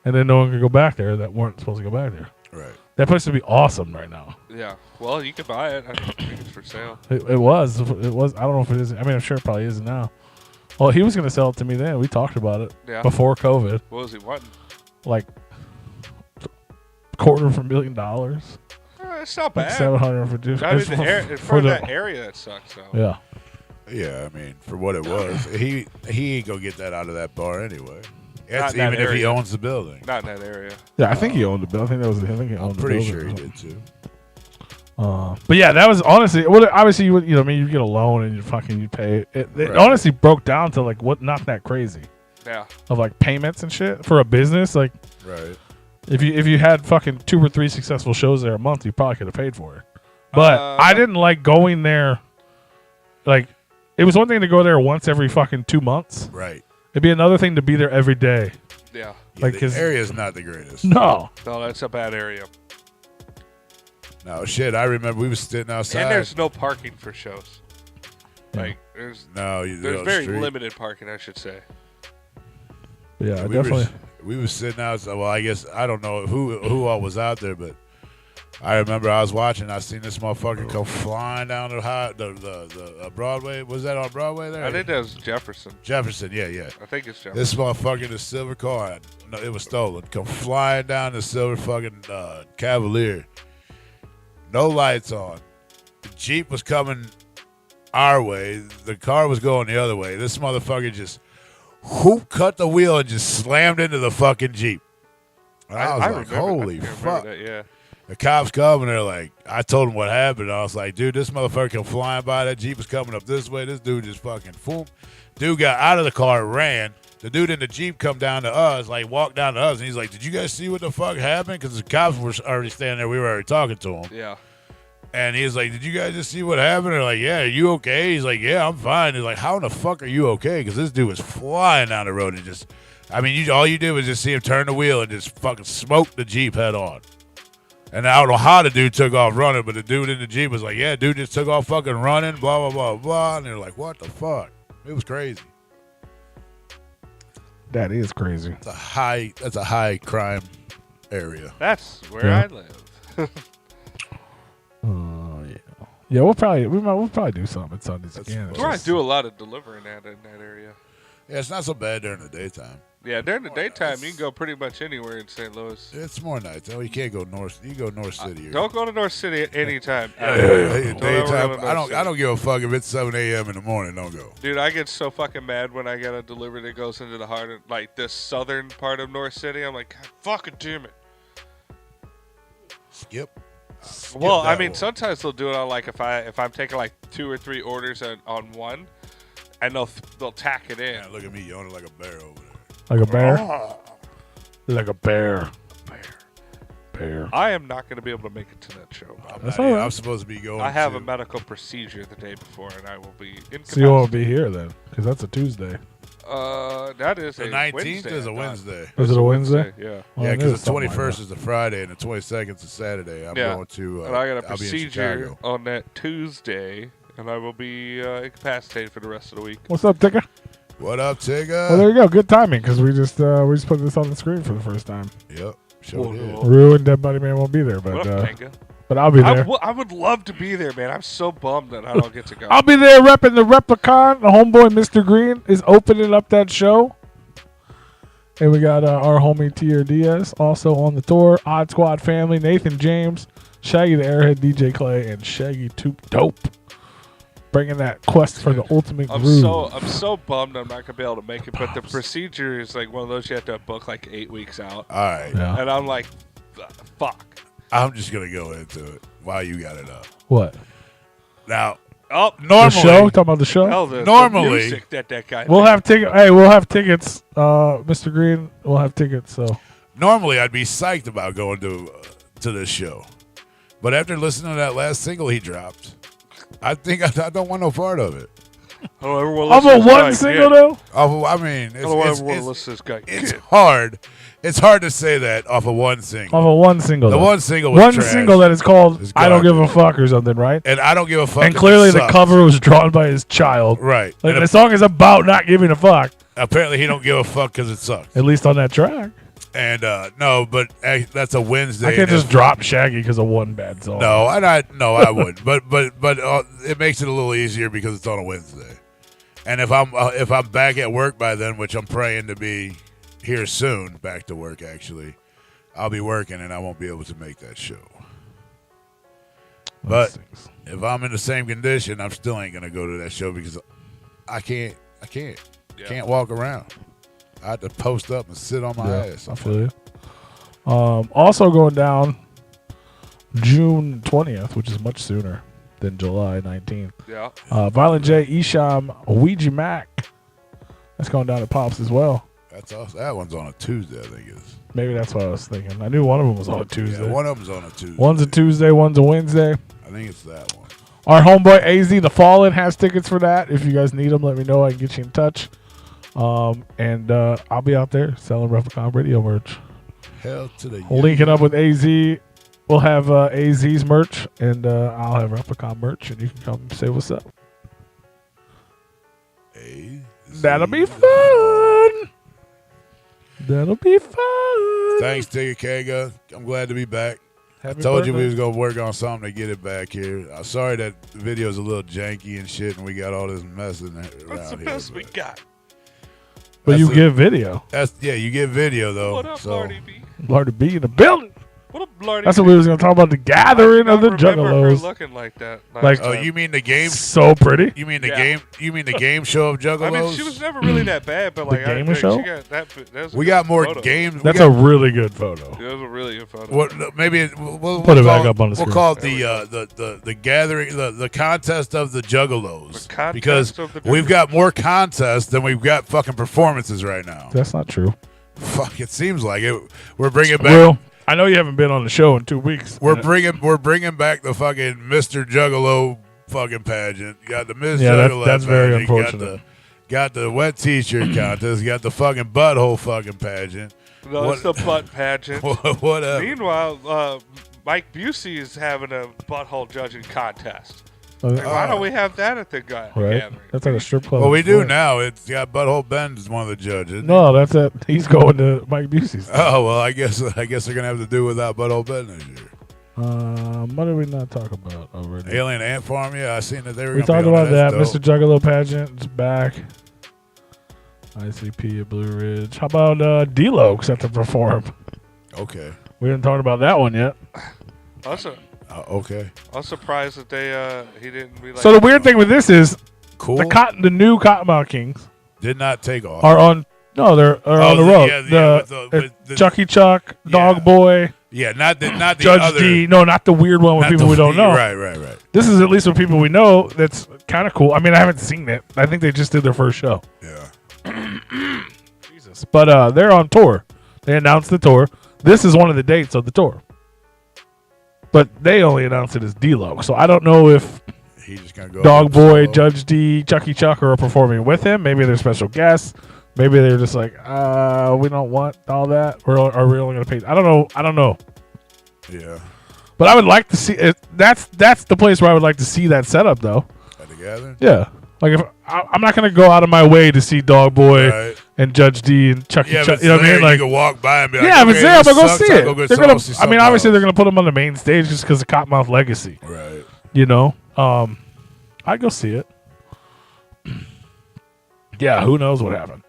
and then no one could go back there that weren't supposed to go back there. Right. That place would be awesome right now. Yeah. Well, you could buy it. I don't think it's for sale. It was. I don't know if it is. I mean, I'm sure it probably is now. Well, he was going to sell it to me then. We talked about it Yeah. before COVID. What was he wanting? Like $250,000. It's not Like bad. 700 for just I mean, for the that area, it sucks. So. yeah. Yeah, I mean, for what it was, he ain't gonna get that out of that bar anyway. That's Not in that even if he area. owns the building. Not in that area. Yeah, I think he owned the building. I think he owned I'm the pretty building sure or he something. did too. But yeah, that was honestly. Well, obviously, you get a loan and you pay. It Right. honestly broke down to like not that crazy Yeah. of like payments and shit for a business. Like Right. if you had fucking 2 or 3 successful shows there a month, you probably could have paid for it. But I didn't like going there. Like it was one thing to go there once every fucking 2 months. Right. It'd be another thing to be there every day. Yeah. Yeah, Like the his- area's not the greatest. No. No, that's a bad area. No shit. I remember we was sitting outside. And there's no parking for shows. Yeah. Like there's there's very limited parking, I should say. Yeah, we definitely. We was sitting outside. Well, I guess I don't know who all was out there, but I remember I was watching. I seen this motherfucker come flying down the Broadway. Was that on Broadway there? I think that was Jefferson. Jefferson. Yeah. I think it's Jefferson. This motherfucker in the silver car. No, it was stolen. Come flying down the silver fucking Cavalier. No lights on. The Jeep was coming our way. The car was going the other way. This motherfucker just cut the wheel and just slammed into the fucking Jeep. And I was like, holy fuck. That, yeah. The cops come and they're like, I told them what happened. And I was like, dude, this motherfucker come flying by. That Jeep was coming up this way. This dude just fucking boom. Dude got out of the car and ran. The dude in the Jeep come down to us, like walked down to us. And he's like, did you guys see what the fuck happened? Because the cops were already standing there. We were already talking to him. Yeah. And he's like, did you guys just see what happened? They're like, yeah, are you okay? He's like, yeah, I'm fine. He's like, how in the fuck are you okay? Because this dude was flying down the road and just, I mean, all you did was just see him turn the wheel and just fucking smoke the Jeep head on. And I don't know how the dude took off running, but the dude in the Jeep was like, yeah, dude just took off fucking running, blah, blah, blah, blah. And they're like, what the fuck? It was crazy. That is crazy. That's a high crime area. That's where Yeah. I live. Oh yeah. Yeah, we'll probably do something at Sundays That's again. what That's where I do a lot of delivering in that area. Yeah, it's not so bad during the daytime. Yeah, during the daytime, you can go pretty much anywhere in St. Louis. It's more nights. Oh, you can't go north. You go North City. Don't go to North City at any time. Yeah, Don't ever go daytime. to North I City. don't give a fuck if it's 7 a.m. in the morning. Don't go. Dude, I get so fucking mad when I get a delivery that goes into the heart of, like, the southern part of North City. I'm like, God fucking damn it. Skip. Well, I that mean, one. sometimes they'll do it on, like, if I'm taking like 2 or 3 orders on one, and they'll tack it in. Yeah, look at me yawning like a bear over there. Like a bear? Like a bear. Bear. I am not going to be able to make it to that show. That's I'm all right. I'm supposed to be going. I have to, a medical procedure the day before, and I will be incapacitated. So you won't be here then, because that's a Tuesday. That is The a 19th Wednesday, is a I thought. Wednesday. Is it a Wednesday? Yeah. Well, Yeah, it because is the something like 21st that. is the Friday and the 22nd is a Saturday. I'm Yeah. going to. And I got a I'll be in procedure Chicago. on that Tuesday, and I will be incapacitated for the rest of the week. What's up, Tigger? What up, Tigger? Well, there you go. Good timing, because we just put this on the screen for the first time. Yep. Sure did. Rue and Dead Body Man won't be there, but What up, Tenga? but I'll be there. I would love to be there, man. I'm so bummed that I don't get to go. I'll be there repping the Replicon. The homeboy Mr. Green is opening up that show. And we got our homie Tier Diaz also on the tour. Odd Squad family, Nathan James, Shaggy the Airhead, DJ Clay, and Shaggy Toop Dope. Bringing that quest for the ultimate groove. I'm so bummed I'm not gonna be able to make it. But the procedure is like one of those you have to book like 8 weeks out, All right. Yeah. and I'm like, fuck. I'm just going to go into it while you got it up. What? Now, Oh, The normally, show? Talking about the show? hell, the Normally- music that guy. We'll made. have tickets. Hey, we'll have tickets. Mr. Green, we'll have tickets. So normally I'd be psyched about going to this show. But after listening to that last single he dropped, I think I don't want no part of it. Oh, everyone I'm listen a to this one guy single again. though. I mean, I don't want everyone to it's, listen to this guy. it's again. hard. It's hard to say that off of one single. Off of one single. The though. one single was One trash. single that is called It's "I Don't Give a garbage. Fuck" or something, right? And I don't give a fuck. And if clearly it the sucks. cover was drawn by his child. Right. Like And the song is about not giving a fuck, apparently he don't give a fuck because it sucks. at least on that track. And no, but that's a Wednesday. I can't and just drop Shaggy because of one bad song. No, I wouldn't. but it makes it a little easier because it's on a Wednesday. And if I'm back at work by then, which I'm praying to be here soon, back to work actually, I'll be working and I won't be able to make that show. But if I'm in the same condition, I'm still ain't gonna go to that show because I can't walk around. I have to post up and sit on my ass. I feel you. Also going down June 20th, which is much sooner than July 19th. Yeah. Violent J, Isham, Ouija Mac. That's going down at Pops as well. That's awesome. That one's on a Tuesday, I think it is. Maybe that's what I was thinking. I knew one of them was on a Tuesday. Yeah, one of them's on a Tuesday. One's a Tuesday, one's a Wednesday. I think it's that one. Our homeboy AZ, The Fallen, has tickets for that. If you guys need them, let me know. I can get you in touch. And I'll be out there selling Replicon Radio merch. Hell to the Linking up with AZ. We'll have AZ's merch, and I'll have Replicon merch, and you can come say what's up. That'll be fun. That'll be fun. Thanks, Tigger Kanga. I'm glad to be back. Happy I told you birthday. we was going to work on something to get it back here. I'm sorry that the video's a little janky and shit, and we got all this mess in there. That's the best we got. But you That's get video. you get video, though. What up, so. Lardy B? Lardy B in the building. What up, Lardy That's B? what we was going to talk about, the gathering of the I remember her Juggalos. looking like that. Like- Oh, you mean the game? So pretty. You mean the Yeah. game? You mean the game show of Juggalos? I mean, she was never really that bad, but like, game I show? She got that was a We good got more photo. games. That's we a got, really good photo. That was a really good photo. what? Maybe we'll Put it call back up on the We'll screen. call it There the gathering, the contest of the Juggalos. The contest because of the we've got more contests than we've got fucking performances right now. That's not true. Fuck, it seems like it. We're bringing back. Well, I know you haven't been on the show in 2 weeks. We're bringing back the fucking Mr. Juggalo fucking pageant. You got the Miss Yeah, Juggalo that's very pageant. unfortunate. Got the wet t-shirt contest. Got the fucking butthole fucking pageant. No, it's the butt pageant. Whatever. Meanwhile, Mike Busey is having a butthole judging contest. Uh, Like, why don't we have that at the right? gathering? That's at a strip club. Well, we do Florida. now. It's got Butthole Ben as one of the judges. No, that's it. He's going to Mike Busey's. Oh well, I guess they're gonna have to do without Butthole Ben this year. What did we not talk about already? Alien Ant Farm. Yeah, I seen that they were. We gonna talked be on about that. That's Mr. dope. Juggalo pageant is back. ICP at Blue Ridge. How about D-Lo set to perform? Okay. We didn't talk about that one yet. Also, Okay. I was surprised that he didn't be like. So the weird thing with this is Cool. the new Cottonmouth Kings Did not take off. are on. No, they're on the road. with the- Chucky Chuck, Yeah. Dog Boy, Yeah, not the Judge other. D. No, not the weird one with not people the- we don't know. Right. This is at least with people we know. That's kind of cool. I mean, I haven't seen it. I think they just did their first show. Yeah. Jesus. But they're on tour. They announced the tour. This is one of the dates of the tour. But they only announced it as D-Lo. So I don't know if He's just gonna go. Dog up Boy, solo. Judge D, Chucky Chuck are performing with him. Maybe they're special guests. Maybe they're just like, we don't want all that. Are we only going to pay? I don't know. Yeah. But I would like to see it. That's the place where I would like to see that setup, though. At the gathering. Yeah. Like if I'm not going to go out of my way to see Dog Boy Right. and Judge D and Chucky Yeah, Chuck. but You know what I mean? you Like, can walk by and be like, yeah, if it's okay, there, I'm this gonna go sucks, see I'll it. go get They're some- gonna. see I mean, something obviously else. they're gonna put him on the main stage just because of Cottonmouth legacy. Right. You know. I'd go see it. Yeah. Who knows what happened?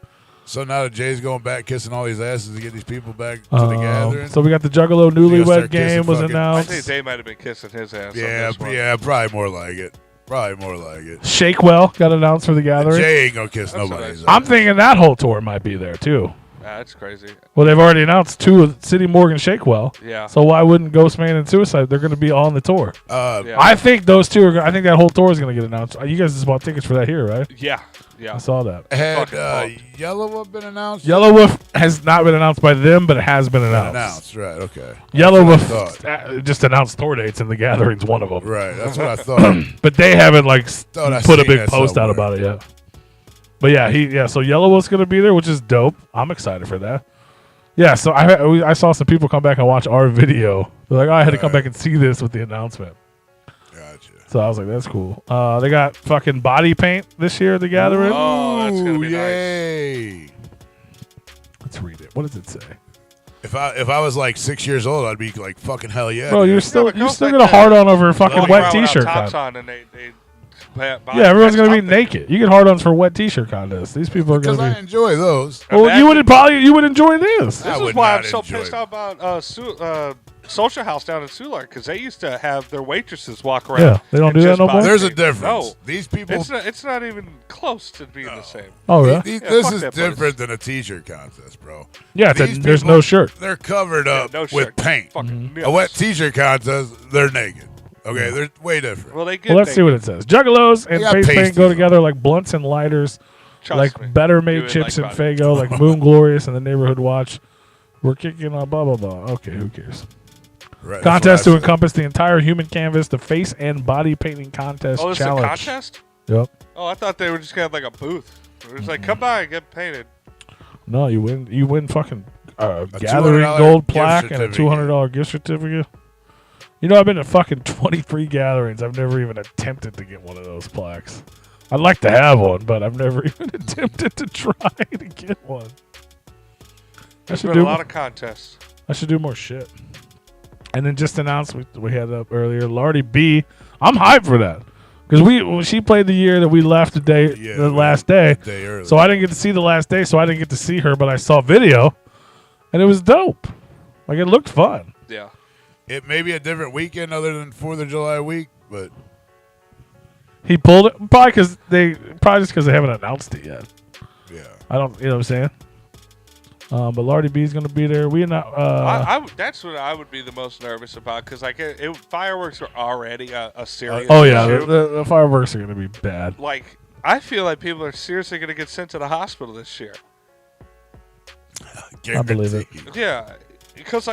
So now that Jay's going back kissing all these asses to get these people back to the gathering. So we got the Juggalo gonna Newlywed start game kissing was fucking- I announced. think they might have been kissing his ass. Yeah, on this one. yeah, probably more like it. Probably more like it. Shakewell got announced for the gathering. Jay ain't gonna kiss That's nobody's what ass. I'm thinking that whole tour might be there too. That's crazy. Well, they've already announced two of City Morgan Shakewell. Yeah. So why wouldn't Ghostman and Suicide? They're going to be on the tour. Yeah. I think those two are. I think that whole tour is going to get announced. You guys just bought tickets for that here, right? Yeah. I saw that. Had Fucking Yellow Wolf been announced? Yellow Wolf has not been announced by them, but it has been announced. Announced, right? Okay. Yellow That's what I Wolf thought. just announced tour dates, and the gathering's one of them. Right, that's what I thought. But they haven't Thought I put a seen big that post out somewhere. about it yet. But yeah, so Yellow Wolf's going to be there, which is dope. I'm excited for that. Yeah, so I saw some people come back and watch our video. They're like, I had to come back and see this with the announcement. Gotcha. So I was like, that's cool. They got fucking body paint this year at the gathering. Oh, that's gonna be Ooh, yay. Let's read it. What does it say? If I was like 6 years old, I'd be like fucking hell yeah. Bro, dude. you're still but girls gonna like hard that. on over a fucking Walking wet around without t-shirt tops contest. on and they Yeah, everyone's gonna be that's naked. You get hard ons for wet t-shirt contests. These people are because gonna I be. enjoy those. Well, you would enjoy this. I This would is why not I'm so enjoy pissed it. off about Social House down in Soulard, because they used to have their waitresses walk around. Yeah, they don't and do that just no buy more? There's a things. difference. No, These people. it's not even close to being the same. Oh, really? This fuck is that place. different than a T-shirt contest, bro. Yeah, These there's people, no shirt. They're covered up no with shirt. paint. Fucking A wet T-shirt contest, they're naked. Okay, they're way different. Well, they get Well, let's see what it says. Juggalos and got face paint pasties go on. together like blunts and lighters, Trust like me. Better You Made would Chips like and body. Faygo, like Moon Glorious and the Neighborhood Watch. We're kicking on blah, blah, blah. Okay, who cares? Right, that's Contest what to I said. encompass the entire human canvas, the face and body painting contest Oh, this is a challenge. contest? Yep. Oh, I thought they were just gonna have like a booth. It was like, come by and get painted. No, you win. You win fucking $200 gathering gold gift plaque and a certificate. $200 gift certificate. You know, I've been to fucking 23 gatherings. I've never even attempted to get one of those plaques. I'd like to have one, but I've never even attempted to try to get one. There's been a lot of contests. I should do more shit. And then just announced we had up earlier, Lardy B. I'm hyped for that because she played the year that we left the last day. Day early. So I didn't get to see the last day, so I didn't get to see her, but I saw video, and it was dope. Like, it looked fun. Yeah. It may be a different weekend other than 4th of July week, but He pulled it probably just because they haven't announced it yet. yeah. I don't, you know what I'm saying? But Lardy B is going to be there. That's what I would be the most nervous about because like fireworks are already a serious Oh yeah, issue. the fireworks are going to be bad. Like I feel like people are seriously going to get sent to the hospital this year. I believe it. Guaranteed. Yeah, because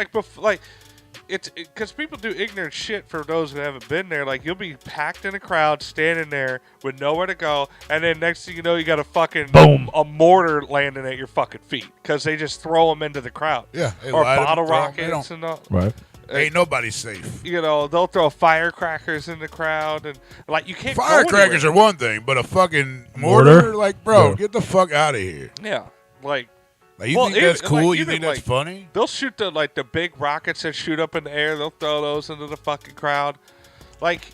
it's because people do ignorant shit for those who haven't been there. Like you'll be packed in a crowd, standing there with nowhere to go, and then next thing you know, you got a fucking Boom. a mortar landing at your fucking feet because they just throw them into the crowd. Yeah, they or light 'em, bottle throw 'em, rockets and all. Right. Ain't nobody safe. You know, they'll throw firecrackers in the crowd, and like you can't. Firecrackers go are one thing, but a fucking mortar? Like, bro, Yeah. get the fuck out of here. yeah, like Like, you Well, think that's even- cool? like, You even, think that's like- funny? they'll shoot the big rockets that shoot up in the air. They'll throw those into the fucking crowd. Like,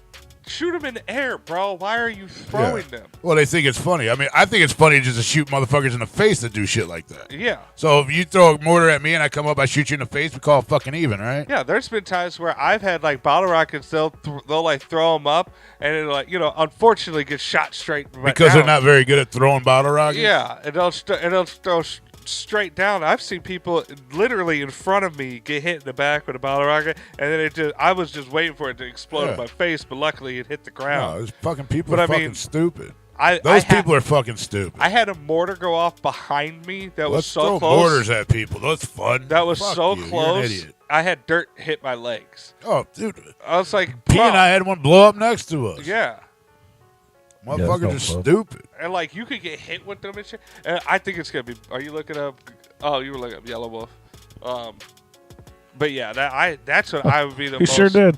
shoot them in the air, bro. Why are you throwing them? Well, they think it's funny. I mean, I think it's funny just to shoot motherfuckers in the face that do shit like that. Yeah. So if you throw a mortar at me and I come up, I shoot you in the face, we call it fucking even, right? Yeah, there's been times where I've had like bottle rockets. They'll like throw them up, and it'll like unfortunately get shot straight right Because down. they're not very good at throwing bottle rockets? Yeah, and they'll throw straight down. I've seen people literally in front of me get hit in the back with a bottle rocket, and then I was just waiting for it to explode in my face, but luckily it hit the No, ground. those fucking people But are I fucking mean, stupid. I Those had- people are fucking stupid. I had a mortar go off behind me that was Let's so throw close. mortars at people. That's fun. That was Fuck so you. You're an close. idiot. I had dirt hit my legs. Oh, dude. I was like, P bro, and I had one blow up next to us. yeah. Motherfuckers no are fun. stupid. And like you could get hit with them and shit. And I think it's gonna be. Are you looking up? Oh, you were looking up Yellow Wolf. But yeah, that's what I would be the He most. sure did.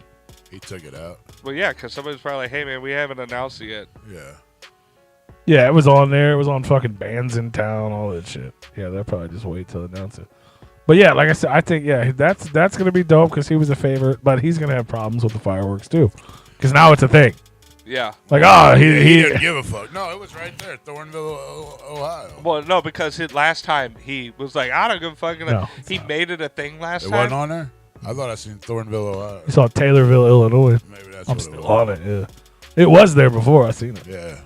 He took it out. Well, yeah, because somebody's probably like, hey man, we haven't announced it yet. Yeah. Yeah, it was on there. It was on fucking Bands in Town, all that shit. Yeah, they'll probably just wait till they announce it. But yeah, like I said, I think that's gonna be dope because he was a favorite, but he's gonna have problems with the fireworks too, because now it's a thing. Yeah. Like, He he didn't give a fuck. No, it was right there, Thornville, Ohio. Well, no, because last time he was like, I don't give a fuck. No, He made it a thing last It time. wasn't on there? I thought I seen Thornville, Ohio. you saw Taylorville, Illinois. Maybe that's I'm what it still was. on it. Yeah, it was there before I seen it. Yeah.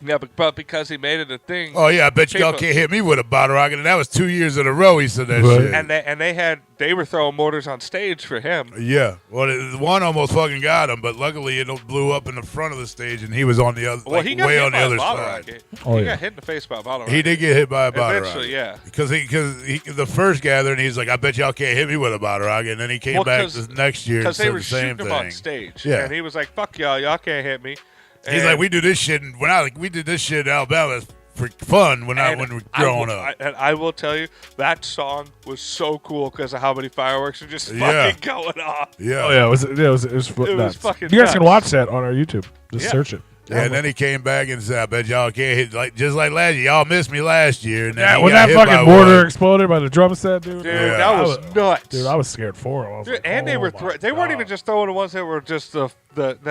Yeah, but because he made it a thing. Oh, yeah, I bet y'all People- can't hit me with a bottle rocket. And that was 2 years in a row he said that Right. shit. And they were throwing mortars on stage for him. Yeah. Well, one almost fucking got him, but luckily it blew up in the front of the stage and he was on the other, Well, like, he got way hit on the by a other bottle side. rocket. Oh, He yeah. got hit in the face by a bottle rocket. He did get hit by a bottle Eventually, rocket. yeah. Because the first gathering, he's like, I bet y'all can't hit me with a bottle rocket. And then he came Well, back 'cause- the next year and Because they said were the same shooting him on thing. stage. Yeah. And he was like, fuck y'all can't hit me. He's And- like, we do this shit. And we did this shit in Alabama for fun when we were growing up. And I will tell you, that song was so cool because of how many fireworks are just Yeah. fucking going off. Yeah. Oh yeah, it was was nuts. fucking You guys can nuts. watch that on our YouTube. Just Yeah. search it. Yeah, and then he came back and said, I bet y'all can't hit, just like last year. Y'all missed me last year. And then Yeah, he when got that hit by fucking mortar one. exploded by the drum set, dude. Dude, Yeah. that was nuts. Dude, I was scared for him. I was Dude, like, and they oh were my they weren't even God. just throwing the ones that were just the that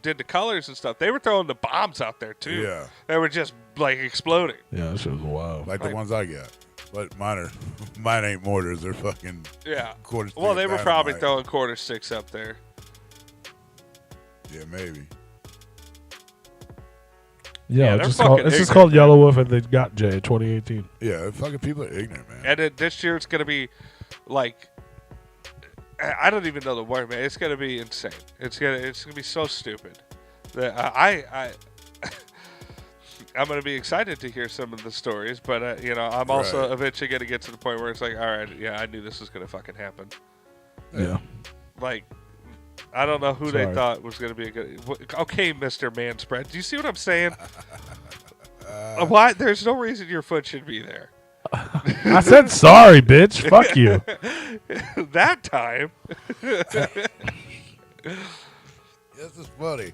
did the colors and stuff. They were throwing the bombs out there too. Yeah. They were just like exploding. Yeah, that shit was wild. Like the ones I got. But mine ain't mortars. They're fucking Yeah. quarter. Well, they were probably dynamite. throwing quarter sticks up there. Yeah, maybe. Yeah, they're it's fucking just ignorant, called man. Yellow Wolf, and they got Jay 2018. Yeah, fucking people are ignorant, man. And this year it's gonna be like, I don't even know the word, man. It's gonna be insane. It's gonna be so stupid. That I'm gonna be excited to hear some of the stories, but I'm also Right. eventually gonna get to the point where it's like, all right, yeah, I knew this was gonna fucking happen. Yeah. Like, I don't know who Sorry. they thought was gonna be a good. Okay, Mr. Manspread, do you see what I'm saying? Why? There's no reason your foot should be there. I said sorry, bitch. Fuck you. That time. This is funny.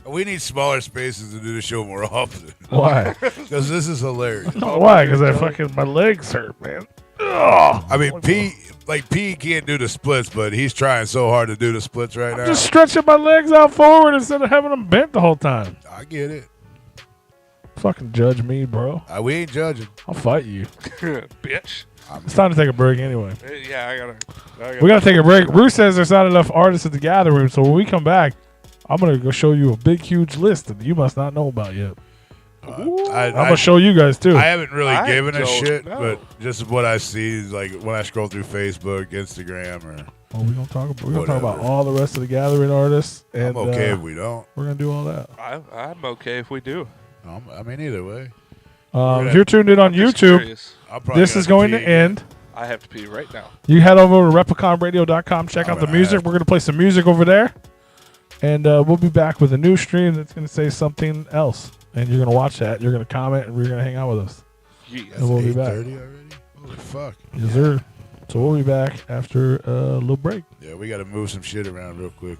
We need smaller spaces to do the show more often. Why? Because this is hilarious. Why? Because my legs hurt, man. Ugh. I mean, P can't do the splits, but he's trying so hard to do the splits right now. Just stretching my legs out forward instead of having them bent the whole time. I get it. Fucking judge me, bro. We ain't judging. I'll fight you. Bitch. It's time to take a break anyway. Yeah, I gotta. We gotta take a break. Roos says there's not enough artists at the gathering room, so when we come back, I'm gonna go show you a big, huge list that you must not know about yet. I'm gonna show you guys too. I haven't really I given a don't shit, know. but just what I see is like when I scroll through Facebook, Instagram, or Oh, we're gonna talk about Whatever. all the rest of the gathering artists, and I'm okay if we don't. we're gonna do all that. I'm okay if we do. I mean, either way. If you're tuned in on Just YouTube, curious. I'm probably this is going to pee. end. I have to pee right now. You head over to repliconradio.com, check I'm out the gonna music. have We're going to play some music over there. And we'll be back with a new stream that's going to say something else. And you're going to watch that. You're going to comment, and we're going to hang out with us. Yes. And we'll be back. 8:30 already? Holy fuck. Yes, sir. So we'll be back after a little break. Yeah, we got to move some shit around real quick.